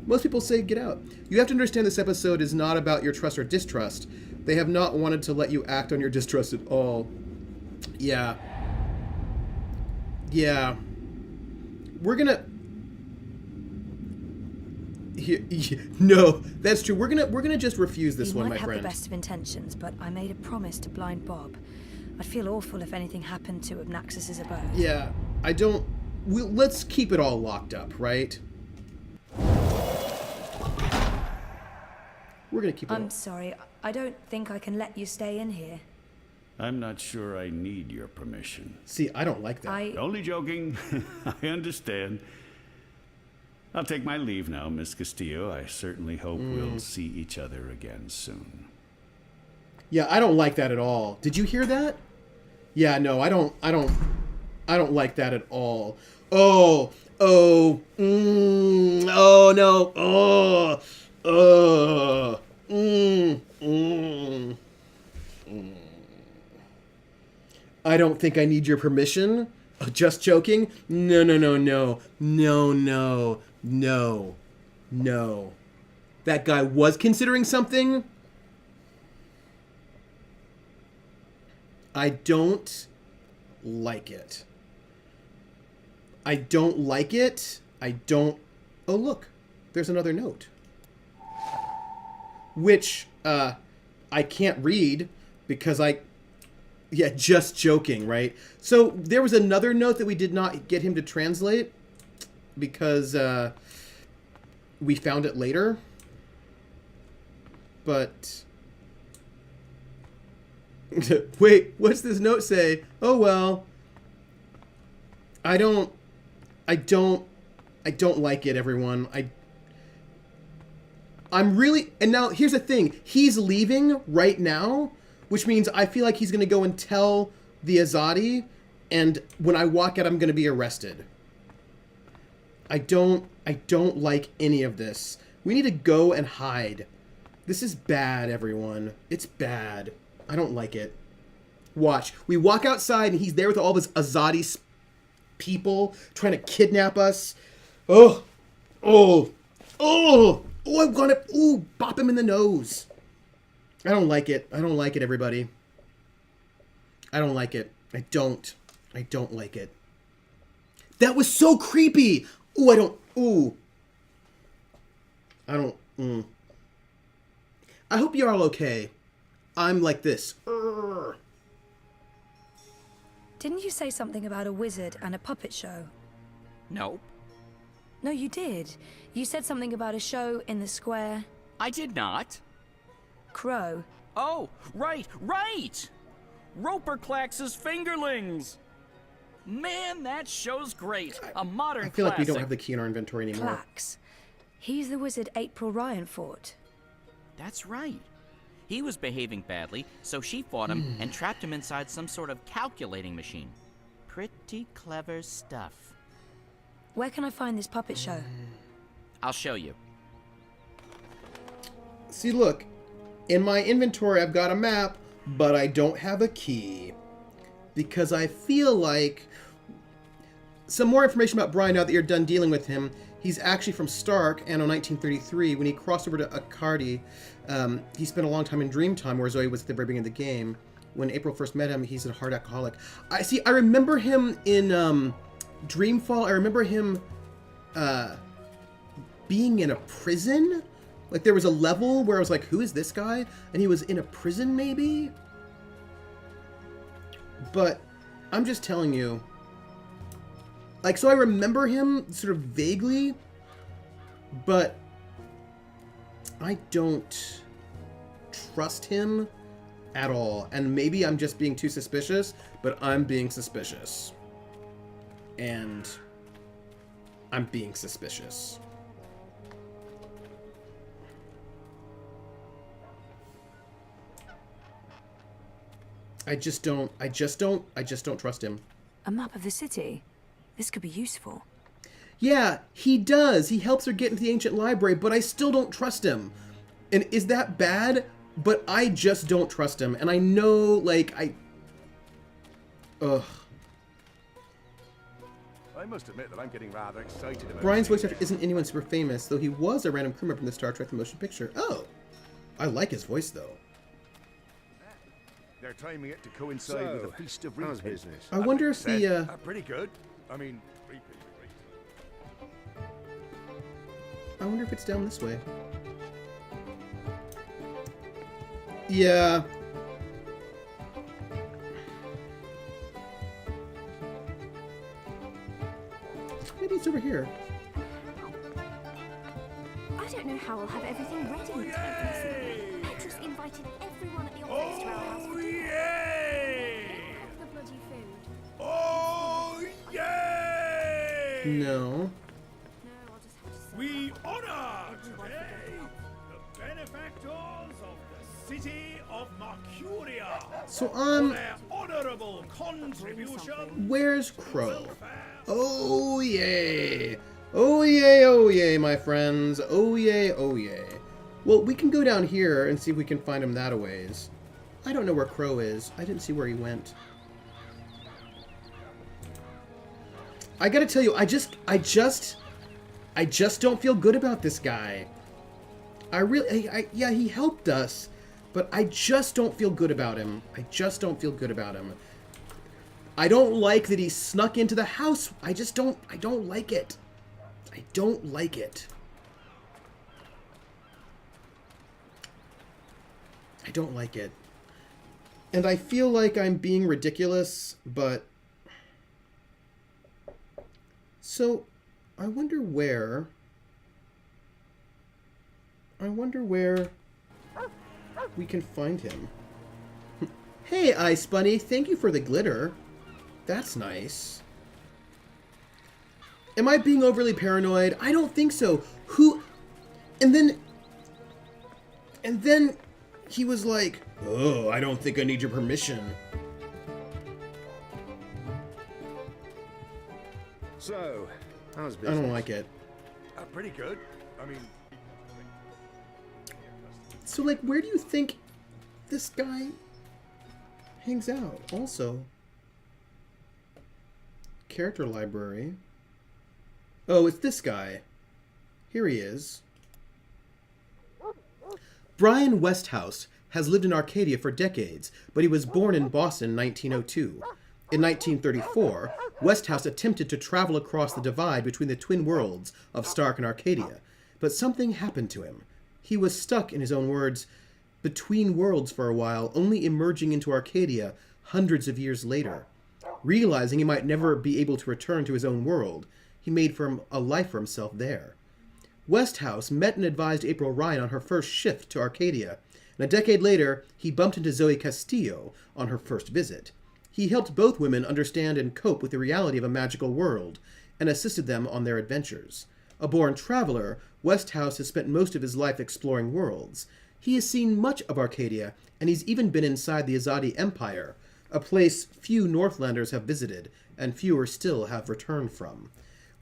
most people say get out. You have to understand this episode is not about your trust or distrust. They have not wanted to let you act on your distrust at all. Yeah. Yeah. We're gonna... No, that's true. We're gonna just refuse this one, my friend. He might have the best of intentions, but I made a promise to blind Bob. I'd feel awful if anything happened to Abnaxus's abode. Yeah, I don't... let's keep it all locked up, right? We're gonna keep it I'm sorry. I don't think I can let you stay in here. I'm not sure I need your permission. See, I don't like that. Only joking. I understand. I'll take my leave now, Miss Castillo. I certainly hope we'll see each other again soon. Yeah, I don't like that at all. Did you hear that? Yeah, no, I don't like that at all. Oh no, I don't think I need your permission. Just joking. No. That guy was considering something. I don't like it. I don't like it. I don't... Oh, look. There's another note. Which, I can't read because Yeah, just joking, right? So there was another note that we did not get him to translate because we found it later. But... Wait, what's this note say? Oh, well. I don't like it, everyone. I'm really... And now, here's the thing. He's leaving right now, which means I feel like he's going to go and tell the Azadi, And when I walk out, I'm going to be arrested. I don't like any of this. We need to go and hide. This is bad, everyone. It's bad. I don't like it. Watch. We walk outside and he's there with all of his Azadi people trying to kidnap us. Oh. Oh. Oh. Oh, I want to... Ooh, bop him in the nose. I don't like it. I don't like it, everybody. I don't like it. I don't like it. That was so creepy. Ooh, I don't... Ooh. I don't... I hope you're all okay. I'm like this. Urgh. Didn't you say something about a wizard and a puppet show? No, No, you did. You said something about a show in the square. I did not. Crow. Oh, right! Roper Clax's Fingerlings! Man, that show's great. A modern I feel like we don't classic. have the key in our inventory anymore. Clax. He's the wizard April Ryan fought. That's right. He was behaving badly, so she fought him and trapped him inside some sort of calculating machine. Pretty clever stuff. Where can I find this puppet show? I'll show you. See, look. In my inventory, I've got a map, but I don't have a key. Because I feel like... Some more information about Brian now that you're done dealing with him. He's actually from Stark, anno 1933. When he crossed over to Akardi, he spent a long time in Dreamtime, where Zoe was at the very beginning of the game. When April first met him, he's a hard alcoholic. I remember him in Dreamfall. I remember him being in a prison. Like, there was a level where I was like, who is this guy? And he was in a prison, maybe? But I'm just telling you. Like, so I remember him sort of vaguely, but I don't trust him at all. And maybe I'm just being too suspicious, but I'm being suspicious. And I'm being suspicious. I just don't trust him. A map of the city? This could be useful. Yeah, he does. He helps her get into the ancient library, but I still don't trust him. And is that bad? But I just don't trust him. And I know, like, Ugh. I must admit that I'm getting rather excited about Brian's voice seeing actor isn't anyone super famous, though he was a random crew member from the Star Trek The Motion Picture. Oh. I like his voice, though. They're timing it to coincide with the Feast of Reaping. business? I wonder if the, Pretty good. I mean, I wonder if it's down this way. Yeah. Maybe it's over here. I don't know how we'll have everything ready in time for this evening. Petrus invited everyone at the office to our house for dinner. Have the bloody food. Oh, yay! No. No, I'll just have to say. We honor today the benefactors of the city of Marcuria So, for their honorable contribution. where's Crow? Oh, yay. Oh, yay, my friends. Oh, yay, oh, yay. Well, we can go down here and see if we can find him that a ways. I don't know where Crow is. I didn't see where he went. I gotta tell you, I just don't feel good about this guy. Yeah, he helped us, but I just don't feel good about him. I don't like that he snuck into the house. I don't like it. I don't like it. I don't like it. And I feel like I'm being ridiculous, but... So, I wonder where we can find him. Hey, Ice Bunny, thank you for the glitter. That's nice. Am I being overly paranoid? I don't think so. And then he was like, oh, I don't think I need your permission. So, how's I business? don't like it. Pretty good. I mean... So, like, where do you think this guy hangs out? Also, character library. Oh, it's this guy. Here he is. Brian Westhouse has lived in Arcadia for decades, but he was born in Boston in 1902. In 1934, Westhouse attempted to travel across the divide between the twin worlds of Stark and Arcadia, but something happened to him. He was stuck, in his own words, between worlds for a while, only emerging into Arcadia hundreds of years later. Realizing he might never be able to return to his own world, he made a life for himself there. Westhouse met and advised April Ryan on her first shift to Arcadia, and a decade later, he bumped into Zoe Castillo on her first visit. He helped both women understand and cope with the reality of a magical world, and assisted them on their adventures. A born traveler, Westhouse has spent most of his life exploring worlds. He has seen much of Arcadia, and he's even been inside the Azadi Empire, a place few Northlanders have visited, and fewer still have returned from.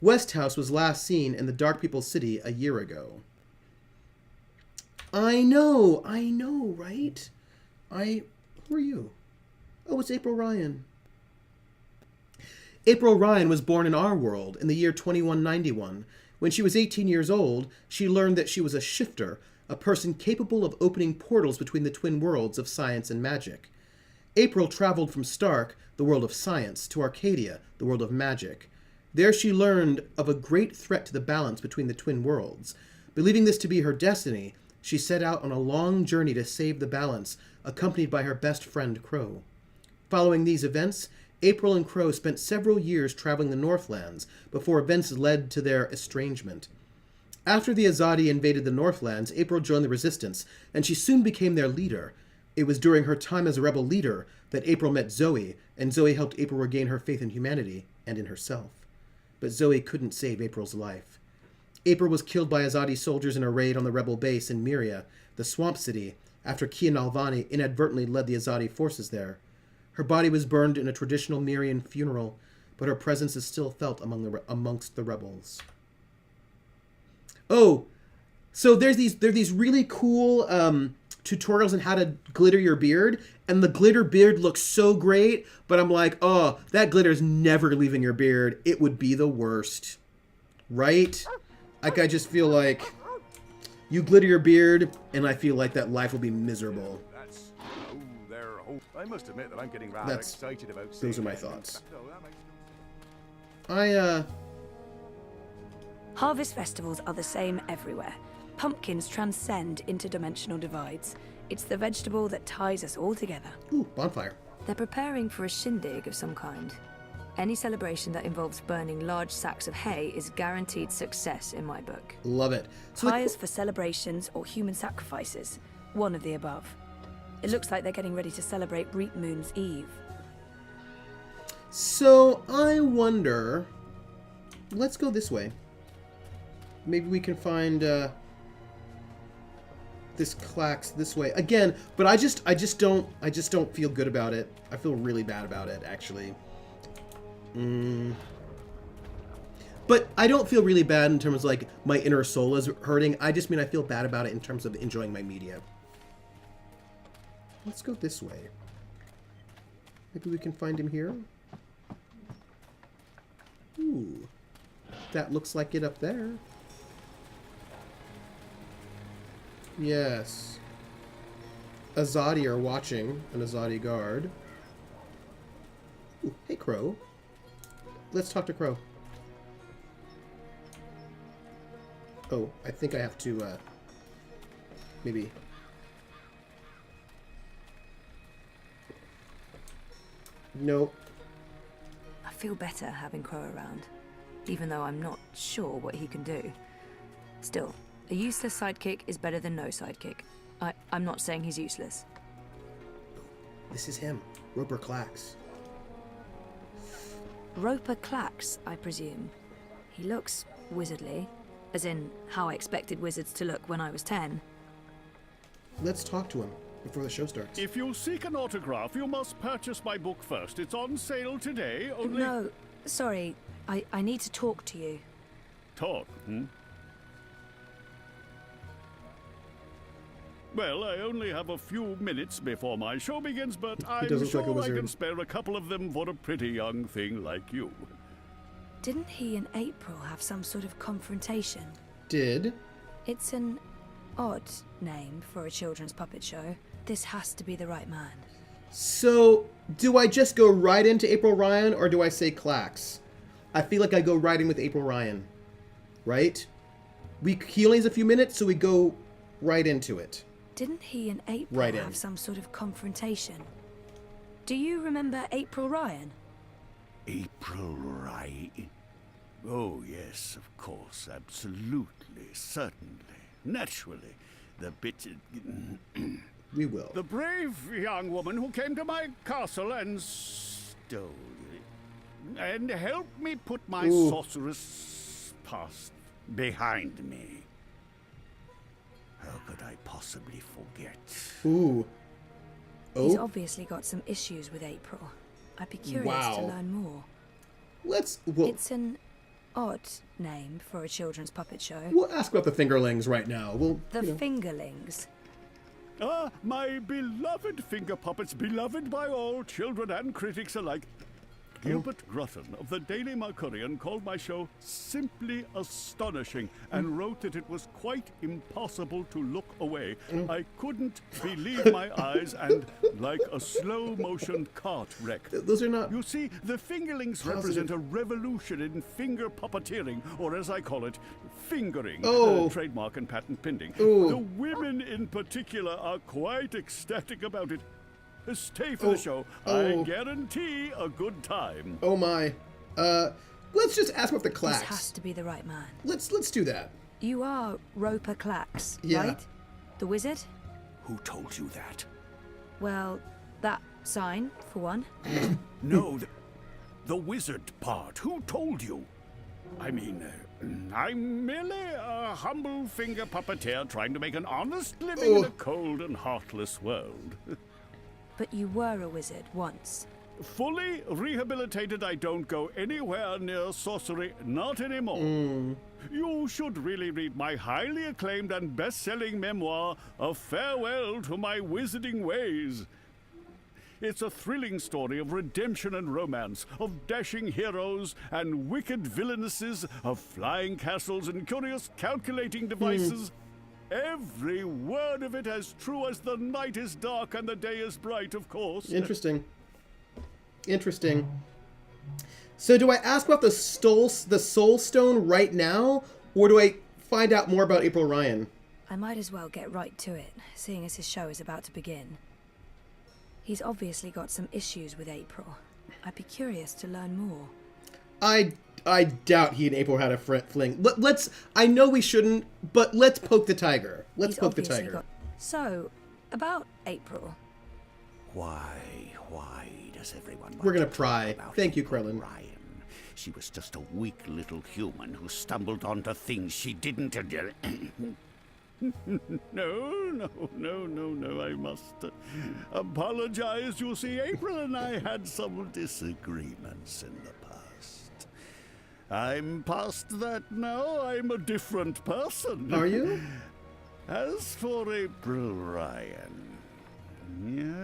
Westhouse was last seen in the Dark People's City a year ago. I know, right? Who are you? Oh, it's April Ryan. April Ryan was born in our world in the year 2191. When she was 18 years old, she learned that she was a shifter, a person capable of opening portals between the twin worlds of science and magic. April traveled from Stark, the world of science, to Arcadia, the world of magic. There she learned of a great threat to the balance between the twin worlds. Believing this to be her destiny, she set out on a long journey to save the balance, accompanied by her best friend, Crow. Following these events, April and Crow spent several years traveling the Northlands before events led to their estrangement. After the Azadi invaded the Northlands, April joined the Resistance, and she soon became their leader. It was during her time as a rebel leader that April met Zoe, and Zoe helped April regain her faith in humanity and in herself. But Zoe couldn't save April's life. April was killed by Azadi soldiers in a raid on the rebel base in Myria, the swamp city, after Kian Alvani inadvertently led the Azadi forces there. Her body was burned in a traditional Myrian funeral, but her presence is still felt amongst the rebels. Oh, so there's these really cool tutorials on how to glitter your beard, and the glitter beard looks so great, but I'm like, oh, that glitter's never leaving your beard. It would be the worst. Right? Like, I just feel like you glitter your beard, and I feel like that life will be miserable. I must admit that I'm getting rather excited about seeing those are my thoughts. Harvest festivals are the same everywhere. Pumpkins transcend interdimensional divides. It's the vegetable that ties us all together. Ooh, bonfire. They're preparing for a shindig of some kind. Any celebration that involves burning large sacks of hay is guaranteed success in my book. Love it. So Fires for celebrations or human sacrifices, one of the above. It looks like they're getting ready to celebrate Reap Moon's Eve. So I wonder, let's go this way. Maybe we can find this Clax this way again. But I just don't feel good about it. I feel really bad about it, actually. But I don't feel really bad in terms of like my inner soul is hurting. I just mean I feel bad about it in terms of enjoying my media. Let's go this way. Maybe we can find him here. Ooh, that looks like it up there. Yes. Azadi are watching, an Azadi guard. Ooh, hey, Crow. Let's talk to Crow. Oh, I think I have to, maybe... Nope. I feel better having Crow around, even though I'm not sure what he can do. Still, a useless sidekick is better than no sidekick. I'm not saying he's useless. This is him, Roper Clax. Roper Clax, I presume. He looks wizardly, as in how I expected wizards to look when I was 10. Let's talk to him before the show starts. If you seek an autograph, you must purchase my book first. It's on sale today, only... No, sorry. I need to talk to you. Talk, Well, I only have a few minutes before my show begins, but I'm does look like a sure I wizard. can spare a couple of them for a pretty young thing like you. Didn't he and April have some sort of confrontation? Did? It's an odd name for a children's puppet show. This has to be the right man. So, do I just go right into April Ryan, or do I say Clax? I feel like I go right in with April Ryan. Right? He only has a few minutes, so we go right into it. Didn't he and April Right in. have some sort of confrontation? Do you remember April Ryan? April Ryan? Oh, yes, of course, absolutely, certainly, naturally. The bit... We will. The brave young woman who came to my castle and stole it. And helped me put my sorceress past behind me. How could I possibly forget? Ooh. He's Oh, obviously got some issues with April. I'd be curious to Wow. learn more. we'll It's an odd name for a children's puppet show. we'll ask about the fingerlings right now. We'll The Fingerlings. Ah, my beloved finger puppets, beloved by all children and critics alike. Gilbert Grutton of the Daily Marcurian called my show simply astonishing and wrote that it was quite impossible to look away. I couldn't believe my eyes and like a slow-motion cart wreck. Those are not... You see, the fingerlings represent a revolution in finger puppeteering, or as I call it, fingering, trademark and patent pending. The women in particular are quite ecstatic about it. Stay for the show. I guarantee a good time. Oh my. Let's just ask about the This Clax. has to be the right man. Let's do that. You are Roper Clax, Yeah. right? The wizard? Who told you that? Well, that sign, for one. No, the wizard part. Who told you? I mean, I'm merely a humble finger puppeteer trying to make an honest living in a cold and heartless world. But you were a wizard once. Fully rehabilitated, I don't go anywhere near sorcery, not anymore. You should really read my highly acclaimed and best-selling memoir, A Farewell to My Wizarding Ways. It's a thrilling story of redemption and romance, of dashing heroes and wicked villainesses, of flying castles and curious calculating devices. Every word of it as true as the night is dark and the day is bright, of course. Interesting. So do I ask about the Soul Stone right now, or do I find out more about April Ryan? I might as well get right to it, seeing as his show is about to begin. He's obviously got some issues with April. I'd be curious to learn more. I doubt he and April had a fling. Let's. I know we shouldn't, but let's poke the tiger. Let's poke the tiger. So, about April. Why does everyone want We're gonna to talk pry. about Thank you, April Krellin. Ryan? She was just a weak little human who stumbled onto things she didn't. No, I must apologize. You see, April and I had some disagreements in the past. I'm past that now. I'm a different person. Are you? As for April Ryan,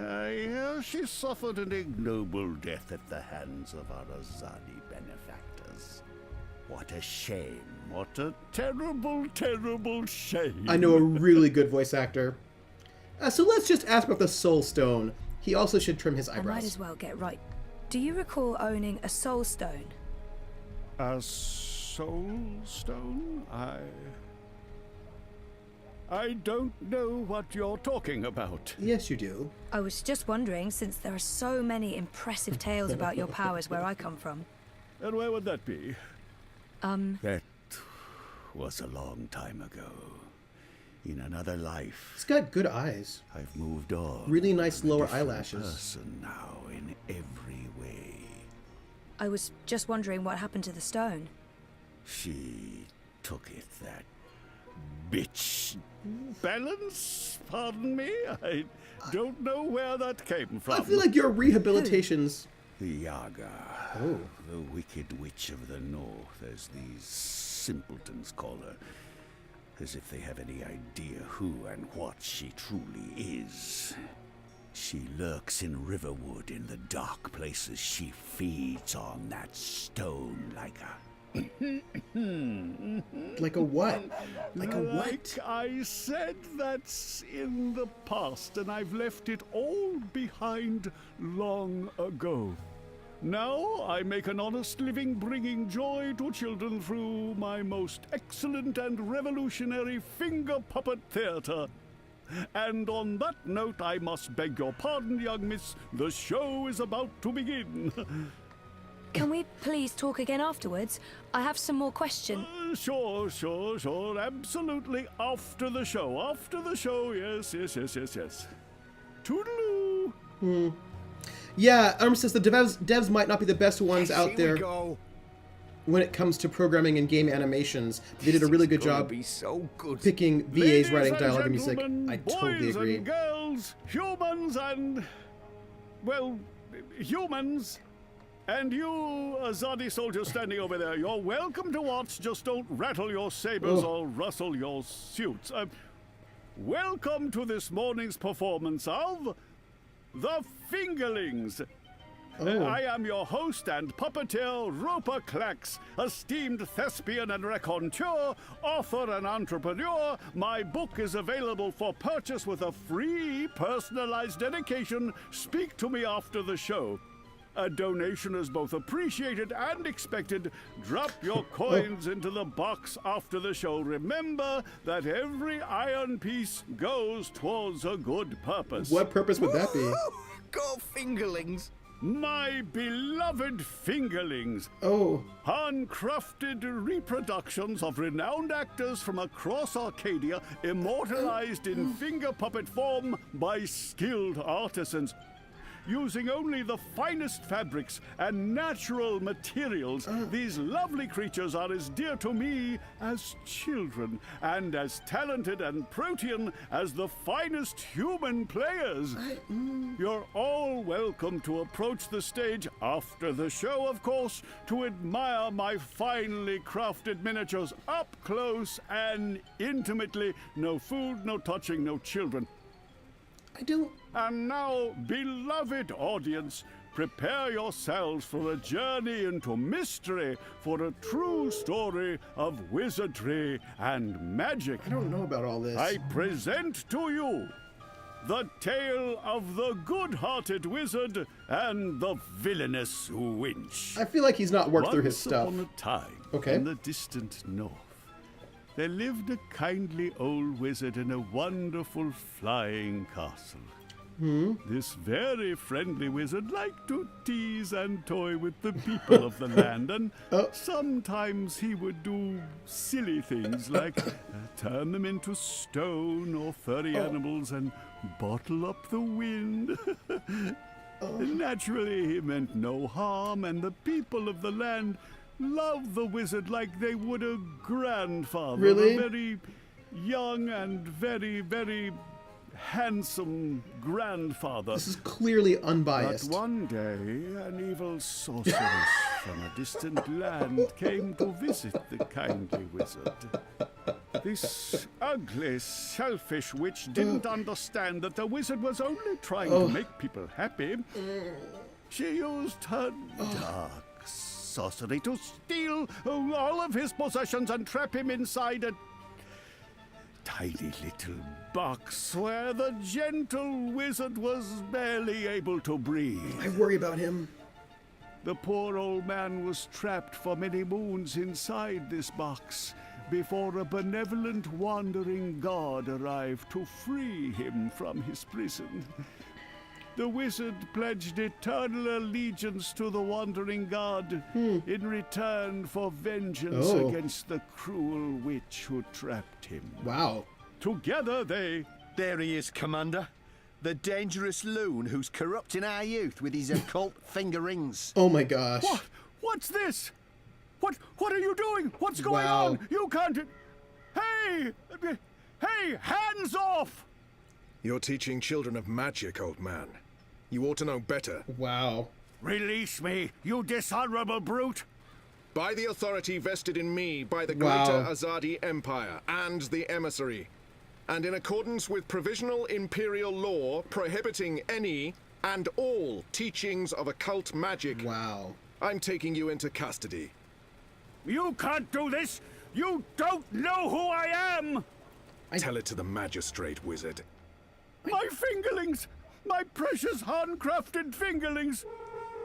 I hear she suffered an ignoble death at the hands of our Azadi benefactors. What a shame. What a terrible, terrible shame. I know a really good voice actor. So let's just ask about the Soul Stone. He also should trim his I might eyebrows. as well get right. Do you recall owning a soul stone? A soul stone? I don't know what you're talking about. Yes, you do. I was just wondering, since there are so many impressive tales about your powers where I come from. And where would that be? That was a long time ago. In another life. He's got good eyes. I've moved on. Really nice I'm a lower different eyelashes. Person now in every way. I was just wondering what happened to the stone. She took it, that Bitch. Balance? Pardon me? I don't know where that came from. I feel like your rehabilitations... Yaga, Oh. the wicked witch of the north, as these simpletons call her, as if they have any idea who and what she truly is. She lurks in Riverwood in the dark places. She feeds on that stone like a... Like a what? Like a what? Like I said, that's in the past, and I've left it all behind long ago. Now I make an honest living bringing joy to children through my most excellent and revolutionary finger puppet theater. And on that note, I must beg your pardon, young miss. The show is about to begin. Can we please talk again afterwards? I have some more questions. Sure. Absolutely. After the show, yes. Toodaloo. Yeah, says the devs might not be the best ones out there when it comes to programming and game animations. They did a really good job picking VAs writing dialogue and music. I totally agree. Boys and girls, humans and... well, humans... And you, Azadi soldier standing over there, you're welcome to watch, just don't rattle your sabers or rustle your suits. Welcome to this morning's performance of The Fingerlings. I am your host and puppeteer, Roper Clax, esteemed thespian and raconteur, author and entrepreneur. My book is available for purchase with a free personalized dedication. Speak to me after the show. A donation is both appreciated and expected. Drop your coins into the box after the show. Remember that every iron piece goes towards a good purpose. What purpose would that be? Go Fingerlings! My beloved Fingerlings. Oh. Handcrafted reproductions of renowned actors from across Arcadia, immortalized in finger puppet form by skilled artisans. Using only the finest fabrics and natural materials, these lovely creatures are as dear to me as children, and as talented and protean as the finest human players. You're all welcome to approach the stage after the show, of course, to admire my finely crafted miniatures up close and intimately. No food, no touching, no children. And now, beloved audience, prepare yourselves for a journey into mystery, for a true story of wizardry and magic. I don't know about all this. I present to you the tale of the good-hearted wizard and the villainous winch. I feel like he's not worked through his stuff. Once upon a time, in the distant north, there lived a kindly old wizard in a wonderful flying castle. This very friendly wizard liked to tease and toy with the people of the land, and sometimes he would do silly things like turn them into stone or furry animals and bottle up the wind. Naturally, he meant no harm, and the people of the land loved the wizard like they would a grandfather. Really? A very young and very, very handsome grandfather. This is clearly unbiased. But one day, an evil sorceress from a distant land came to visit the kindly wizard. This ugly, selfish witch didn't understand that the wizard was only trying to make people happy. She used her dark sorcery to steal all of his possessions and trap him inside a tiny little box where the gentle wizard was barely able to breathe. I worry about him. The poor old man was trapped for many moons inside this box before a benevolent wandering god arrived to free him from his prison. The wizard pledged eternal allegiance to the wandering god in return for vengeance against the cruel witch who trapped him. Wow. Together they... There he is, Commander. The dangerous loon who's corrupting our youth with his occult finger rings. Oh my gosh. What? What's this? What are you doing? What's going on? You can't... Hey! Hey, hands off! You're teaching children of magic, old man. You ought to know better. Wow. Release me, you dishonorable brute! By the authority vested in me by the Wow. Greater Azadi Empire and the Emissary, and in accordance with provisional imperial law prohibiting any and all teachings of occult magic, Wow. I'm taking you into custody. You can't do this! You don't know who I am! Tell it to the magistrate, wizard. My fingerlings! My precious handcrafted fingerlings!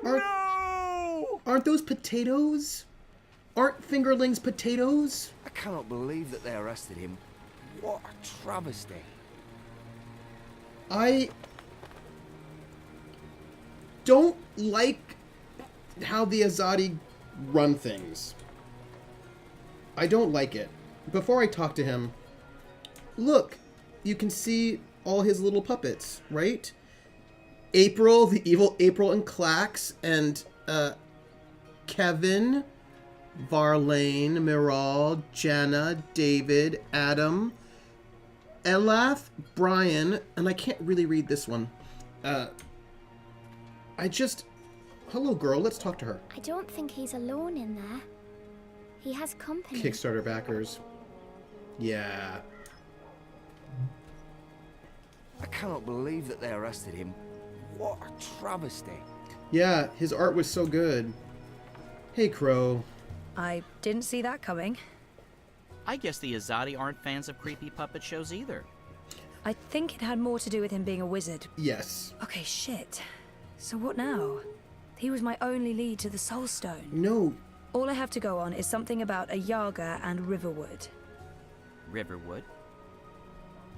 No! Aren't those potatoes? Aren't fingerlings potatoes? I cannot believe that they arrested him. What a travesty. I don't like how the Azadi run things. I don't like it. Before I talk to him, look, you can see all his little puppets, right? April, the evil April and Clax, and Kevin, Varlane, Miral, Janna, David, Adam, Elaf, Brian, and I can't really read this one. Hello girl, let's talk to her. I don't think he's alone in there. He has company. Kickstarter backers. Yeah. I cannot believe that they arrested him. What a travesty. Yeah, his art was so good. Hey, Crow. I didn't see that coming. I guess the Azadi aren't fans of creepy puppet shows either. I think it had more to do with him being a wizard. Yes. Okay, shit. So what now? He was my only lead to the Soul Stone. No. All I have to go on is something about a Yaga and Riverwood. Riverwood?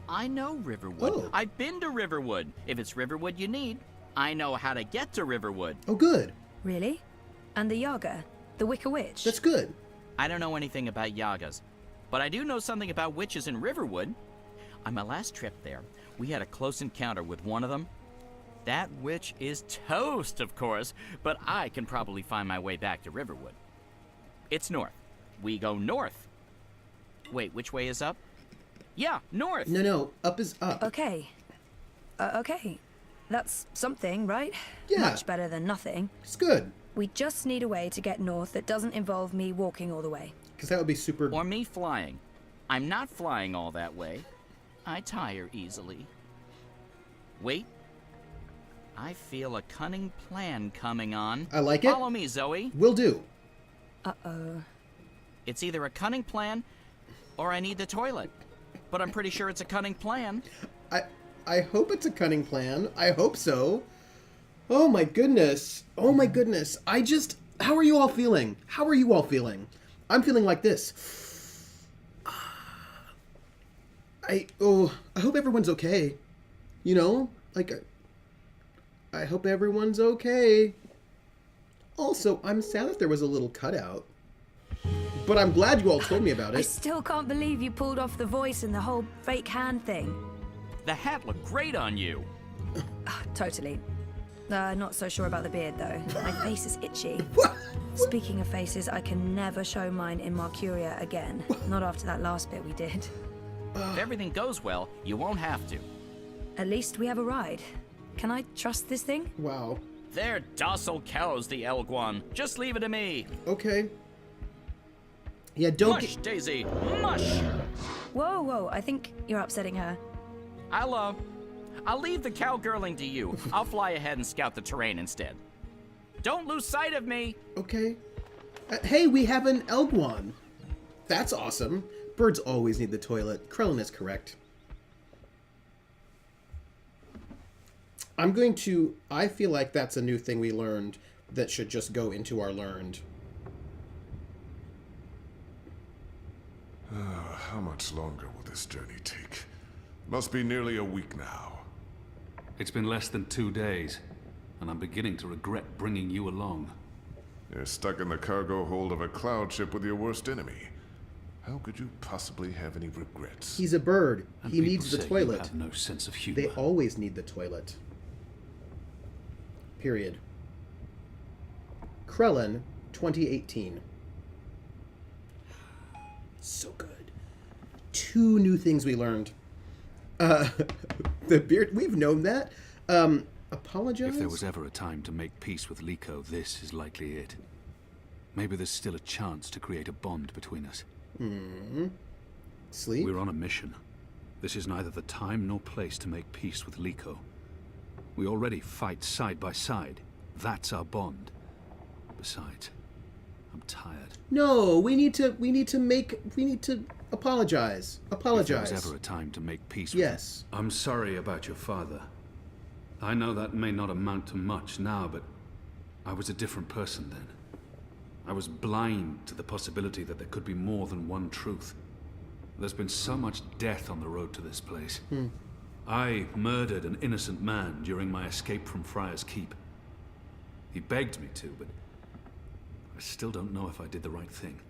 I know Riverwood. Oh. I've been to Riverwood. If it's Riverwood you need, I know how to get to Riverwood. Oh, good. Really? And the Yaga? The Wicker Witch? That's good. I don't know anything about Yagas, but I do know something about witches in Riverwood. On my last trip there, we had a close encounter with one of them. That witch is toast, of course, but I can probably find my way back to Riverwood. It's north. We go north. Wait, which way is up? Yeah, north. No, up is up. Okay. Okay. That's something, right? Yeah. Much better than nothing. It's good. We just need a way to get north that doesn't involve me walking all the way. Because that would be super... Or me flying. I'm not flying all that way. I tire easily. Wait. I feel a cunning plan coming on. I like it. Follow me, Zoe. Will do. Uh-oh. It's either a cunning plan, or I need the toilet. But I'm pretty sure it's a cunning plan. I hope it's a cunning plan. I hope so. Oh my goodness. Oh my goodness. How are you all feeling? How are you all feeling? I'm feeling like this. I hope everyone's okay. You know? Like, I hope everyone's okay. Also, I'm sad that there was a little cutout. But I'm glad you all told me about I it. still can't believe you pulled off the voice and the whole fake hand thing. The hat looked great on you. Totally. Not so sure about the beard, though. My face is itchy. What? Speaking of faces, I can never show mine in Marcuria again. Not after that last bit we did. If everything goes well, you won't have to. At least we have a ride. Can I trust this thing? Wow. They're docile cows, the Elguan. Just leave it to me. Okay. Yeah, don't Mush, Daisy, mush! Whoa, whoa, I think you're upsetting her. I'll leave the cowgirling to you. I'll fly ahead and scout the terrain instead. Don't lose sight of me! Okay. Hey, we have an Elguan. That's awesome. Birds always need the toilet. Krellin is correct. I feel like that's a new thing we learned that should just go into our learned. How much longer will this journey take? Must be nearly a week now. It's been less than 2 days, and I'm beginning to regret bringing you along. You're stuck in the cargo hold of a cloud ship with your worst enemy. How could you possibly have any regrets? He's a bird. And He people needs the say you toilet. have no sense of humor. They always need the toilet. Period. Krellin, 2018. So good. 2 new things we learned. The beard, we've known that. Apologize? If there was ever a time to make peace with Liko, this is likely it. Maybe there's still a chance to create a bond between us. Sleep? We're on a mission. This is neither the time nor place to make peace with Liko. We already fight side by side. That's our bond. Besides, I'm tired. No, we need to apologize. Apologize. If there was ever a time to make peace with Yes. him. I'm sorry about your father. I know that may not amount to much now, but I was a different person then. I was blind to the possibility that there could be more than one truth. There's been so much death on the road to this place. I murdered an innocent man during my escape from Friar's Keep. He begged me to, but I still don't know if I did the right thing.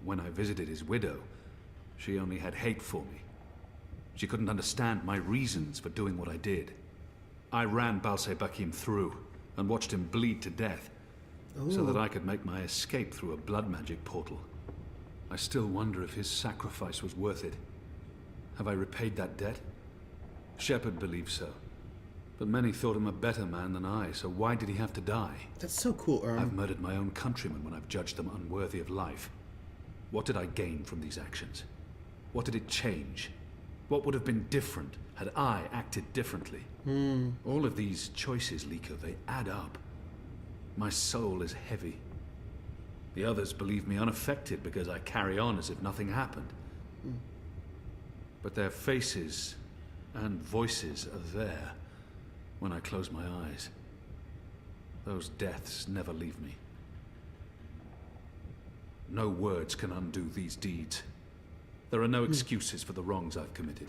When I visited his widow, she only had hate for me. She couldn't understand my reasons for doing what I did. I ran Balse-Bakim through and watched him bleed to death so that I could make my escape through a blood magic portal. I still wonder if his sacrifice was worth it. Have I repaid that debt? Shepard believes so. But many thought him a better man than I, so why did he have to die? That's so cool, I've murdered my own countrymen when I've judged them unworthy of life. What did I gain from these actions? What did it change? What would have been different had I acted differently? All of these choices, Liko, they add up. My soul is heavy. The others believe me unaffected because I carry on as if nothing happened. But their faces and voices are there when I close my eyes. Those deaths never leave me. No words can undo these deeds. There are no excuses for the wrongs I've committed.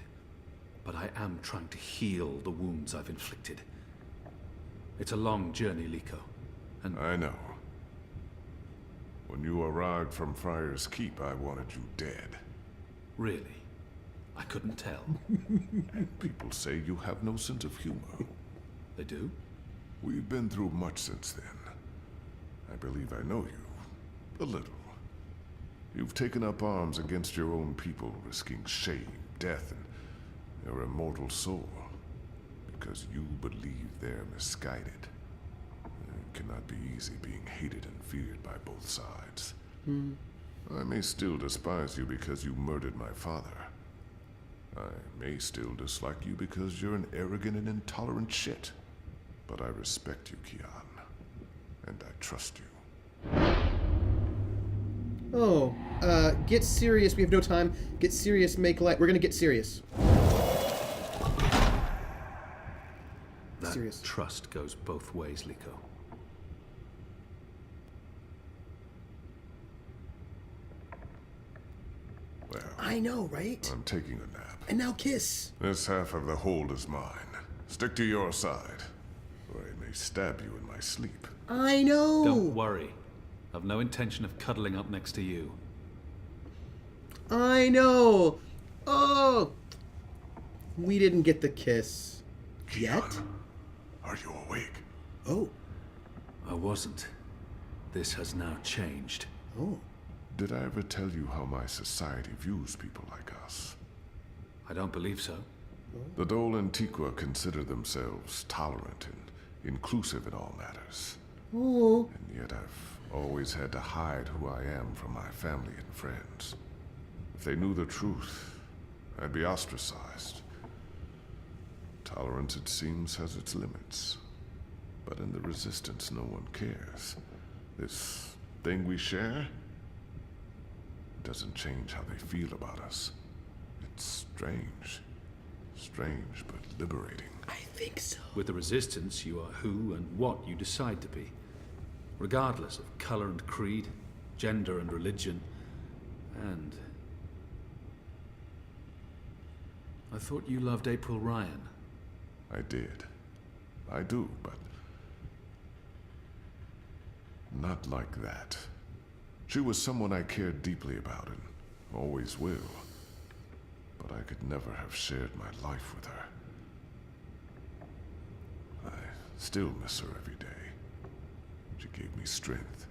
But I am trying to heal the wounds I've inflicted. It's a long journey, Liko, and I know. When you arrived from Friar's Keep, I wanted you dead. Really? I couldn't tell. And people say you have no sense of humor. They do? We've been through much since then. I believe I know you. A little. You've taken up arms against your own people, risking shame, death, and your immortal soul. Because you believe they're misguided. It cannot be easy being hated and feared by both sides. I may still despise you because you murdered my father. I may still dislike you because you're an arrogant and intolerant shit. But I respect you, Kian. And I trust you. Oh, get serious. We have no time. Get serious, make light. We're gonna get serious. That Serious. trust goes both ways, Liko. Well, I know, right? I'm taking a nap. And now kiss. This half of the hold is mine. Stick to your side, or I may stab you in my sleep. I know. Don't worry. I've no intention of cuddling up next to you. I know. Oh. We didn't get the kiss. Yet? Are you awake? Oh. I wasn't. This has now changed. Oh. Did I ever tell you how my society views people like us? I don't believe so. The Dole Antiqua consider themselves tolerant and inclusive in all matters. Oh. And yet I've always had to hide who I am from my family and friends. If they knew the truth, I'd be ostracized. Tolerance, it seems, has its limits. But in the Resistance, no one cares. This thing we share doesn't change how they feel about us. It's strange. Strange, but liberating. I think so. With the Resistance, you are who and what you decide to be. Regardless of color and creed, gender and religion, and... I thought you loved April Ryan. I did. I do, but... not like that. She was someone I cared deeply about and always will. But I could never have shared my life with her. I still miss her every day. She gave me strength.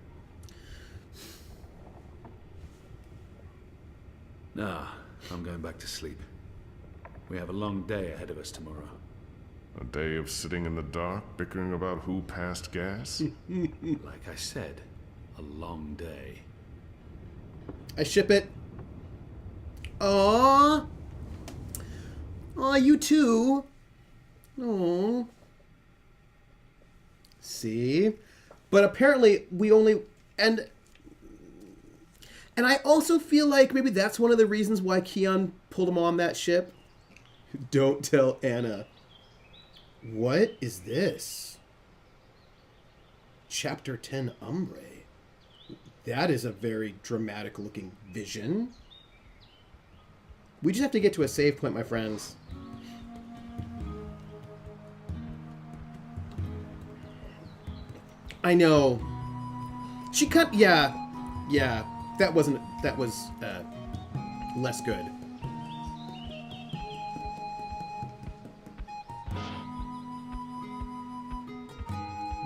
Nah, I'm going back to sleep. We have a long day ahead of us tomorrow. A day of sitting in the dark, bickering about who passed gas? Like I said, a long day. I ship it. Aww. Aw, you too. Aww. See? But apparently we only... And I also feel like maybe that's one of the reasons why Keon pulled him on that ship. Don't tell Anna. What is this? Chapter 10 Umbre. That is a very dramatic looking vision. We just have to get to a save point, my friends. I know. She cut... Yeah. Yeah. That was less good.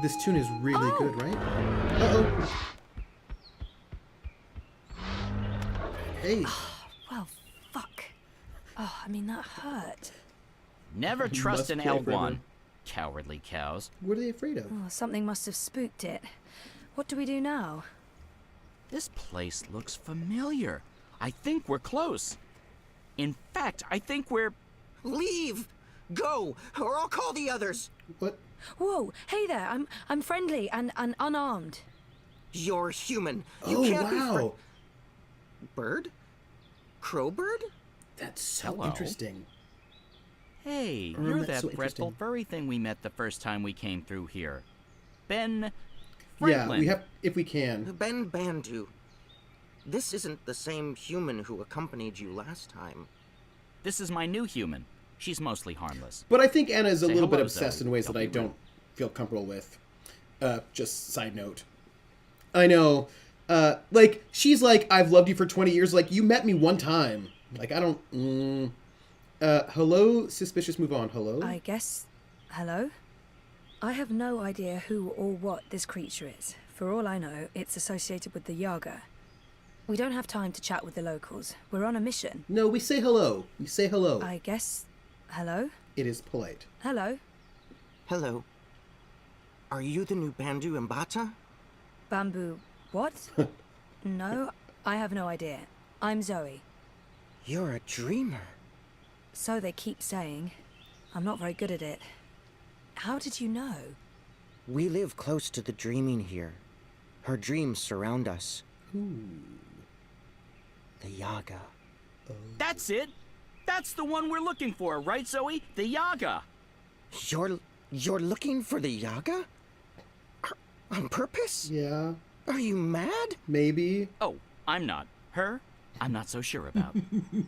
This tune is really good, right? Uh-oh. Hey. Well, fuck. Oh, I mean, that hurt. Never trust Must an play forever. L1. Cowardly cows. What are they afraid of? Oh, something must have spooked it. What do we do now? This place looks familiar. I think we're close. In fact, I think we're... Leave! Go, or I'll call the others! What? Whoa, hey there, I'm friendly and unarmed. You're human. You Oh, can't wow. be Bird? Crowbird? That's so Hello. interesting. Hey, Oh, you're that's that so dreadful interesting. furry thing we met the first time we came through here. Ben Yeah, Franklin. we have... If we can. Ben Bandu. This isn't the same human who accompanied you last time. This is my new human. She's mostly harmless. But I think Anna is a Say little bit hello, obsessed Zoe. in ways Don't that I be don't rude. feel comfortable with. Just side note. I know. Like, she's like, I've loved you for 20 years. Like, you met me one time. Like, I don't... hello? Suspicious, move on. Hello? I guess... Hello? I have no idea who or what this creature is. For all I know, it's associated with the Yaga. We don't have time to chat with the locals. We're on a mission. No, we say hello. We say hello. I guess... Hello? It is polite. Hello? Hello. Are you the new Bandu Mbata? Bamboo... What? No, I have no idea. I'm Zoe. You're a dreamer. So they keep saying. I'm not very good at it. How did you know? We live close to the dreaming here. Her dreams surround us. The Yaga. That's it. That's the one we're looking for, right, Zoe? The Yaga. You're looking for the Yaga? On purpose? Yeah. Are you mad? Maybe. Oh, I'm not. Her? I'm not so sure about.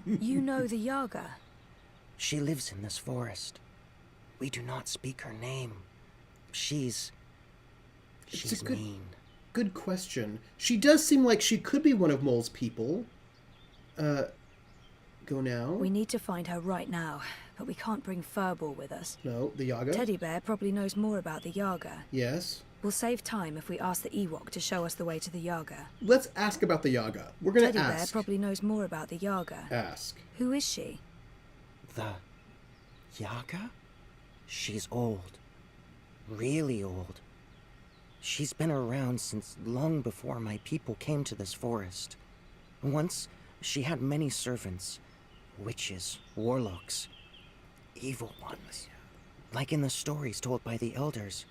You know the Yaga? She lives in this forest. We do not speak her name. She's It's a good, mean. good question. She does seem like she could be one of Mole's people. Go now? We need to find her right now, but we can't bring Furball with us. No, the Yaga? Teddy Bear probably knows more about the Yaga. Yes. We'll save time if we ask the Ewok to show us the way to the Yaga. Let's ask about the Yaga. We're gonna Teddy Bear ask. probably knows more about the Yaga. Ask. Who is she? The Yaga? She's old. Really old. She's been around since long before my people came to this forest. Once, she had many servants. Witches, warlocks, evil ones. Like in the stories told by the elders.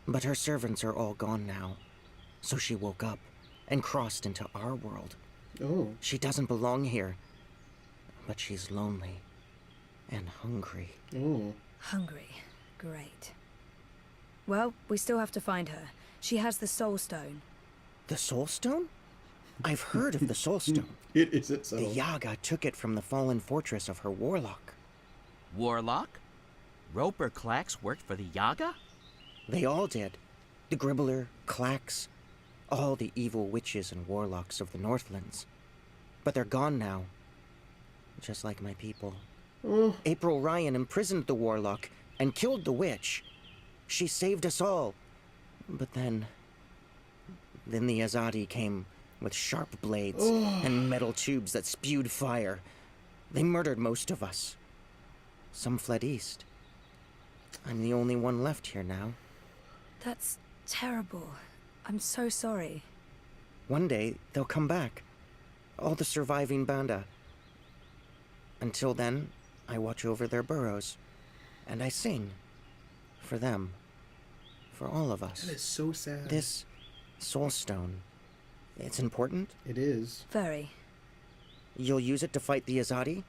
But her servants are all gone now. So she woke up and crossed into our world. Oh. She doesn't belong here. But she's lonely. And hungry. Oh. Hungry. Great. Well, we still have to find her. She has the Soul Stone. The Soul Stone? I've heard of the Soul Stone. It isn't so. The Yaga took it from the fallen fortress of her warlock. Warlock? Roper Clax worked for the Yaga? They all did. The Gribbler, Clax, all the evil witches and warlocks of the Northlands. But they're gone now. Just like my people. April Ryan imprisoned the warlock and killed the witch. She saved us all. But then the Azadi came with sharp blades and metal tubes that spewed fire. They murdered most of us. Some fled east. I'm the only one left here now. That's terrible. I'm so sorry. One day, they'll come back. All the surviving Banda. Until then, I watch over their burrows. And I sing. For them. For all of us. That is so sad. This soul stone. It's important? It is. Very. You'll use it to fight the Azadi?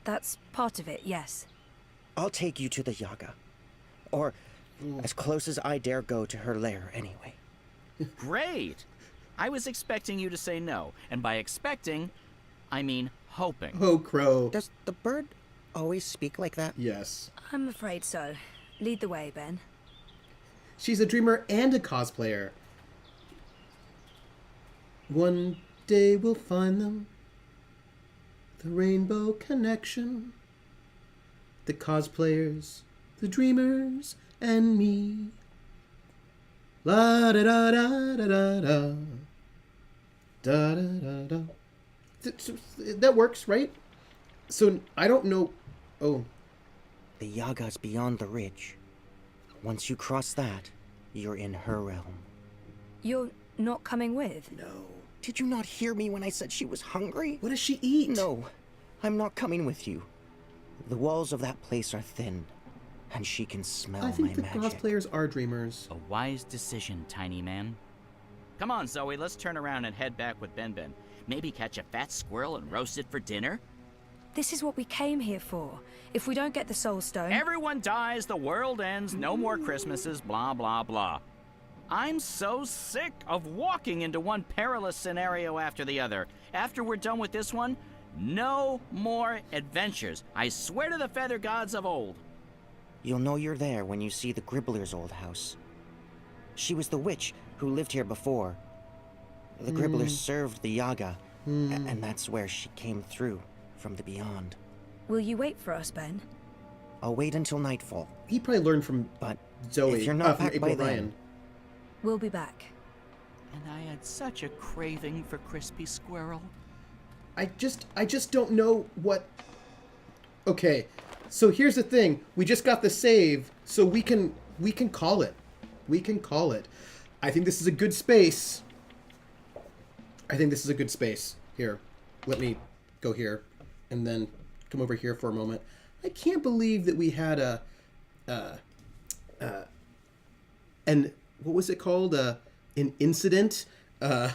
That's part of it, yes. I'll take you to the Yaga. Or as close as I dare go to her lair, anyway. Great! I was expecting you to say no, and by expecting, I mean hoping. Oh, Crow. Does the bird always speak like that? Yes. I'm afraid so. Lead the way, Ben. She's a dreamer and a cosplayer. One day we'll find them. The rainbow connection. The cosplayers, the dreamers, and me. La da da da da da da. Da da da da. That works, right? So I don't know. Oh. The Yaga's beyond the ridge. Once you cross that, you're in her realm. You're not coming with? No. Did you not hear me when I said she was hungry? What does she eat? No, I'm not coming with you. The walls of that place are thin, and she can smell my magic. I think the cosplayers are dreamers. A wise decision, tiny man. Come on, Zoe, let's turn around and head back with Ben Ben. Maybe catch a fat squirrel and roast it for dinner? This is what we came here for. If we don't get the Soul Stone... Everyone dies, the world ends, no more Christmases, blah, blah, blah. I'm so sick of walking into one perilous scenario after the other. After we're done with this one, no more adventures. I swear to the feather gods of old. You'll know you're there when you see the Gribbler's old house. She was the witch who lived here before. The Gribblers served the Yaga, and that's where she came through, from the beyond. Will you wait for us, Ben? I'll wait until nightfall. He probably learned from Zoe. If you're not from back April by then, Ryan. We'll be back. And I had such a craving for crispy squirrel. I just don't know what... Okay, so here's the thing. We just got the save, so we can call it. We can call it. I think this is a good space. Here, let me go here, and then come over here for a moment. I can't believe that we had an what was it called? An incident, an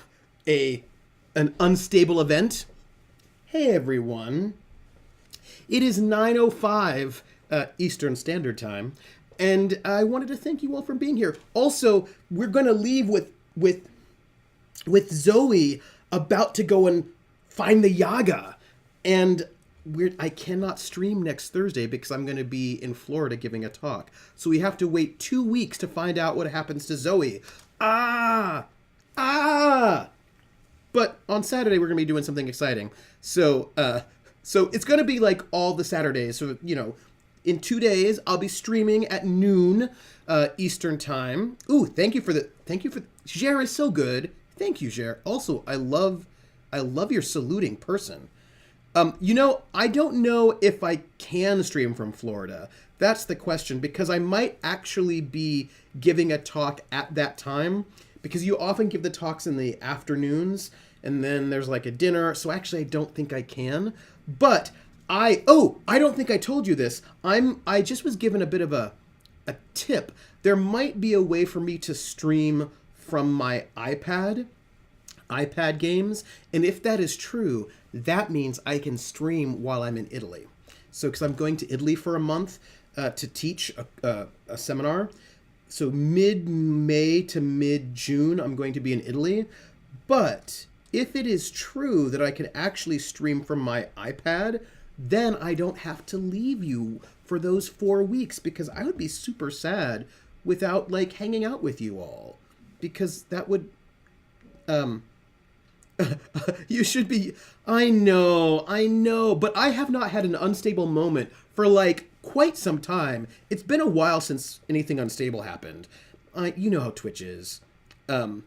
unstable event. Hey everyone, it is 9:05 Eastern Standard Time, and I wanted to thank you all for being here. Also, we're gonna leave with Zoe about to go and find the Yaga, and I cannot stream next Thursday because I'm going to be in Florida giving a talk. So we have to wait 2 weeks to find out what happens to Zoe. But on Saturday we're going to be doing something exciting. So it's going to be like all the Saturdays. So, you know, in 2 days I'll be streaming at noon Eastern time. Ooh, thank you for Jer is so good. Thank you, Jer. Also, I love your saluting person. You know, I don't know if I can stream from Florida. That's the question, because I might actually be giving a talk at that time, because you often give the talks in the afternoons, and then there's like a dinner, so actually I don't think I can. But I don't think I told you this. I just was given a bit of a tip. There might be a way for me to stream from my iPad games, and if that is true, that means I can stream while I'm in Italy. So, because I'm going to Italy for a month to teach a seminar, so mid-May to mid-June I'm going to be in Italy. But if it is true that I can actually stream from my iPad, then I don't have to leave you for those 4 weeks, because I would be super sad without like hanging out with you all, because that would you should be... I know, but I have not had an unstable moment for, like, quite some time. It's been a while since anything unstable happened. You know how Twitch is. Am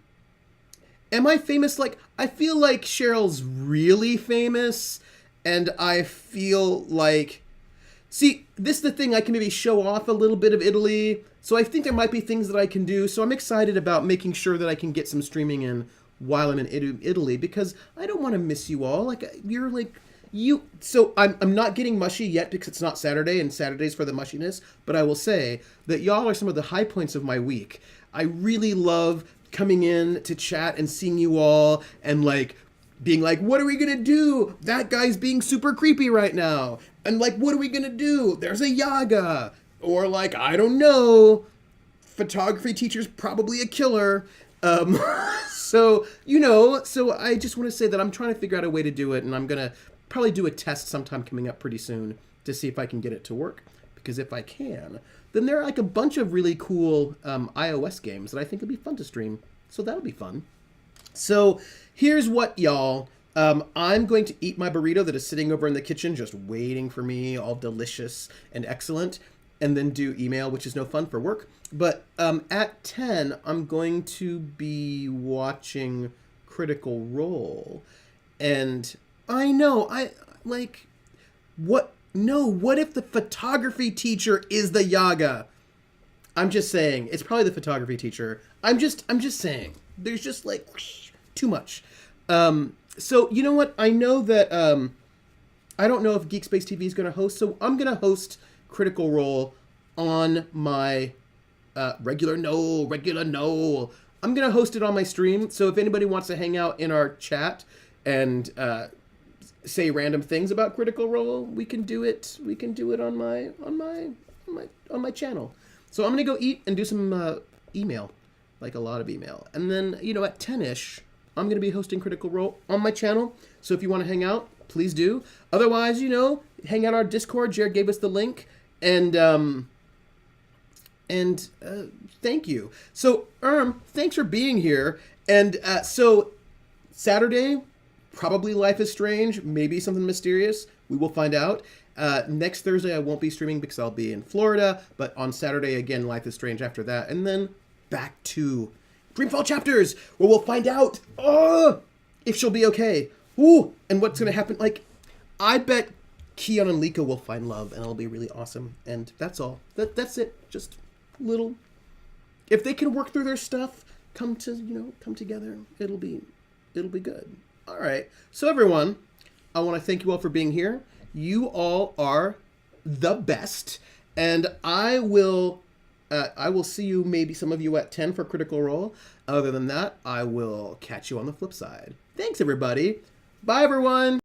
I famous? Like, I feel like Cheryl's really famous, and I feel like See, this is the thing, I can maybe show off a little bit of Italy. So I think there might be things that I can do. So I'm excited about making sure that I can get some streaming in while I'm in Italy, because I don't want to miss you all. Like, you're like, so I'm not getting mushy yet because it's not Saturday, and Saturday's for the mushiness, but I will say that y'all are some of the high points of my week. I really love coming in to chat and seeing you all and like being like, what are we gonna do? That guy's being super creepy right now. And like, what are we gonna do? There's a Yaga. Or like, I don't know, photography teacher's probably a killer. So, so I just want to say that I'm trying to figure out a way to do it, and I'm gonna probably do a test sometime coming up pretty soon to see if I can get it to work. Because if I can, then there are like a bunch of really cool iOS games that I think would be fun to stream. So that'll be fun. So here's what, y'all. I'm going to eat my burrito that is sitting over in the kitchen, just waiting for me, all delicious and excellent, and then do email, which is no fun for work. But at 10, I'm going to be watching Critical Role. And I know, what if the photography teacher is the Yaga? I'm just saying, it's probably the photography teacher. I'm just saying, there's just like too much. So you know what? I know that I don't know if Geek Space TV is going to host, so I'm going to host Critical Role on my regular Noel. I'm going to host it on my stream. So if anybody wants to hang out in our chat and say random things about Critical Role, we can do it. We can do it on my channel. So I'm going to go eat and do some email, like a lot of email. And then, at 10-ish, I'm going to be hosting Critical Role on my channel. So if you want to hang out, please do. Otherwise, hang out our Discord. Jared gave us the link. And thank you. So, thanks for being here. And so Saturday, probably Life is Strange, maybe something mysterious. We will find out. Next Thursday, I won't be streaming because I'll be in Florida. But on Saturday, again, Life is Strange after that. And then back to Dreamfall chapters, where we'll find out if she'll be okay. Ooh, and what's going to happen. Like, I bet Keon and Liko will find love, and it'll be really awesome. And that's all. That's it. Just little. If they can work through their stuff, come together, it'll be good. All right. So everyone, I want to thank you all for being here. You all are the best, and I will see you, maybe some of you at 10 for Critical Role. Other than that, I will catch you on the flip side. Thanks, everybody. Bye, everyone.